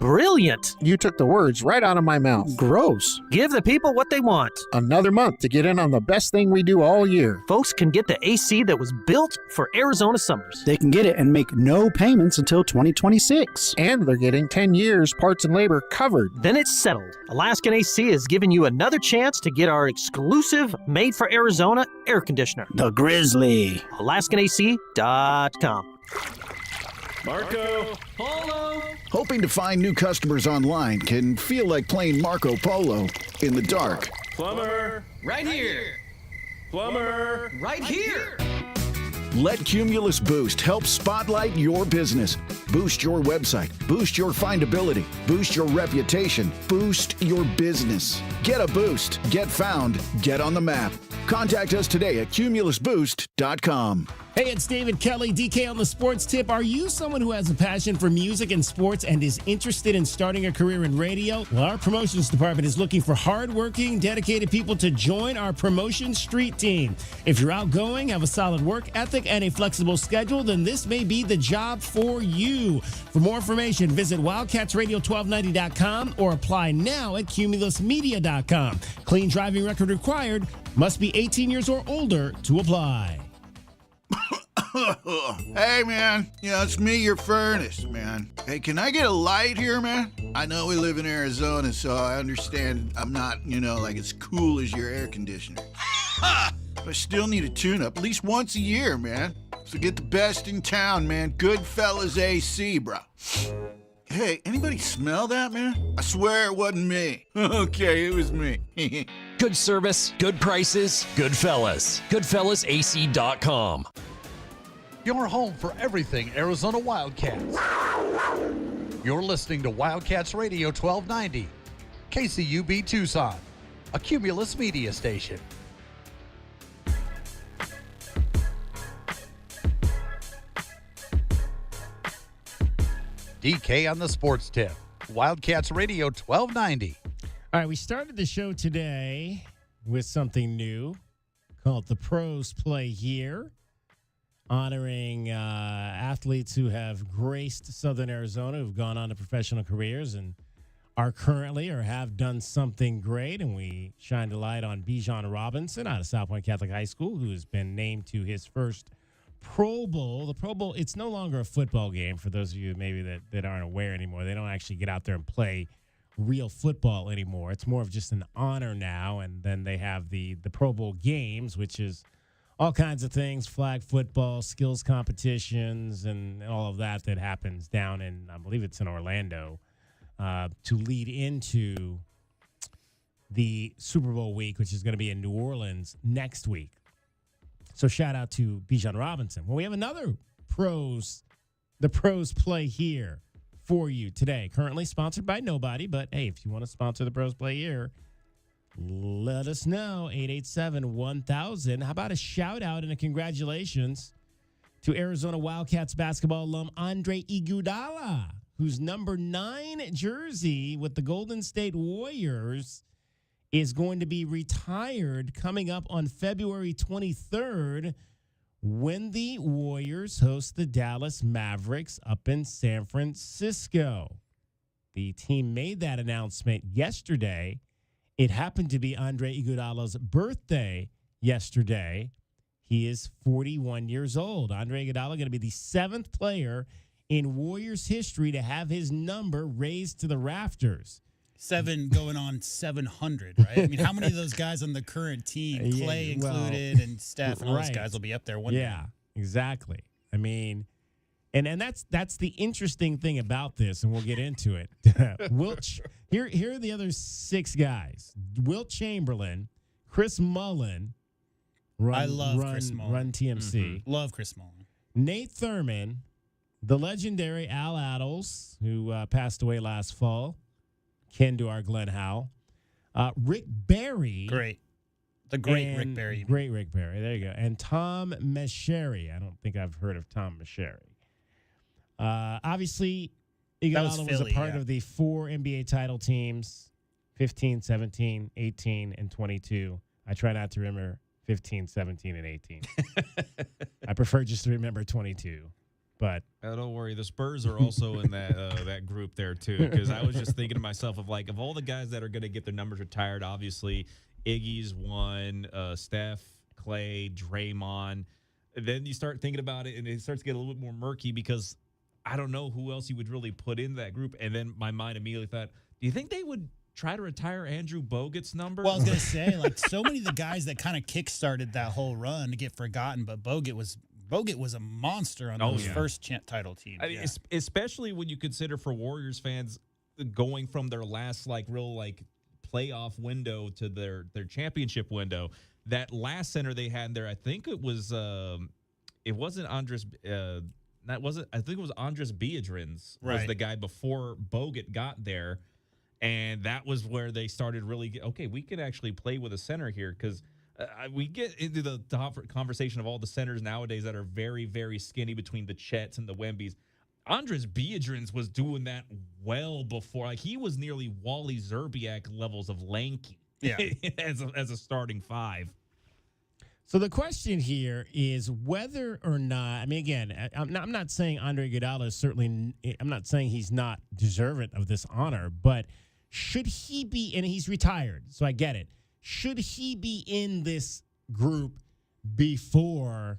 brilliant. You took the words right out of my mouth. Gross. Give the people what they want. Another month to get in on the best thing we do all year. Folks can get the AC that was built for Arizona summers. They can get it and make no payments until 2026. And they're getting 10 years parts and labor covered. Then it's settled. Alaskan AC is giving you another chance to get our exclusive made for Arizona air conditioner. The Grizzly. AlaskanAC.com. Marco Polo. Hoping to find new customers online can feel like playing Marco Polo in the dark. Plumber. Right here. Plumber. Right here. Let Cumulus Boost help spotlight your business. Boost your website. Boost your findability. Boost your reputation. Boost your business. Get a boost. Get found. Get on the map. Contact us today at cumulusboost.com. Hey, it's David Kelly, DK on the Sports Tip. Are you someone who has a passion for music and sports and is interested in starting a career in radio? Well, our promotions department is looking for hardworking, dedicated people to join our promotion street team. If you're outgoing, have a solid work ethic, and a flexible schedule, then this may be the job for you. For more information, visit WildcatsRadio1290.com or apply now at CumulusMedia.com. Clean driving record required. Must be 18 years or older to apply. Hey, man. It's me, your furnace, man. Hey, can I get a light here, man? I know we live in Arizona, so I understand I'm not, like as cool as your air conditioner. But I still need a tune-up at least once a year, man. So get the best in town, man. Goodfellas AC, bro. Hey, anybody smell that, man? I swear it wasn't me. Okay, it was me. Good service, good prices, Goodfellas. GoodfellasAC.com. Your home for everything Arizona Wildcats. You're listening to Wildcats Radio 1290, KCUB Tucson, a Cumulus media station. DK on the Sports Tip, Wildcats Radio 1290. All right, we started the show today with something new called The Pros Play Here, honoring athletes who have graced Southern Arizona, who've gone on to professional careers and are currently or have done something great. And we shined a light on Bijan Robinson out of South Point Catholic High School, who has been named to his first Pro Bowl. The Pro Bowl, it's no longer a football game for those of you maybe that aren't aware anymore. They don't actually get out there and play real football anymore. It's more of just an honor now. And then they have the Pro Bowl games, which is all kinds of things, flag football, skills competitions, and all of that happens down in, I believe it's in Orlando, to lead into the Super Bowl week, which is going to be in New Orleans next week. So shout out to Bijan Robinson. Well, we have another the Pros Play Here for you today. Currently sponsored by nobody, but hey, if you want to sponsor the Pros Play Here, let us know. 887-1000. How about a shout out and a congratulations to Arizona Wildcats basketball alum Andre Iguodala, whose number 9 jersey with the Golden State Warriors is going to be retired coming up on February 23rd when the Warriors host the Dallas Mavericks up in San Francisco. The team made that announcement yesterday. It happened to be Andre Iguodala's birthday yesterday. He is 41 years old. Andre Iguodala going to be the 7th player in Warriors history to have his number raised to the rafters. 7 going on 700, right? I mean, how many of those guys on the current team, Clay included, and Steph, and all those guys will be up there one day? Yeah, exactly. I mean, and that's the interesting thing about this, and we'll get into it. Here are the other 6 guys: Wilt Chamberlain, Chris Mullin. I love Chris Mullin. Run TMC. Love Chris Mullin. Nate Thurman, the legendary Al Attles, who passed away last fall. Ken to our Glenn Howe. Rick Barry. Great. The great Rick Barry. Great Rick Barry. There you go. And Tom Meschery. I don't think I've heard of Tom Meschery. Obviously, Iguodala was a part of the 4 NBA title teams, 15, 17, 18, and 22. I try not to remember 15, 17, and 18. I prefer just to remember 22. But don't worry, the Spurs are also in that group there too. Because I was just thinking to myself of all the guys that are going to get their numbers retired. Obviously, Iggy's one, Steph, Clay, Draymond. Then you start thinking about it, and it starts to get a little bit more murky because I don't know who else you would really put in that group. And then my mind immediately thought, do you think they would try to retire Andrew Bogut's number? Well, I was going to say, so many of the guys that kind of kickstarted that whole run to get forgotten, but Bogut was a monster on those first title teams. I mean, especially when you consider for Warriors fans going from their last real playoff window to their championship window. That last center they had there, I think it was it wasn't Andres. I think it was Andres Biedrins was the guy before Bogut got there, and that was where they started really. Okay, we could actually play with a center here because. We get into the conversation of all the centers nowadays that are very, very skinny between the Chets and the Wembys. Andres Biedrins was doing that well before. He was nearly Wally Zerbiak levels of lanky as a starting 5. So the question here is whether or not, I mean, again, I'm not saying Andre Iguodala is certainly, I'm not saying he's not deserving of this honor, but should he be, and he's retired, so I get it. Should he be in this group before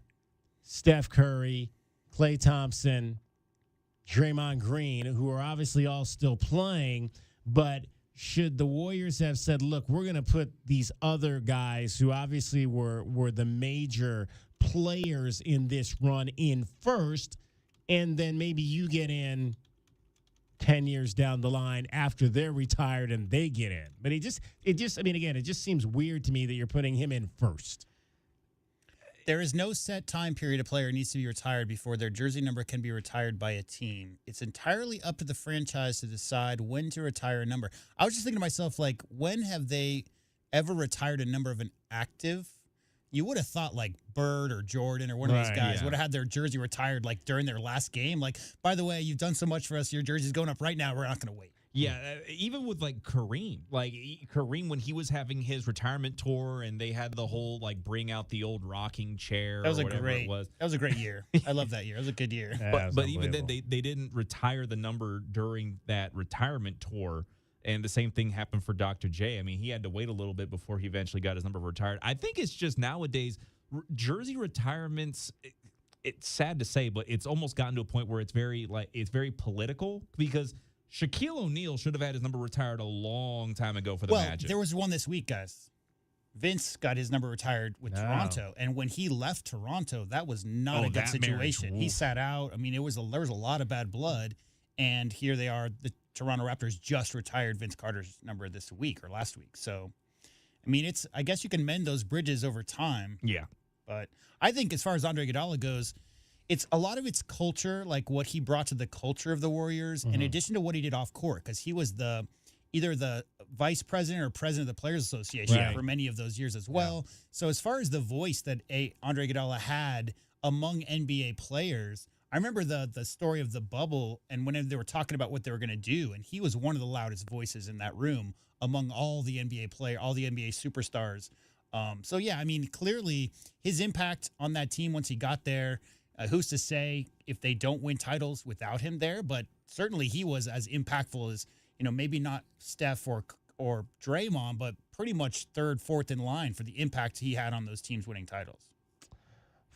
Steph Curry, Klay Thompson, Draymond Green, who are obviously all still playing, but should the Warriors have said, look, we're going to put these other guys who obviously were the major players in this run in first, and then maybe you get in 10 years down the line after they're retired and they get in. But it just seems weird to me that you're putting him in first. There is no set time period a player needs to be retired before their jersey number can be retired by a team. It's entirely up to the franchise to decide when to retire a number. I was just thinking to myself, when have they ever retired a number of an active? You would have thought Bird or Jordan or one of those guys would have had their jersey retired during their last game. By the way, you've done so much for us. Your jersey's going up right now. We're not going to wait. Yeah, even with Kareem. Kareem, when he was having his retirement tour and they had the whole bring out the old rocking chair That was or whatever it was. That was a great year. I love that year. It was a good year. But even then, they didn't retire the number during that retirement tour. And the same thing happened for Dr. J. I mean, he had to wait a little bit before he eventually got his number retired. I think it's just nowadays, jersey retirements, it's sad to say, but it's almost gotten to a point where it's very political because Shaquille O'Neal should have had his number retired a long time ago for the Magic. There was one this week, guys. Vince got his number retired with Toronto, and when he left Toronto, that was not a good situation. He sat out. I mean, there was a lot of bad blood, and here they are. The Toronto Raptors just retired Vince Carter's number this week or last week. So, I mean, I guess you can mend those bridges over time. Yeah. But I think as far as Andre Iguodala goes, it's a lot of its culture, what he brought to the culture of the Warriors, in addition to what he did off court, because he was either the vice president or president of the Players Association for many of those years as well. Yeah. So as far as the voice that Andre Iguodala had among NBA players, I remember the story of the bubble and when they were talking about what they were going to do, and he was one of the loudest voices in that room among all the NBA all the NBA superstars. So, yeah, I mean, clearly his impact on that team once he got there, who's to say if they don't win titles without him there, but certainly he was as impactful as, maybe not Steph or Draymond, but pretty much third, fourth in line for the impact he had on those teams winning titles.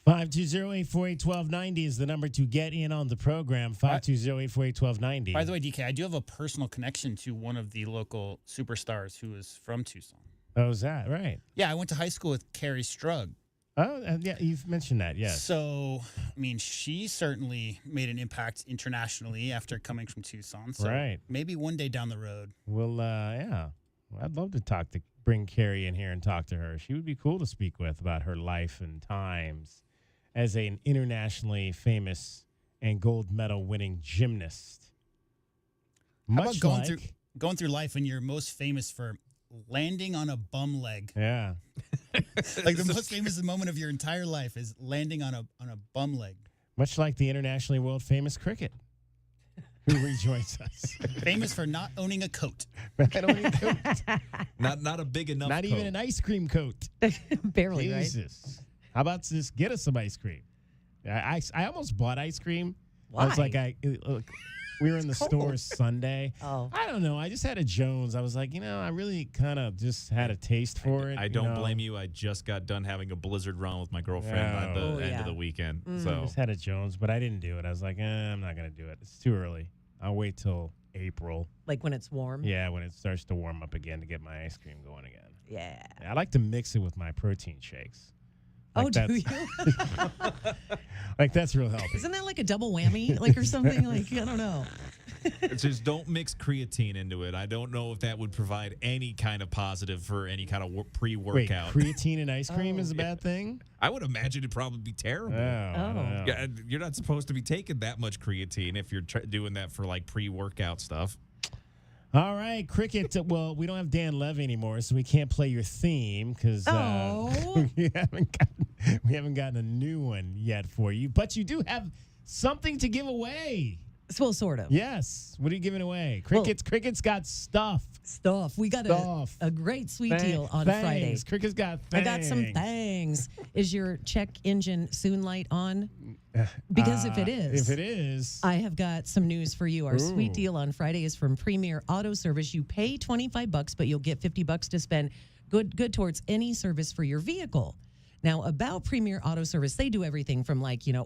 520-848-1290 is the number to get in on the program. 520-848-1290. By the way, DK, I do have a personal connection to one of the local superstars who is from Tucson. Oh, is that right? Yeah, I went to high school with Carrie Strug. Oh, yeah, you've mentioned that, yes. So, I mean, she certainly made an impact internationally after coming from Tucson. So Right. maybe one day down the road. Well, yeah. Well, I'd love to bring Carrie in here and talk to her. She would be cool to speak with about her life and times as an internationally famous and gold medal winning gymnast. How about going through life when you're most famous for landing on a bum leg? Yeah. Like the most famous moment of your entire life is landing on a bum leg. Much like the internationally world famous cricket, who rejoins us. Famous for not owning a coat. Not a big enough Not coat. even an ice cream coat. Barely, Jesus. How about just get us some ice cream? I almost bought ice cream. Why? I was like, we were in the store Sunday. Oh. I don't know. I just had a Jones. I was like, I really kind of just had a taste for it. I don't blame you. I just got done having a blizzard run with my girlfriend at the end of the weekend. I So just had a Jones, but I didn't do it. I was like, I'm not going to do it. It's too early. I'll wait till April. Like when it's warm? Yeah, when it starts to warm up again to get my ice cream going again. Yeah. I like to mix it with my protein shakes. Oh, do you? Like that's real healthy. Isn't that like a double whammy, like or something? Like I don't know. just don't mix creatine into it. I don't know if that would provide any kind of positive for any kind of pre-workout. Wait, creatine in ice cream is a bad thing? I would imagine it'd probably be terrible. Oh. Yeah, you're not supposed to be taking that much creatine if you're doing that for like pre-workout stuff. All right, cricket. Well, we don't have Dan Levy anymore, so we can't play your theme because we haven't gotten a new one yet for you. But you do have something to give away. Well, sort of. Yes. What are you giving away? Cricket's got stuff. We got a great sweet deal on Friday. Cricket's got I got some things. Is your check engine soon light on? Because if it is, I have got some news for you. Our sweet deal on Friday is from Premier Auto Service. You pay $25, but you'll get $50 to spend good towards any service for your vehicle. Now, about Premier Auto Service, they do everything from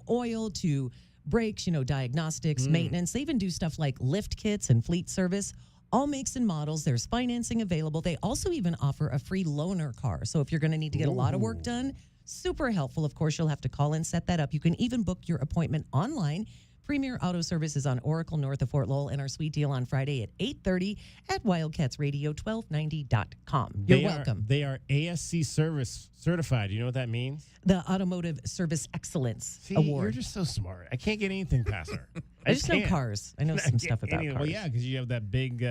oil to brakes, diagnostics, maintenance. They even do stuff like lift kits and fleet service. All makes and models. There's financing available. They also even offer a free loaner car. So if you're going to need to get a lot of work done, super helpful. Of course, you'll have to call and set that up. You can even book your appointment online. Premier Auto Service is on Oracle north of Fort Lowell, and our sweet deal on Friday at 8:30 at wildcatsradio1290.com. You're welcome. They are ASC service certified. You know what that means? The Automotive Service Excellence Award. You're just so smart. I can't get anything past her. I just know cars. I know some stuff about cars. Well, yeah, because you have that big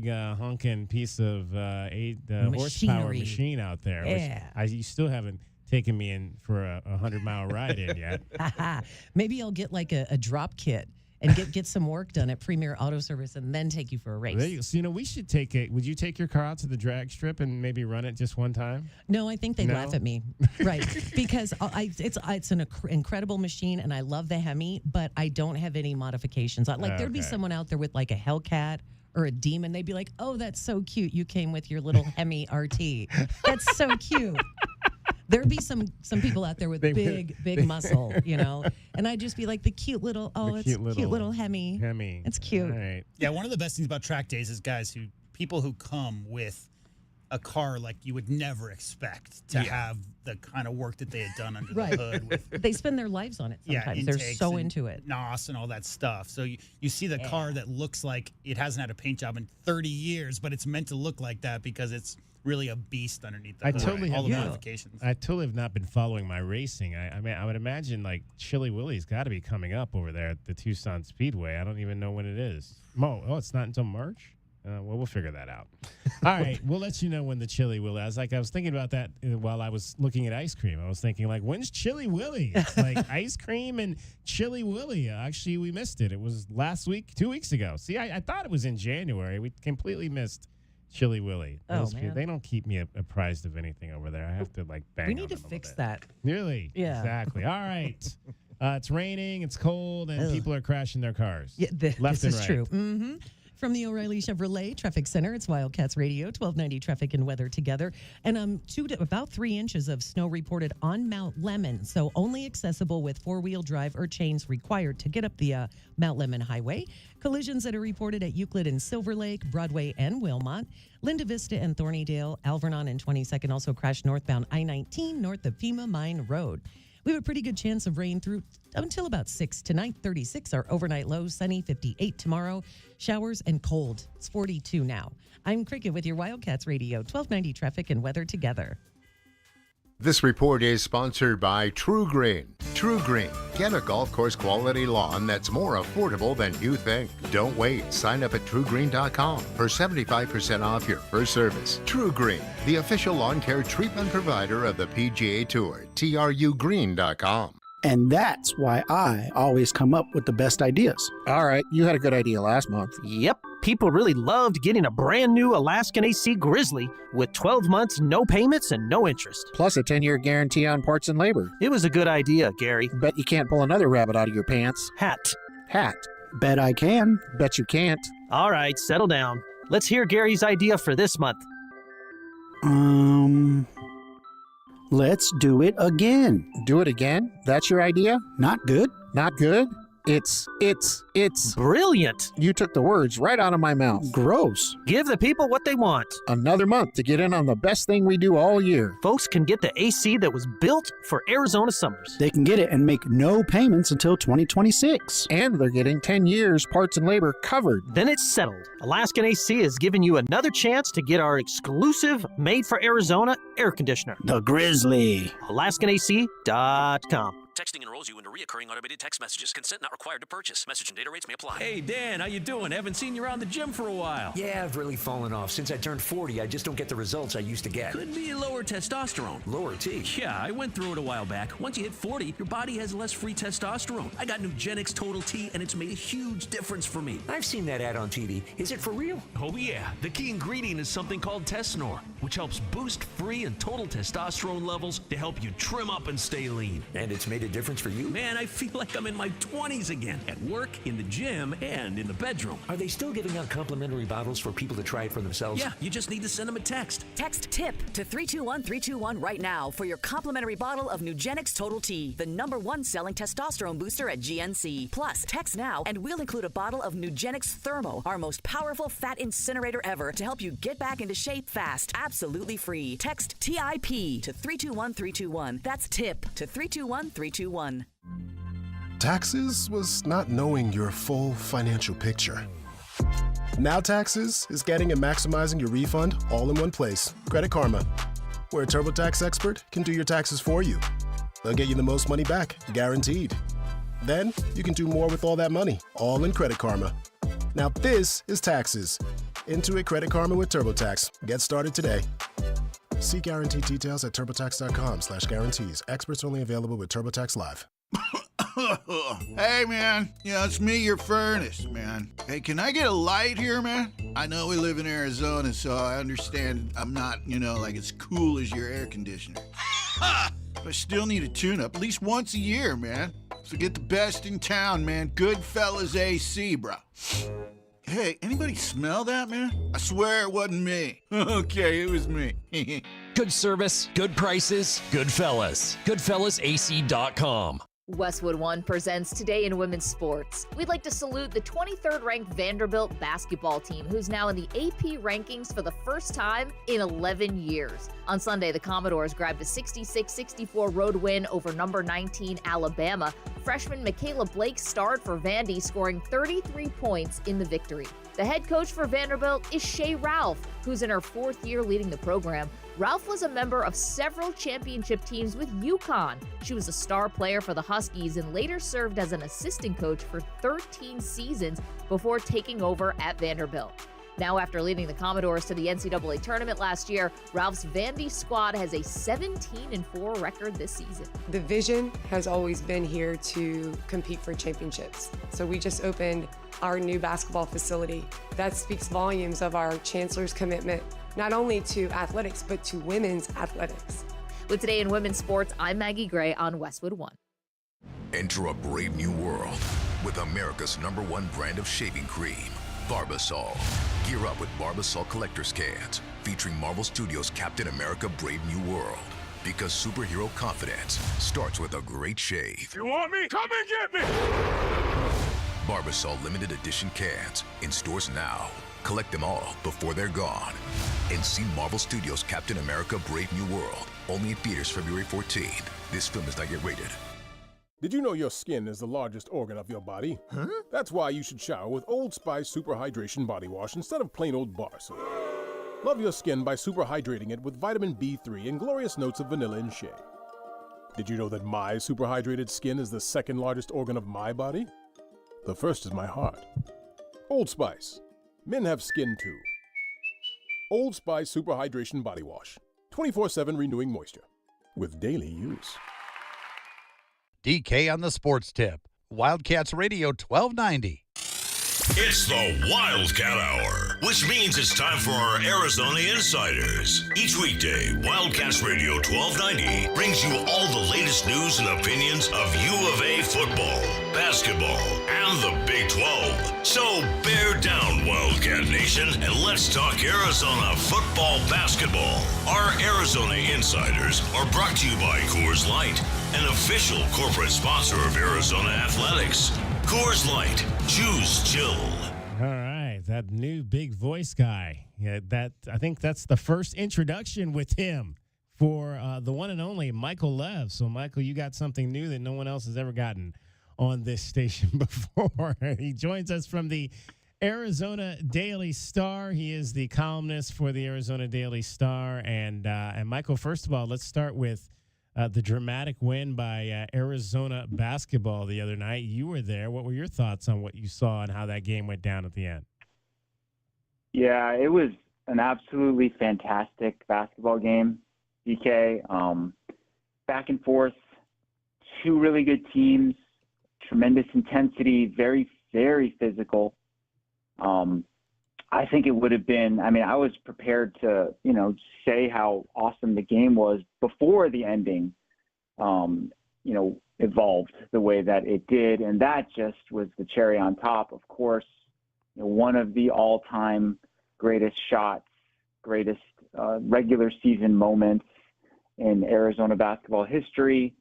honking piece of horsepower machine out there. Yeah. Which you still haven't taken me in for a 100-mile ride in yet. Maybe I'll get like a drop kit and get some work done at Premier Auto Service and then take you for a race. So, we should take it. Would you take your car out to the drag strip and maybe run it just one time? No, I think they'd laugh at me. Right. Because it's an incredible machine and I love the Hemi, but I don't have any modifications. There'd be someone out there with like a Hellcat or a Demon. They'd be like, oh, that's so cute. You came with your little Hemi RT. That's so cute. There'd be some people out there with big muscle, and I'd just be like the cute little, cute little Hemi. It's cute. All right. Yeah, one of the best things about track days is people who come with a car like you would never expect to have the kind of work that they had done under the hood. They spend their lives on it sometimes. They're so into it. NOS and all that stuff. So you see the car that looks like it hasn't had a paint job in 30 years, but it's meant to look like that because it's really a beast underneath the hood. All the modifications. I totally have not been following my racing. I mean, I would imagine like Chili Willie's got to be coming up over there at the Tucson Speedway. I don't even know when it is. It's not until March? We'll figure that out. All right, we'll let you know when the Chili Willie. I was thinking about that while I was looking at ice cream. I was thinking, like, when's Chili Willie? It's like ice cream and Chili Willie. Actually, we missed it. It was last week, 2 weeks ago. See, I thought it was in January. We completely missed Chili Willie. Man. They don't keep me apprised of anything over there. I have to, bang We on need to them a fix bit. that. Really? Yeah. Exactly. All right. It's raining, it's cold, and people are crashing their cars. Yeah, left this and is right. true. Mm-hmm. From the O'Reilly Chevrolet Traffic Center, it's Wildcats Radio, 1290 traffic and weather together. And 2 to about 3 inches of snow reported on Mount Lemmon, so only accessible with four-wheel drive or chains required to get up the Mount Lemmon Highway. Collisions that are reported at Euclid and Silver Lake, Broadway and Wilmot, Linda Vista and Thornydale, Alvernon and 22nd also crashed northbound I-19 north of Pima Mine Road. We have a pretty good chance of rain through until about 6 tonight. 36 our overnight lows, sunny, 58 tomorrow. Showers and cold. It's 42 now. I'm Cricket with your Wildcats Radio, 1290 traffic and weather together. This report is sponsored by True Green. True Green. Get a golf course quality lawn that's more affordable than you think. Don't wait. Sign up at TrueGreen.com for 75% off your first service. True Green, the official lawn care treatment provider of the PGA Tour. TrueGreen.com. And that's why I always come up with the best ideas. All right, you had a good idea last month. Yep, people really loved getting a brand new Alaskan AC Grizzly with 12 months, no payments, and no interest. Plus a 10-year guarantee on parts and labor. It was a good idea, Gary. Bet you can't pull another rabbit out of your pants. Hat. Bet I can. Bet you can't. All right, settle down. Let's hear Gary's idea for this month. Let's do it again. Do it again? That's your idea? Not good. Not good? It's brilliant. You took the words right out of my mouth. Gross. Give the people what they want. Another month to get in on the best thing we do all year. Folks can get the AC that was built for Arizona summers. They can get it and make no payments until 2026. And they're getting 10 years parts and labor covered. Then it's settled. Alaskan AC is giving you another chance to get our exclusive made for Arizona air conditioner. The Grizzly. AlaskanAC.com. Texting enrolls you into recurring automated text messages. Consent not required to purchase. Message and data rates may apply. Hey, Dan, how you doing? Haven't seen you around the gym for a while. Yeah, I've really fallen off. Since I turned 40, I just don't get the results I used to get. Could be lower testosterone. Lower T. Yeah, I went through it a while back. Once you hit 40, your body has less free testosterone. I got Nugenix Total T, and it's made a huge difference for me. I've seen that ad on TV. Is it for real? Oh, yeah. The key ingredient is something called Tesnor, which helps boost free and total testosterone levels to help you trim up and stay lean. And it's made a difference for you? Man, I feel like I'm in my 20s again. At work, in the gym, and in the bedroom. Are they still giving out complimentary bottles for people to try it for themselves? Yeah, you just need to send them a text. Text TIP to 321-321 right now for your complimentary bottle of Nugenix Total T, the #1 selling testosterone booster at GNC. Plus, text now and we'll include a bottle of Nugenix Thermo, our most powerful fat incinerator ever, to help you get back into shape fast. Absolutely free. Text TIP to 321-321. That's TIP to 321-321. Taxes was not knowing your full financial picture. Now Taxes is getting and maximizing your refund all in one place. Credit Karma, where a TurboTax expert can do your taxes for you. They'll get you the most money back, guaranteed. Then you can do more with all that money, all in Credit Karma. Now this is Taxes. Intuit Credit Karma with TurboTax. Get started today. See guarantee details at turbotax.com/guarantees. Experts only available with TurboTax Live. Hey, man. Yeah, it's me, your furnace, man. Hey, can I get a light here, man? I know we live in Arizona, so I understand I'm not, like as cool as your air conditioner. But I still need a tune-up at least once a year, man. So get the best in town, man. Goodfellas AC, bro. Hey, anybody smell that, man? I swear it wasn't me. Okay, it was me. Good service, good prices, Goodfellas. GoodfellasAC.com. Westwood One presents Today in Women's Sports. We'd like to salute the 23rd ranked Vanderbilt basketball team, who's now in the AP rankings for the first time in 11 years. On Sunday, the Commodores grabbed a 66-64 road win over number 19 Alabama. Freshman Michaela Blake starred for Vandy, scoring 33 points in the victory. The head coach for Vanderbilt is Shea Ralph, who's in her 4th year leading the program. Ralph was a member of several championship teams with UConn. She was a star player for the Huskies and later served as an assistant coach for 13 seasons before taking over at Vanderbilt. Now, after leading the Commodores to the NCAA tournament last year, Ralph's Vandy squad has a 17-4 record this season. The vision has always been here to compete for championships. So we just opened our new basketball facility. That speaks volumes of our chancellor's commitment, not only to athletics, but to women's athletics. With Today in Women's Sports, I'm Maggie Gray on Westwood One. Enter a brave new world with America's #1 brand of shaving cream. Barbasol. Gear up with Barbasol Collector's Cans, featuring Marvel Studios' Captain America Brave New World. Because superhero confidence starts with a great shave. You want me? Come and get me! Barbasol limited edition cans. In stores now. Collect them all before they're gone. And see Marvel Studios' Captain America Brave New World. Only in theaters February 14th. This film is not yet rated. Did you know your skin is the largest organ of your body? Huh? That's why you should shower with Old Spice Super Hydration Body Wash instead of plain old bar soap. Love your skin by super hydrating it with vitamin B3 and glorious notes of vanilla and shea. Did you know that my super hydrated skin is the second largest organ of my body? The first is my heart. Old Spice. Men have skin too. Old Spice Super Hydration Body Wash. 24/7 renewing moisture. With daily use. DK on the Sports Tip. Wildcats Radio 1290. It's the Wildcat Hour, which means it's time for our Arizona Insiders. Each weekday, Wildcats Radio 1290 brings you all the latest news and opinions of U of A football, basketball, and the Big 12. So bear down, Wildcat Nation, and let's talk Arizona football basketball. Our Arizona Insiders are brought to you by Coors Light, an official corporate sponsor of Arizona Athletics. Coors Light, choose chill. All right, that new big voice guy. Yeah, I think that's the first introduction with him for the one and only Michael Lev. So, Michael, you got something new that no one else has ever gotten on this station before. He joins us from the Arizona Daily Star. He is the columnist for the Arizona Daily Star. And Michael, first of all, let's start with the dramatic win by Arizona basketball the other night. You were there. What were your thoughts on what you saw and how that game went down at the end? Yeah, it was an absolutely fantastic basketball game, DK. Back and forth, two really good teams, tremendous intensity, very, very physical. I think it would have been, I was prepared to, say how awesome the game was before the ending, evolved the way that it did. And that just was the cherry on top. Of course, one of the all-time greatest shots, greatest regular season moments in Arizona basketball history,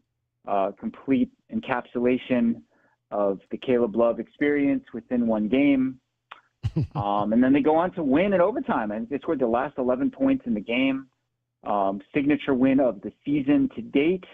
complete encapsulation of the Caleb Love experience within one game. And then they go on to win in overtime. And they scored the last 11 points in the game. Signature win of the season to date.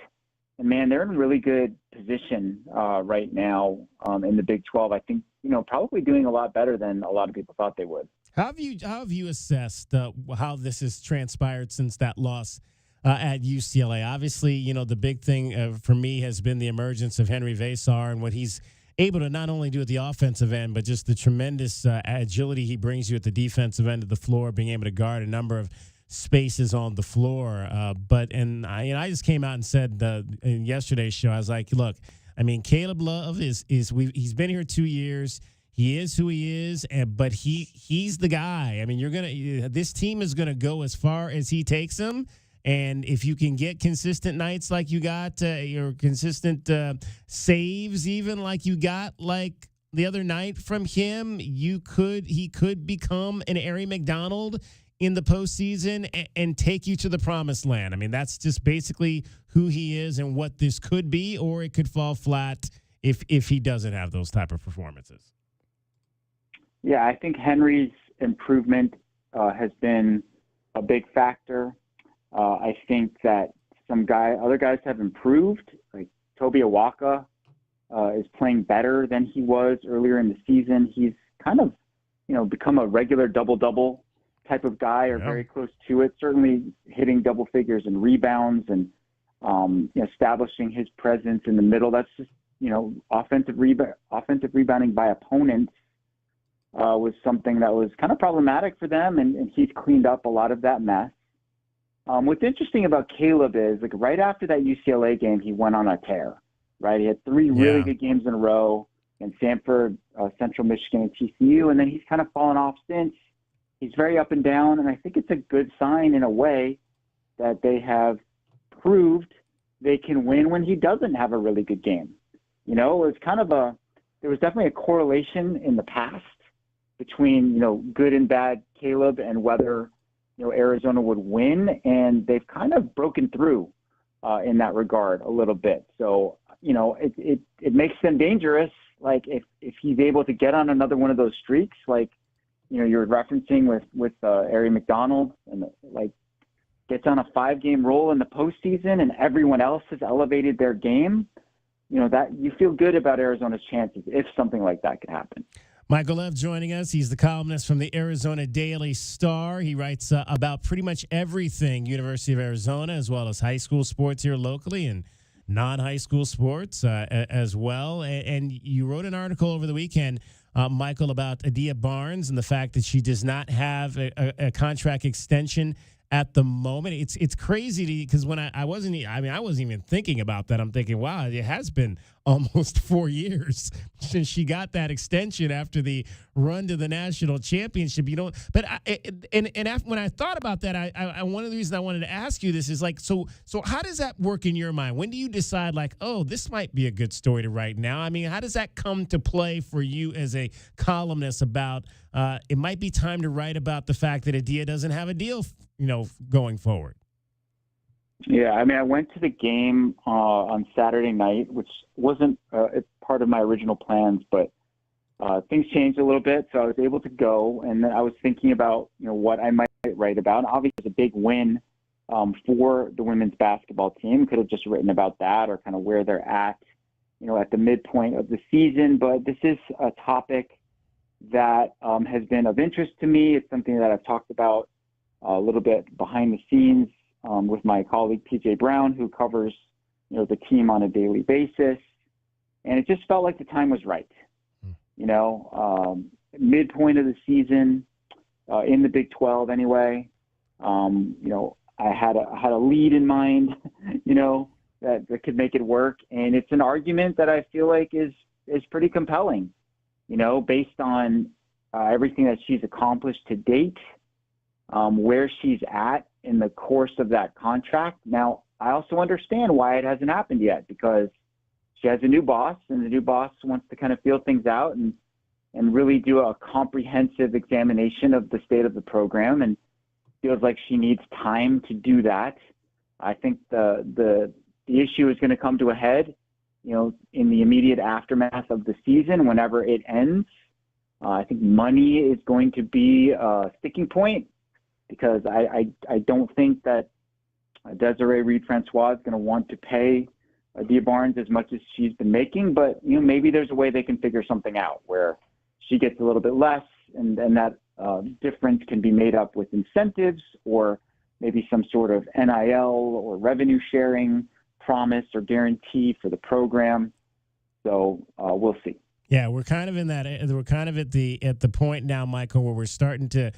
And, man, they're in really good position right now in the Big 12. I think, probably doing a lot better than a lot of people thought they would. How have you assessed how this has transpired since that loss at UCLA? Obviously, the big thing for me has been the emergence of Henry Vesar and what he's able to not only do at the offensive end, but just the tremendous agility he brings you at the defensive end of the floor, being able to guard a number of spaces on the floor. I just came out and said in yesterday's show, I was like, look, Caleb Love he's been here 2 years. He is who he is, but he's the guy. This team is gonna go as far as he takes them. And if you can get consistent nights like you got, your consistent saves even like you got like the other night from him, he could become an Arie McDonald in the postseason and take you to the promised land. That's just basically who he is and what this could be, or it could fall flat if he doesn't have those type of performances. Yeah, I think Henry's improvement has been a big factor. I think that other guys have improved. Like Toby Awaka is playing better than he was earlier in the season. He's kind of, become a regular double-double type of guy, or very close to it. Certainly hitting double figures in rebounds and establishing his presence in the middle. That's just, offensive rebounding by opponents was something that was kind of problematic for them, and he's cleaned up a lot of that mess. What's interesting about Caleb is, right after that UCLA game, he went on a tear, right? He had 3 really good games in a row in Sanford, Central Michigan, and TCU, and then he's kind of fallen off since. He's very up and down, and I think it's a good sign in a way that they have proved they can win when he doesn't have a really good game. It was there was definitely a correlation in the past between, good and bad Caleb and whether, Arizona would win. And they've kind of broken through in that regard a little bit. So, it makes them dangerous. Like if he's able to get on another one of those streaks, like, you're referencing with Ari McDonald, and like gets on a 5-game roll in the postseason and everyone else has elevated their game, that you feel good about Arizona's chances if something like that could happen. Michael Lev joining us. He's the columnist from the Arizona Daily Star. He writes about pretty much everything University of Arizona, as well as high school sports here locally and non-high school sports as well. And you wrote an article over the weekend, Michael, about Adia Barnes and the fact that she does not have a contract extension at the moment. It's crazy because when I wasn't even thinking about that. I'm thinking, wow, it has been almost 4 years since she got that extension after the run to the national championship. When I thought about that, I one of the reasons I wanted to ask you this is like, so how does that work in your mind? When do you decide like, oh, this might be a good story to write now? I mean, how does that come to play for you as a columnist about it might be time to write about the fact that Adia doesn't have a deal, going forward? Yeah, I mean, I went to the game on Saturday night, which wasn't part of my original plans, but things changed a little bit, so I was able to go, and then I was thinking about, what I might write about. And obviously, it's a big win for the women's basketball team. Could have just written about that or kind of where they're at, at the midpoint of the season. But this is a topic that has been of interest to me. It's something that I've talked about a little bit behind the scenes with my colleague PJ Brown, who covers the team on a daily basis, and it just felt like the time was right. Midpoint of the season in the Big 12 anyway. I had a lead in mind, that could make it work, and it's an argument that I feel like is pretty compelling, based on everything that she's accomplished to date. Where she's at in the course of that contract. Now, I also understand why it hasn't happened yet, because she has a new boss, and the new boss wants to kind of feel things out and really do a comprehensive examination of the state of the program, and feels like she needs time to do that. I think the issue is going to come to a head, in the immediate aftermath of the season, whenever it ends. I think money is going to be a sticking point, because I don't think that Desiree Reed-Francois is going to want to pay Adia Barnes as much as she's been making. But, maybe there's a way they can figure something out where she gets a little bit less, and that difference can be made up with incentives or maybe some sort of NIL or revenue sharing promise or guarantee for the program. So we'll see. Yeah, we're kind of in that. We're kind of at the point now, Michael, where we're starting to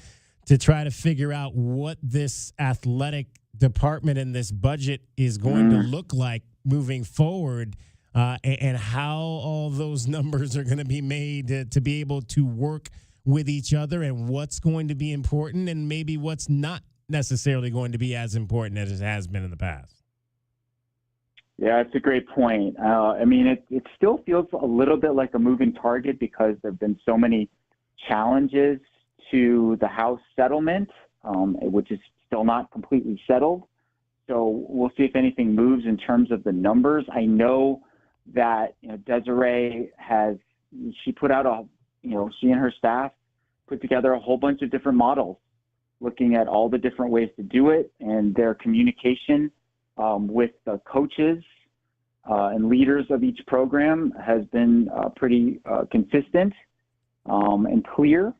try to figure out what this athletic department and this budget is going to look like moving forward, and how all those numbers are going to be made to be able to work with each other, and what's going to be important and maybe what's not necessarily going to be as important as it has been in the past. Yeah, it's a great point. It still feels a little bit like a moving target because there have been so many challenges to the House settlement, which is still not completely settled. So we'll see if anything moves in terms of the numbers. I know that Desiree she put out she and her staff put together a whole bunch of different models looking at all the different ways to do it, and their communication with the coaches and leaders of each program has been pretty consistent and clear.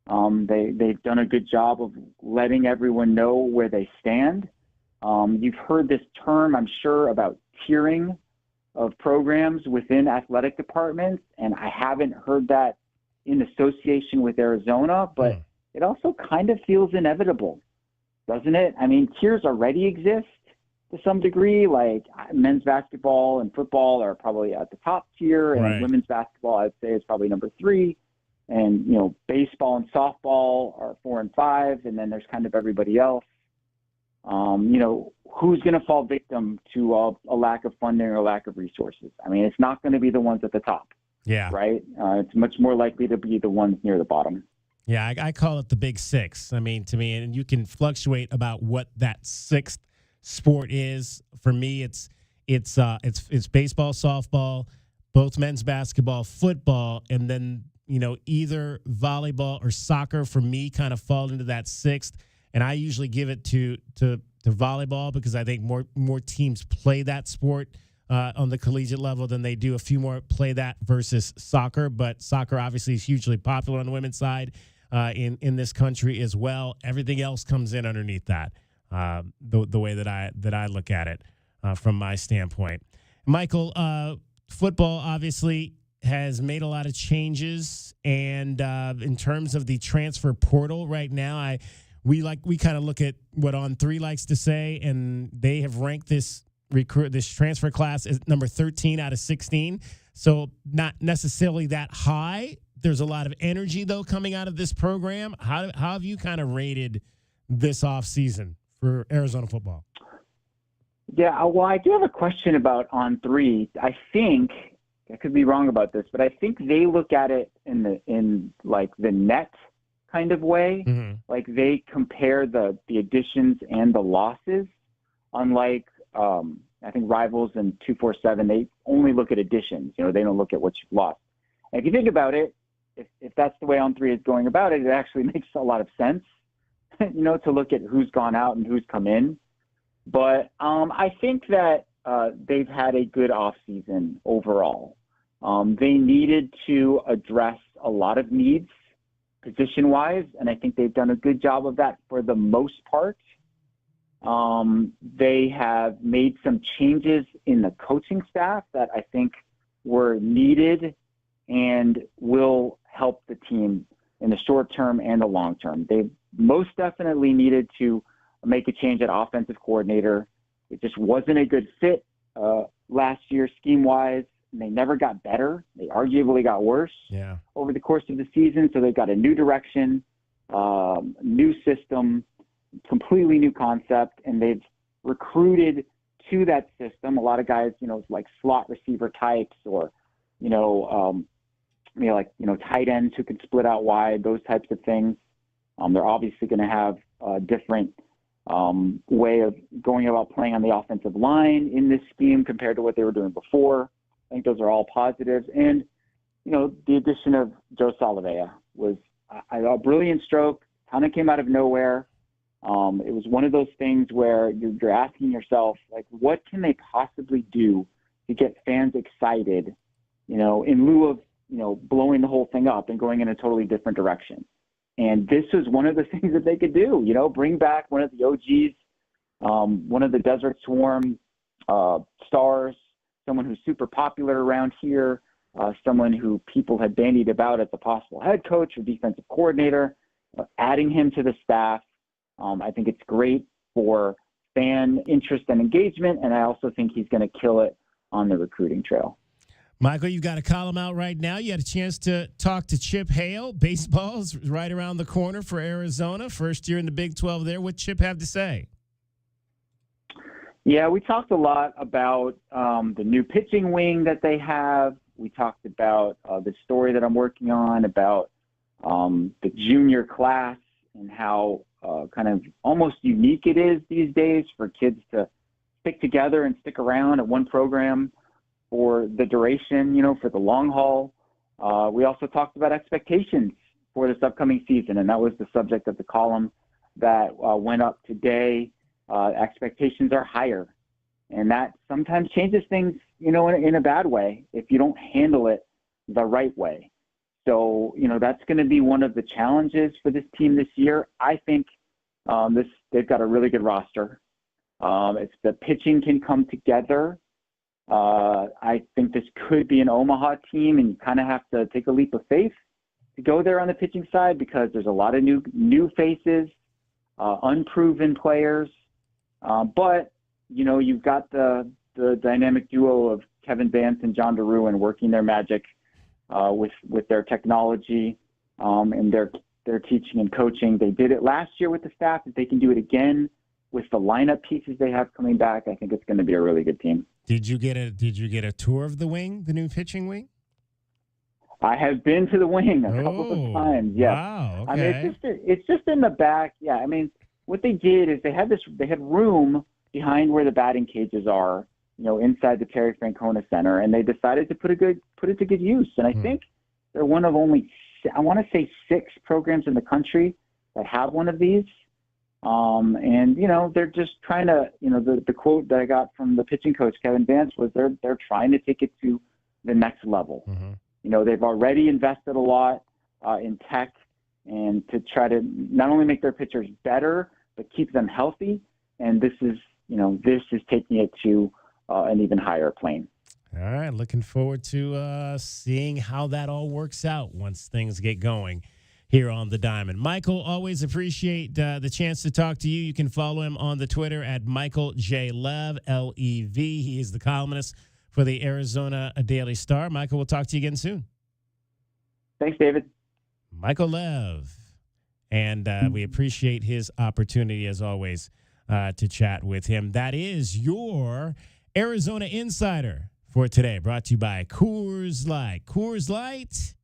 They've done a good job of letting everyone know where they stand. You've heard this term, I'm sure, about tiering of programs within athletic departments, and I haven't heard that in association with Arizona, but it also kind of feels inevitable, doesn't it? I mean, tiers already exist to some degree, like men's basketball and football are probably at the top tier, and women's basketball, I'd say, is probably number 3. And, baseball and softball are 4 and 5, and then there's kind of everybody else. Who's going to fall victim to a lack of funding or lack of resources? I mean, it's not going to be the ones at the top. Yeah. Right? It's much more likely to be the ones near the bottom. Yeah, I call it the Big Six. I mean, to me, and you can fluctuate about what that sixth sport is. For me, it's baseball, softball, both men's basketball, football, and then either volleyball or soccer. For me, kind of fall into that sixth, and I usually give it to volleyball because I think more teams play that sport on the collegiate level than they do. A few more play that versus soccer, but soccer obviously is hugely popular on the women's side in this country as well. Everything else comes in underneath that. The way that I look at it from my standpoint. Michael, football obviously has made a lot of changes, and in terms of the transfer portal right now, we kind of look at what On3 likes to say, and they have ranked this transfer class as number 13 out of 16. So not necessarily that high. There's a lot of energy though coming out of this program. How have you kind of rated this offseason for Arizona football? Yeah, well, I do have a question about On3. I think I could be wrong about this, but I think they look at it in like the net kind of way. Mm-hmm. Like they compare the additions and the losses. Unlike I think Rivals and 247, they only look at additions. They don't look at what you've lost. And if you think about it, if that's the way On3 is going about it, it actually makes a lot of sense. To look at who's gone out and who's come in. But I think that they've had a good offseason overall. They needed to address a lot of needs position-wise, and I think they've done a good job of that for the most part. They have made some changes in the coaching staff that I think were needed and will help the team in the short term and the long term. They most definitely needed to make a change at offensive coordinator. It just wasn't a good fit last year scheme-wise. They never got better. They arguably got worse over the course of the season. So they've got a new direction, new system, completely new concept, and they've recruited to that system a lot of guys, like slot receiver types or, tight ends who can split out wide, those types of things. They're obviously going to have a different way of going about playing on the offensive line in this scheme compared to what they were doing before. I think those are all positives. And, the addition of Joe Salavea was a brilliant stroke, kind of came out of nowhere. It was one of those things where you're asking yourself, like, what can they possibly do to get fans excited, in lieu of, blowing the whole thing up and going in a totally different direction. And this was one of the things that they could do, bring back one of the OGs, one of the Desert Swarm stars, someone who's super popular around here, someone who people had bandied about as a possible head coach or defensive coordinator, adding him to the staff. I think it's great for fan interest and engagement, and I also think he's going to kill it on the recruiting trail. Michael, you've got a column out right now. You had a chance to talk to Chip Hale. Baseball's right around the corner for Arizona. First year in the Big 12 there. What'd Chip have to say? Yeah, we talked a lot about the new pitching wing that they have. We talked about the story that I'm working on about the junior class and how kind of almost unique it is these days for kids to stick together and stick around at one program for the duration, for the long haul. We also talked about expectations for this upcoming season, and that was the subject of the column that went up today. Expectations are higher, and that sometimes changes things, in a bad way if you don't handle it the right way. So, that's going to be one of the challenges for this team this year. I think they've got a really good roster. If the pitching can come together, I think this could be an Omaha team, and you kind of have to take a leap of faith to go there on the pitching side because there's a lot of new faces, unproven players. But, you've got the dynamic duo of Kevin Vance and John DeRuin working their magic with their technology and their teaching and coaching. They did it last year with the staff. If they can do it again with the lineup pieces they have coming back, I think it's going to be a really good team. Did you get a tour of the wing, the new pitching wing? I have been to the wing a couple of times. Yes. Wow. Okay. I mean, it's just in the back. Yeah. I mean, what they did is they had room behind where the batting cages are, inside the Terry Francona Center, and they decided to put it to good use. And I think they're one of only, I want to say 6 programs in the country that have one of these. And they're just trying to, the quote that I got from the pitching coach, Kevin Vance, was they're trying to take it to the next level. They've already invested a lot in tech and to try to not only make their pitchers better, but keep them healthy. And this is taking it to an even higher plane. All right. Looking forward to seeing how that all works out once things get going here on the Diamond. Michael, always appreciate the chance to talk to you. You can follow him on the Twitter at Michael J. Lev, L-E-V. He is the columnist for the Arizona Daily Star. Michael, we'll talk to you again soon. Thanks, David. Michael Lev. And we appreciate his opportunity, as always, to chat with him. That is your Arizona Insider for today, brought to you by Coors Light. Coors Light,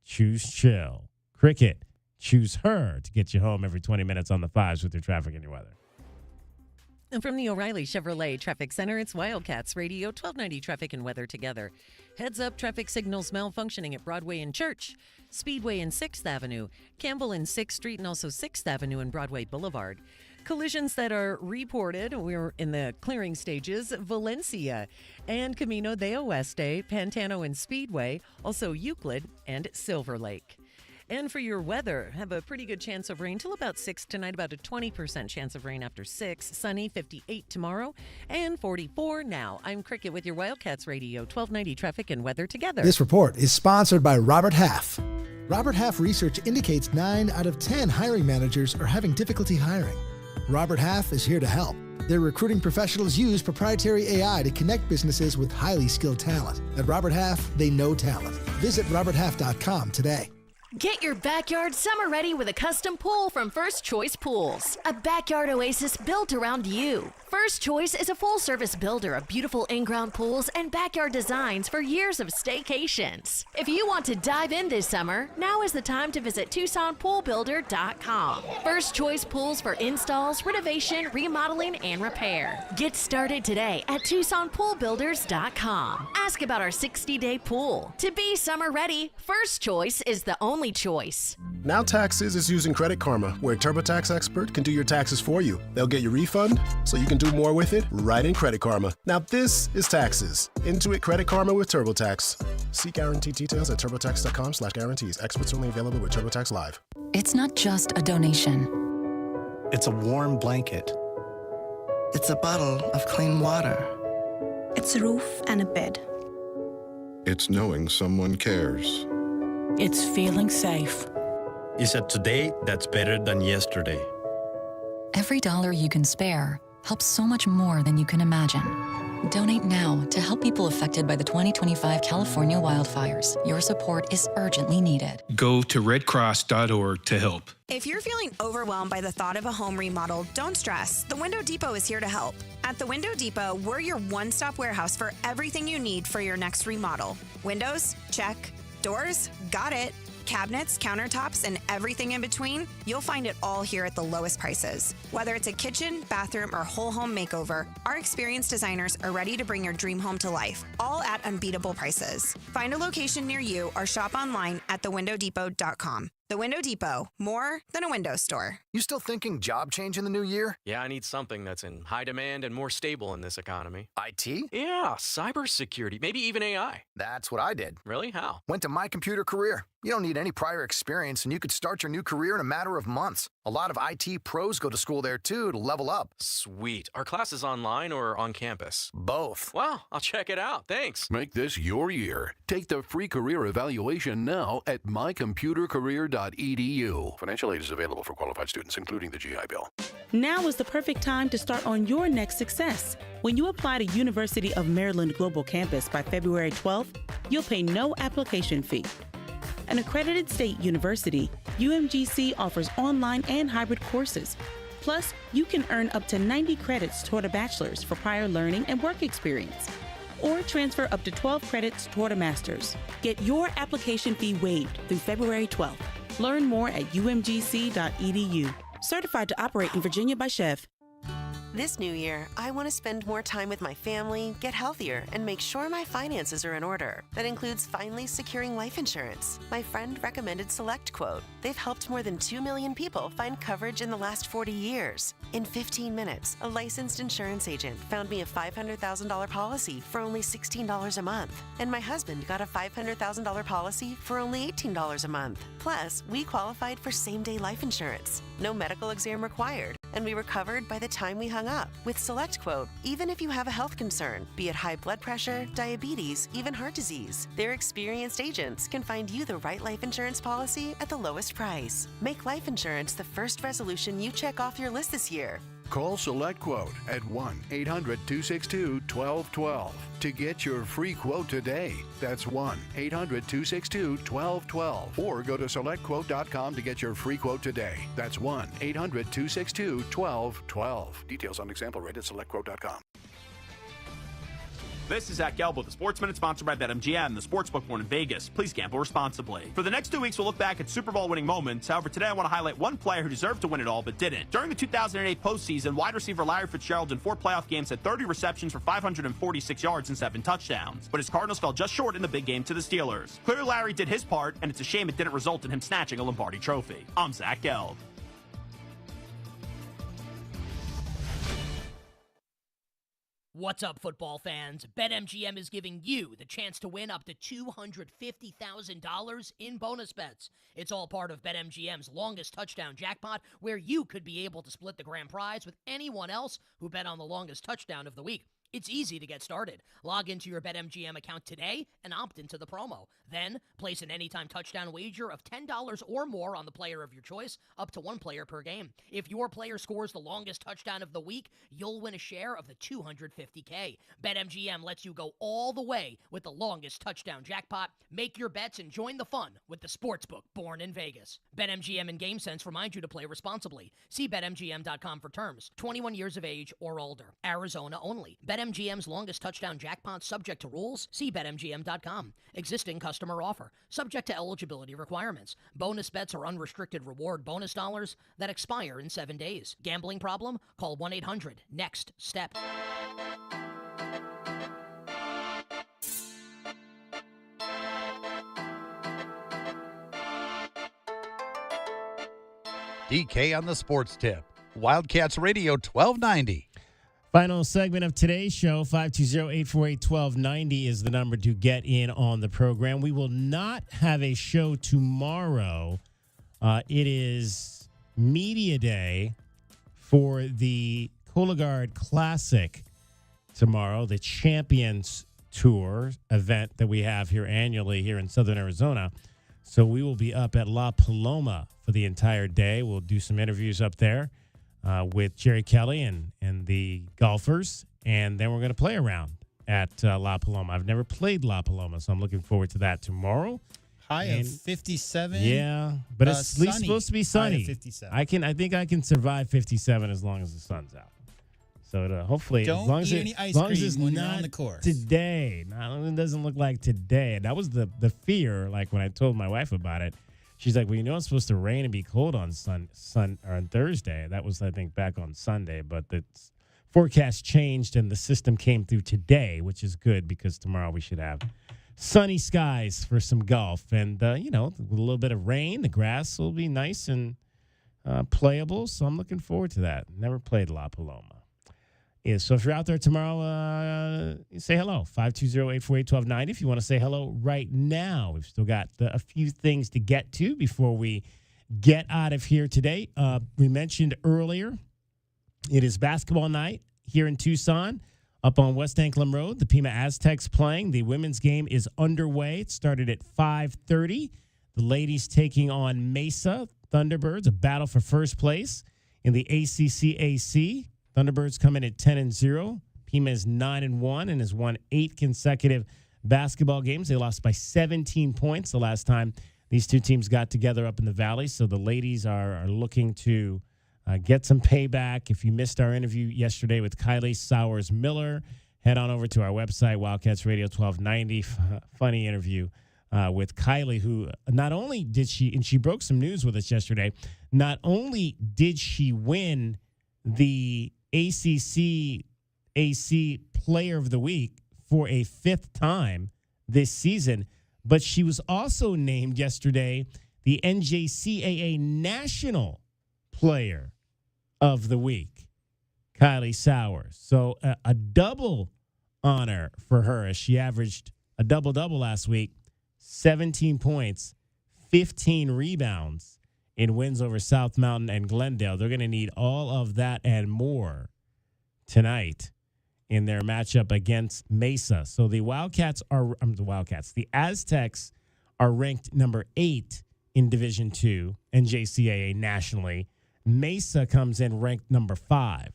choose chill. Cricket, choose her to get you home every 20 minutes on the 5s with your traffic and your weather. And from the O'Reilly Chevrolet Traffic Center, it's Wildcats Radio, 1290 traffic and weather together. Heads up, traffic signals malfunctioning at Broadway and Church, Speedway and 6th Avenue, Campbell and 6th Street, and also 6th Avenue and Broadway Boulevard. Collisions that are reported, we're in the clearing stages, Valencia and Camino de Oeste, Pantano and Speedway, also Euclid and Silver Lake. And for your weather, have a pretty good chance of rain till about 6 tonight, about a 20% chance of rain after 6. Sunny, 58 tomorrow, and 44 now. I'm Cricket with your Wildcats Radio, 1290 traffic and weather together. This report is sponsored by Robert Half. Robert Half research indicates 9 out of 10 hiring managers are having difficulty hiring. Robert Half is here to help. Their recruiting professionals use proprietary AI to connect businesses with highly skilled talent. At Robert Half, they know talent. Visit roberthalf.com today. Get your backyard summer ready with a custom pool from First Choice Pools. A backyard oasis built around you. First Choice is a full-service builder of beautiful in-ground pools and backyard designs for years of staycations. If you want to dive in this summer, now is the time to visit TucsonPoolBuilder.com. First Choice Pools for installs, renovation, remodeling, and repair. Get started today at TucsonPoolBuilders.com. Ask about our 60-day pool. To be summer ready, First Choice is the only choice. Now Taxes is using Credit Karma, where TurboTax Expert can do your taxes for you. They'll get your refund, so you can do more with it right in Credit Karma. Now this is taxes. Intuit Credit Karma with TurboTax. See guaranteed details at turbotax.com/guarantees. Experts only available with TurboTax Live. It's not just a donation. It's a warm blanket. It's a bottle of clean water. It's a roof and a bed. It's knowing someone cares. It's feeling safe. It's a today that's better than yesterday. Every dollar you can spare helps so much more than you can imagine. Donate now to help people affected by the 2025 California wildfires. Your support is urgently needed. Go to redcross.org to help. If you're feeling overwhelmed by the thought of a home remodel, don't stress. The Window Depot is here to help. At the Window Depot, we're your one-stop warehouse for everything you need for your next remodel. Windows? Check. Doors? Got it. Cabinets, countertops, and everything in between, you'll find it all here at the lowest prices. Whether it's a kitchen, bathroom, or whole home makeover, our experienced designers are ready to bring your dream home to life, all at unbeatable prices. Find a location near you or shop online at thewindowdepot.com. The Window Depot, more than a window store. You still thinking job change in the new year? Yeah, I need something that's in high demand and more stable in this economy. IT? Yeah, cybersecurity, maybe even AI. That's what I did. Really? How? Went to My Computer Career. You don't need any prior experience, and you could start your new career in a matter of months. A lot of IT pros go to school there, too, to level up. Sweet. Are classes online or on campus? Both. Wow, I'll check it out. Thanks. Make this your year. Take the free career evaluation now at mycomputercareer.edu. Financial aid is available for qualified students, including the GI Bill. Now is the perfect time to start on your next success. When you apply to University of Maryland Global Campus by February 12th, you'll pay no application fee. An accredited state university, UMGC offers online and hybrid courses. Plus, you can earn up to 90 credits toward a bachelor's for prior learning and work experience. or transfer up to 12 credits toward a master's. Get your application fee waived through February 12th. Learn more at umgc.edu. Certified to operate in Virginia by Chev. This new year, I want to spend more time with my family, get healthier, and make sure my finances are in order. That includes finally securing life insurance. My friend recommended SelectQuote. They've helped more than 2 million people find coverage in the last 40 years. In 15 minutes, a licensed insurance agent found me a $500,000 policy for only $16 a month. And my husband got a $500,000 policy for only $18 a month. Plus, we qualified for same-day life insurance. No medical exam required. And we were covered by the time we hung up. With SelectQuote, even if you have a health concern, be it high blood pressure, diabetes, even heart disease, their experienced agents can find you the right life insurance policy at the lowest price. Make life insurance the first resolution you check off your list this year. Call SelectQuote at 1-800-262-1212 to get your free quote today. That's 1-800-262-1212. Or go to SelectQuote.com to get your free quote today. That's 1-800-262-1212. Details on example rate at SelectQuote.com. This is Zach Gelb with the Sports Minute, sponsored by BetMGM, the sportsbook born in Vegas. Please gamble responsibly. For the next 2 weeks, we'll look back at Super Bowl winning moments. However, today I want to highlight one player who deserved to win it all but didn't. During the 2008 postseason, wide receiver Larry Fitzgerald in 4 playoff games had 30 receptions for 546 yards and 7 touchdowns. But his Cardinals fell just short in the big game to the Steelers. Clearly, Larry did his part, and it's a shame it didn't result in him snatching a Lombardi trophy. I'm Zach Gelb. What's up, football fans? BetMGM is giving you the chance to win up to $250,000 in bonus bets. It's all part of BetMGM's longest touchdown jackpot, where you could be able to split the grand prize with anyone else who bet on the longest touchdown of the week. It's easy to get started. Log into your BetMGM account today and opt into the promo. Then, place an anytime touchdown wager of $10 or more on the player of your choice, up to 1 player per game. If your player scores the longest touchdown of the week, you'll win a share of the $250K. BetMGM lets you go all the way with the longest touchdown jackpot. Make your bets and join the fun with the sportsbook born in Vegas. BetMGM and GameSense remind you to play responsibly. See BetMGM.com for terms. 21 years of age or older. Arizona only. BetMGM's longest touchdown jackpot subject to rules. See BetMGM.com. Existing customer offer. Subject to eligibility requirements. Bonus bets are unrestricted reward bonus dollars that expire in 7 days. Gambling problem? Call 1-800-NEXT-STEP. DK on the sports tip. Wildcats Radio 1290. Final segment of today's show, 520-848-1290 is the number to get in on the program. We will not have a show tomorrow. It is Media Day for the Cologuard Classic tomorrow, the Champions Tour event that we have here annually here in Southern Arizona. So we will be up at La Paloma for the entire day. We'll do some interviews up there with Jerry Kelly and the golfers, and then we're going to play around at La Paloma. I've never played La Paloma, so I'm looking forward to that tomorrow. High of 57. Yeah, but it's at least sunny. supposed to be sunny. High of 57. I think I can survive 57 as long as the sun's out. So hopefully, Don't as long as eat it, any ice as long as cream it's when you're not on the course. today. No, it doesn't look like today. That was the fear. Like when I told my wife about it, she's like, "Well, you know it's supposed to rain and be cold on on Thursday." That was, I think, back on Sunday, but the forecast changed and the system came through today, which is good because tomorrow we should have sunny skies for some golf, and with a little bit of rain, the grass will be nice and playable. So I'm looking forward to that. Never played La Paloma. So if you're out there tomorrow, say hello, 520-848-1290. If you want to say hello right now, we've still got a few things to get to before we get out of here today. We mentioned earlier, it is basketball night here in Tucson, up on West Anklam Road. The Pima Aztecs playing. The women's game is underway. It started at 5:30. The ladies taking on Mesa Thunderbirds, a battle for first place in the ACCAC. Thunderbirds come in at 10-0. Pima is 9-1 and has won 8 consecutive basketball games. They lost by 17 points the last time these two teams got together up in the Valley. So the ladies are looking to get some payback. If you missed our interview yesterday with Kylie Sowers-Miller, head on over to our website, Wildcats Radio 1290. Funny interview with Kylie, who not only did she broke some news with us yesterday, not only did she win the ACC AC Player of the Week for a 5th time this season, but she was also named yesterday the NJCAA National Player of the Week, Kylie Sowers. So a double honor for her as she averaged a double-double last week, 17 points, 15 rebounds in wins over South Mountain and Glendale. They're going to need all of that and more tonight in their matchup against Mesa. So the the Aztecs are ranked number 8 in Division II NJCAA nationally. Mesa comes in ranked number 5.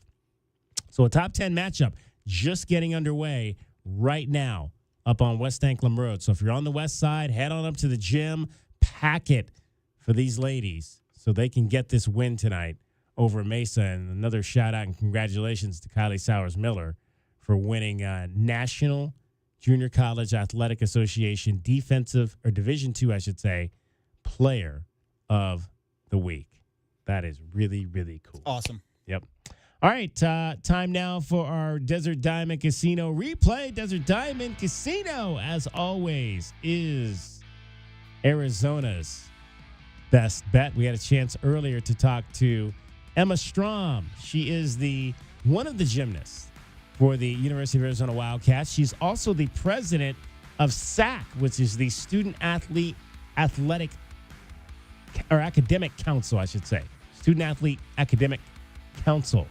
So a top 10 matchup just getting underway right now up on West Anklam Road. So if you're on the west side, head on up to the gym, pack it for these ladies so they can get this win tonight over Mesa. And another shout out and congratulations to Kylie Sowers-Miller for winning National Junior College Athletic Association Division II, I should say, Player of the Week. That is really, really cool. Awesome. Yep. All right, time now for our Desert Diamond Casino replay. Desert Diamond Casino, as always, is Arizona's best bet. We had a chance earlier to talk to Emma Strom. She is one of the gymnasts for the University of Arizona Wildcats. She's also the president of SAC, which is the Student Athlete Academic Council, I should say. Student Athlete Academic Council,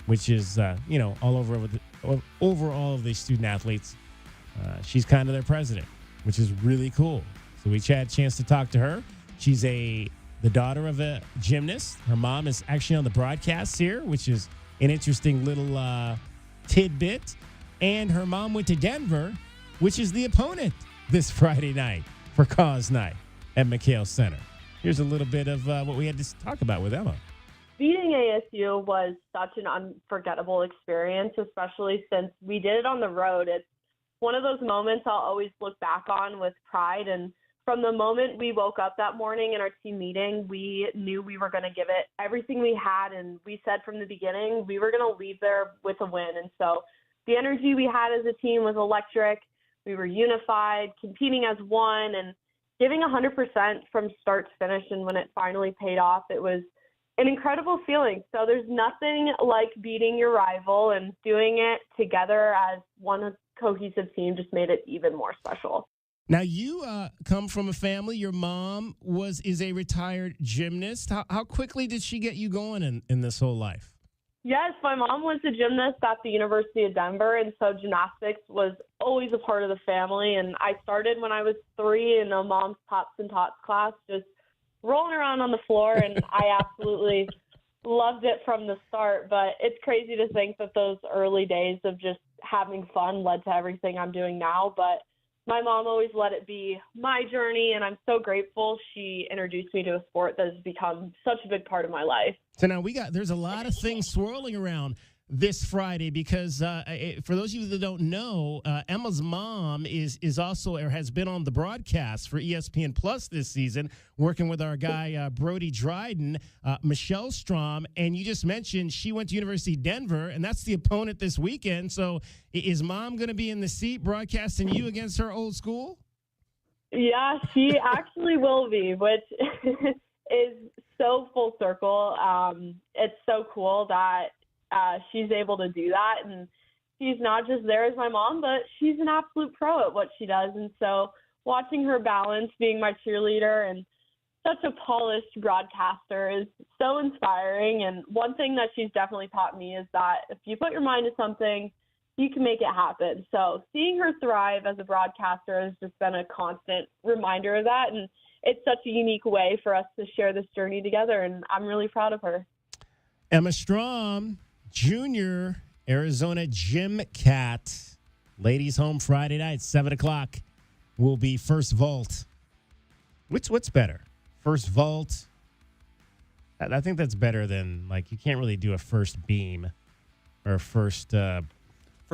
which is, all over all of the student athletes. She's kind of their president, which is really cool. So we had a chance to talk to her. She's the daughter of a gymnast. Her mom is actually on the broadcast here, which is an interesting little tidbit. And her mom went to Denver, which is the opponent this Friday night for Cause Night at McHale Center. Here's a little bit of what we had to talk about with Emma. Beating ASU was such an unforgettable experience, especially since we did it on the road. It's one of those moments I'll always look back on with pride. And from the moment we woke up that morning in our team meeting, we knew we were going to give it everything we had. And we said from the beginning, we were going to leave there with a win. And so the energy we had as a team was electric. We were unified, competing as one, and giving 100% from start to finish. And when it finally paid off, it was an incredible feeling. So there's nothing like beating your rival, and doing it together as one cohesive team just made it even more special. Now, you come from a family. Your mom is a retired gymnast. How quickly did she get you going in this whole life? Yes, my mom was a gymnast at the University of Denver, and so gymnastics was always a part of the family. And I started when I was 3 in a mom's Pops and Tots class, just rolling around on the floor, and I absolutely loved it from the start. But it's crazy to think that those early days of just having fun led to everything I'm doing now. But my mom always let it be my journey, and I'm so grateful she introduced me to a sport that has become such a big part of my life. So now there's a lot of things swirling around this Friday because for those of you that don't know, Emma's mom is also or has been on the broadcast for ESPN Plus this season, working with our guy Brody Dryden, Michelle Strom, and you just mentioned she went to University of Denver, and that's the opponent this weekend. So is mom going to be in the seat broadcasting you against her old school? Yeah, she actually will be, which is so full circle. It's so cool that she's able to do that, and she's not just there as my mom, but she's an absolute pro at what she does. And so watching her balance being my cheerleader and such a polished broadcaster is so inspiring. And one thing that she's definitely taught me is that if you put your mind to something, you can make it happen. So seeing her thrive as a broadcaster has just been a constant reminder of that. And it's such a unique way for us to share this journey together, and I'm really proud of her. Emma Strom, Junior Arizona Gym Cat. Ladies home Friday night, 7 o'clock will be First Vault. What's better? First Vault? I think that's better than, you can't really do a first beam or first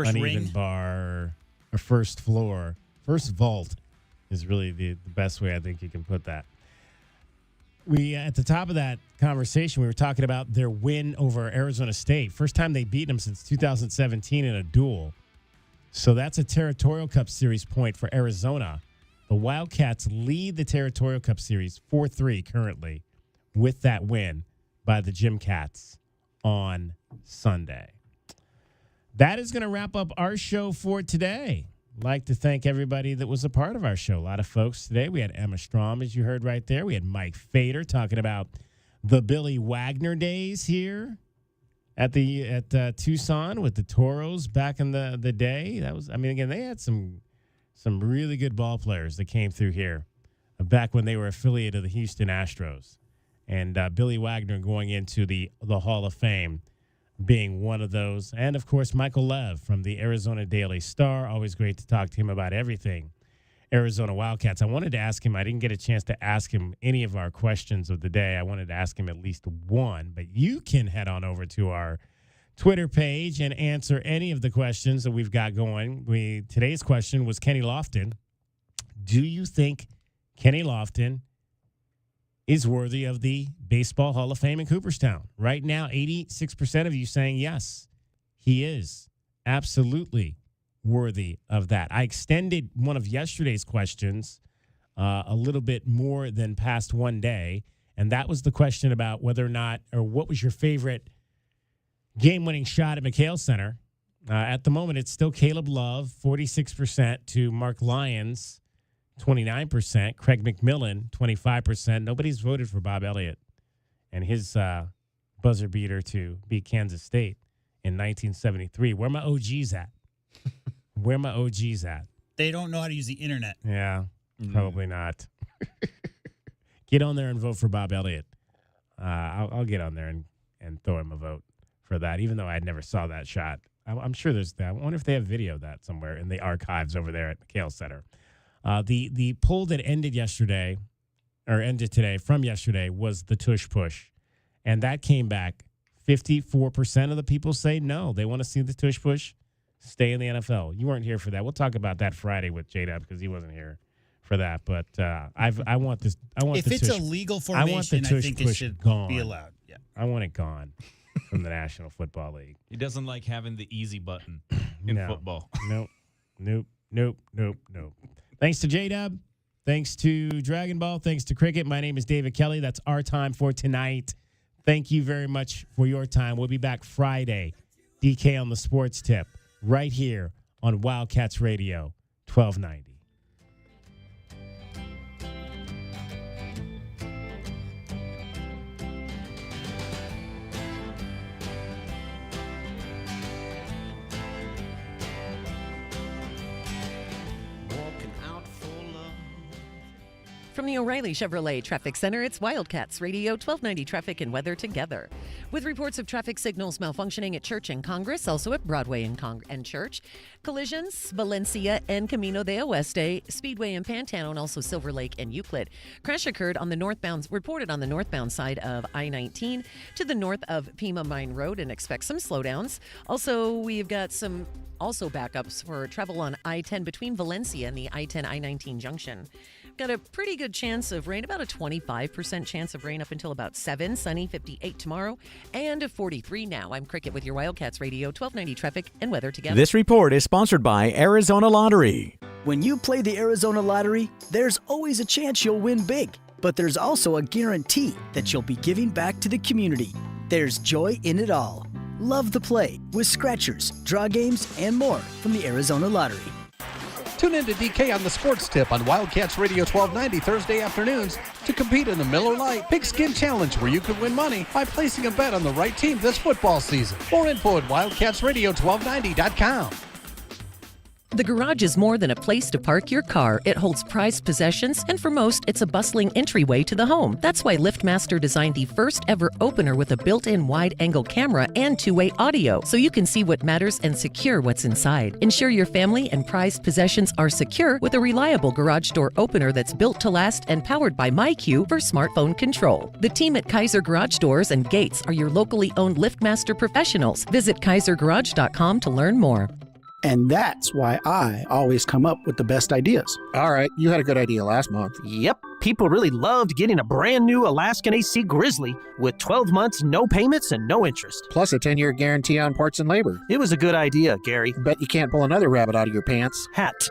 uneven bar or first floor. First vault is really the best way I think you can put that. We at the top of that conversation, we were talking about their win over Arizona State. First time they've beaten them since 2017 in a duel. So that's a Territorial Cup Series point for Arizona. The Wildcats lead the Territorial Cup Series 4-3 currently with that win by the Gym Cats on Sunday. That is going to wrap up our show for today. I'd like to thank everybody that was a part of our show. A lot of folks today. We had Emma Strom, as you heard right there. We had Mike Fader talking about the Billy Wagner days here at Tucson with the Toros back in the day. That was, I mean, again, they had some really good ball players that came through here back when they were affiliated of the Houston Astros. And Billy Wagner going into the Hall of Fame being one of those. And, of course, Michael Lev from the Arizona Daily Star. Always great to talk to him about everything Arizona Wildcats. I wanted to ask him, I didn't get a chance to ask him any of our questions of the day. I wanted to ask him at least one. But you can head on over to our Twitter page and answer any of the questions that we've got going. Today's question was Kenny Lofton. Do you think Kenny Lofton is worthy of the Baseball Hall of Fame in Cooperstown? Right now, 86% of you saying yes, he is absolutely worthy of that. I extended one of yesterday's questions a little bit more than past one day, and that was the question about whether or not, or what was your favorite game-winning shot at McHale Center. At the moment, it's still Caleb Love, 46% to Mark Lyons, 29%. Craig McMillan, 25%. Nobody's voted for Bob Elliott and his buzzer beater to beat Kansas State in 1973. Where my OGs at? Where my OGs at? They don't know how to use the internet. Yeah, probably not. Get on there and vote for Bob Elliott. I'll get on there and throw him a vote for that, even though I never saw that shot. I'm sure there's that. I wonder if they have video of that somewhere in the archives over there at McHale Center. The poll that ended today from yesterday was the tush push, and that came back. 54% of the people say no, they want to see the tush push stay in the NFL. You weren't here for that. We'll talk about that Friday with J-Dub because he wasn't here for that. But I want this. If it's a legal formation, I think it should be allowed. Yeah, I want it gone from the National Football League. He doesn't like having the easy button in football. Nope. Thanks to J-Dub. Thanks to Dragon Ball. Thanks to Cricket. My name is David Kelly. That's our time for tonight. Thank you very much for your time. We'll be back Friday. DK on the Sports Tip right here on Wildcats Radio 1290. From the O'Reilly Chevrolet Traffic Center, it's Wildcats Radio 1290 Traffic and Weather together. With reports of traffic signals malfunctioning at Church and Congress, also at Broadway and Church. Collisions, Valencia and Camino de Oeste, Speedway and Pantano, and also Silver Lake and Euclid. Crash occurred on the reported on the northbound side of I-19 to the north of Pima Mine Road, and expect some slowdowns. Also, we've got some backups for travel on I-10 between Valencia and the I-10 I-19 junction. Got a pretty good chance of rain, about a 25% chance of rain up until about 7. Sunny, 58 tomorrow, and a 43 now. I'm Cricket with your Wildcats Radio 1290 Traffic and Weather together. This report is sponsored by Arizona Lottery. When you play the Arizona Lottery, there's always a chance you'll win big, but there's also a guarantee that you'll be giving back to the community. There's joy in it all. Love the play with scratchers, draw games, and more from the Arizona Lottery. Tune in to DK on the Sports Tip on Wildcats Radio 1290 Thursday afternoons to compete in the Miller Lite Pigskin Challenge, where you can win money by placing a bet on the right team this football season. More info at wildcatsradio1290.com. The garage is more than a place to park your car. It holds prized possessions, and for most, it's a bustling entryway to the home. That's why LiftMaster designed the first ever opener with a built-in wide-angle camera and two-way audio, so you can see what matters and secure what's inside. Ensure your family and prized possessions are secure with a reliable garage door opener that's built to last and powered by MyQ for smartphone control. The team at Kaiser Garage Doors and Gates are your locally owned LiftMaster professionals. Visit KaiserGarage.com to learn more. And that's why I always come up with the best ideas. All right, you had a good idea last month. Yep, people really loved getting a brand new Alaskan AC Grizzly with 12 months, no payments, and no interest. Plus a 10-year guarantee on parts and labor. It was a good idea, Gary. Bet you can't pull another rabbit out of your pants. Hat.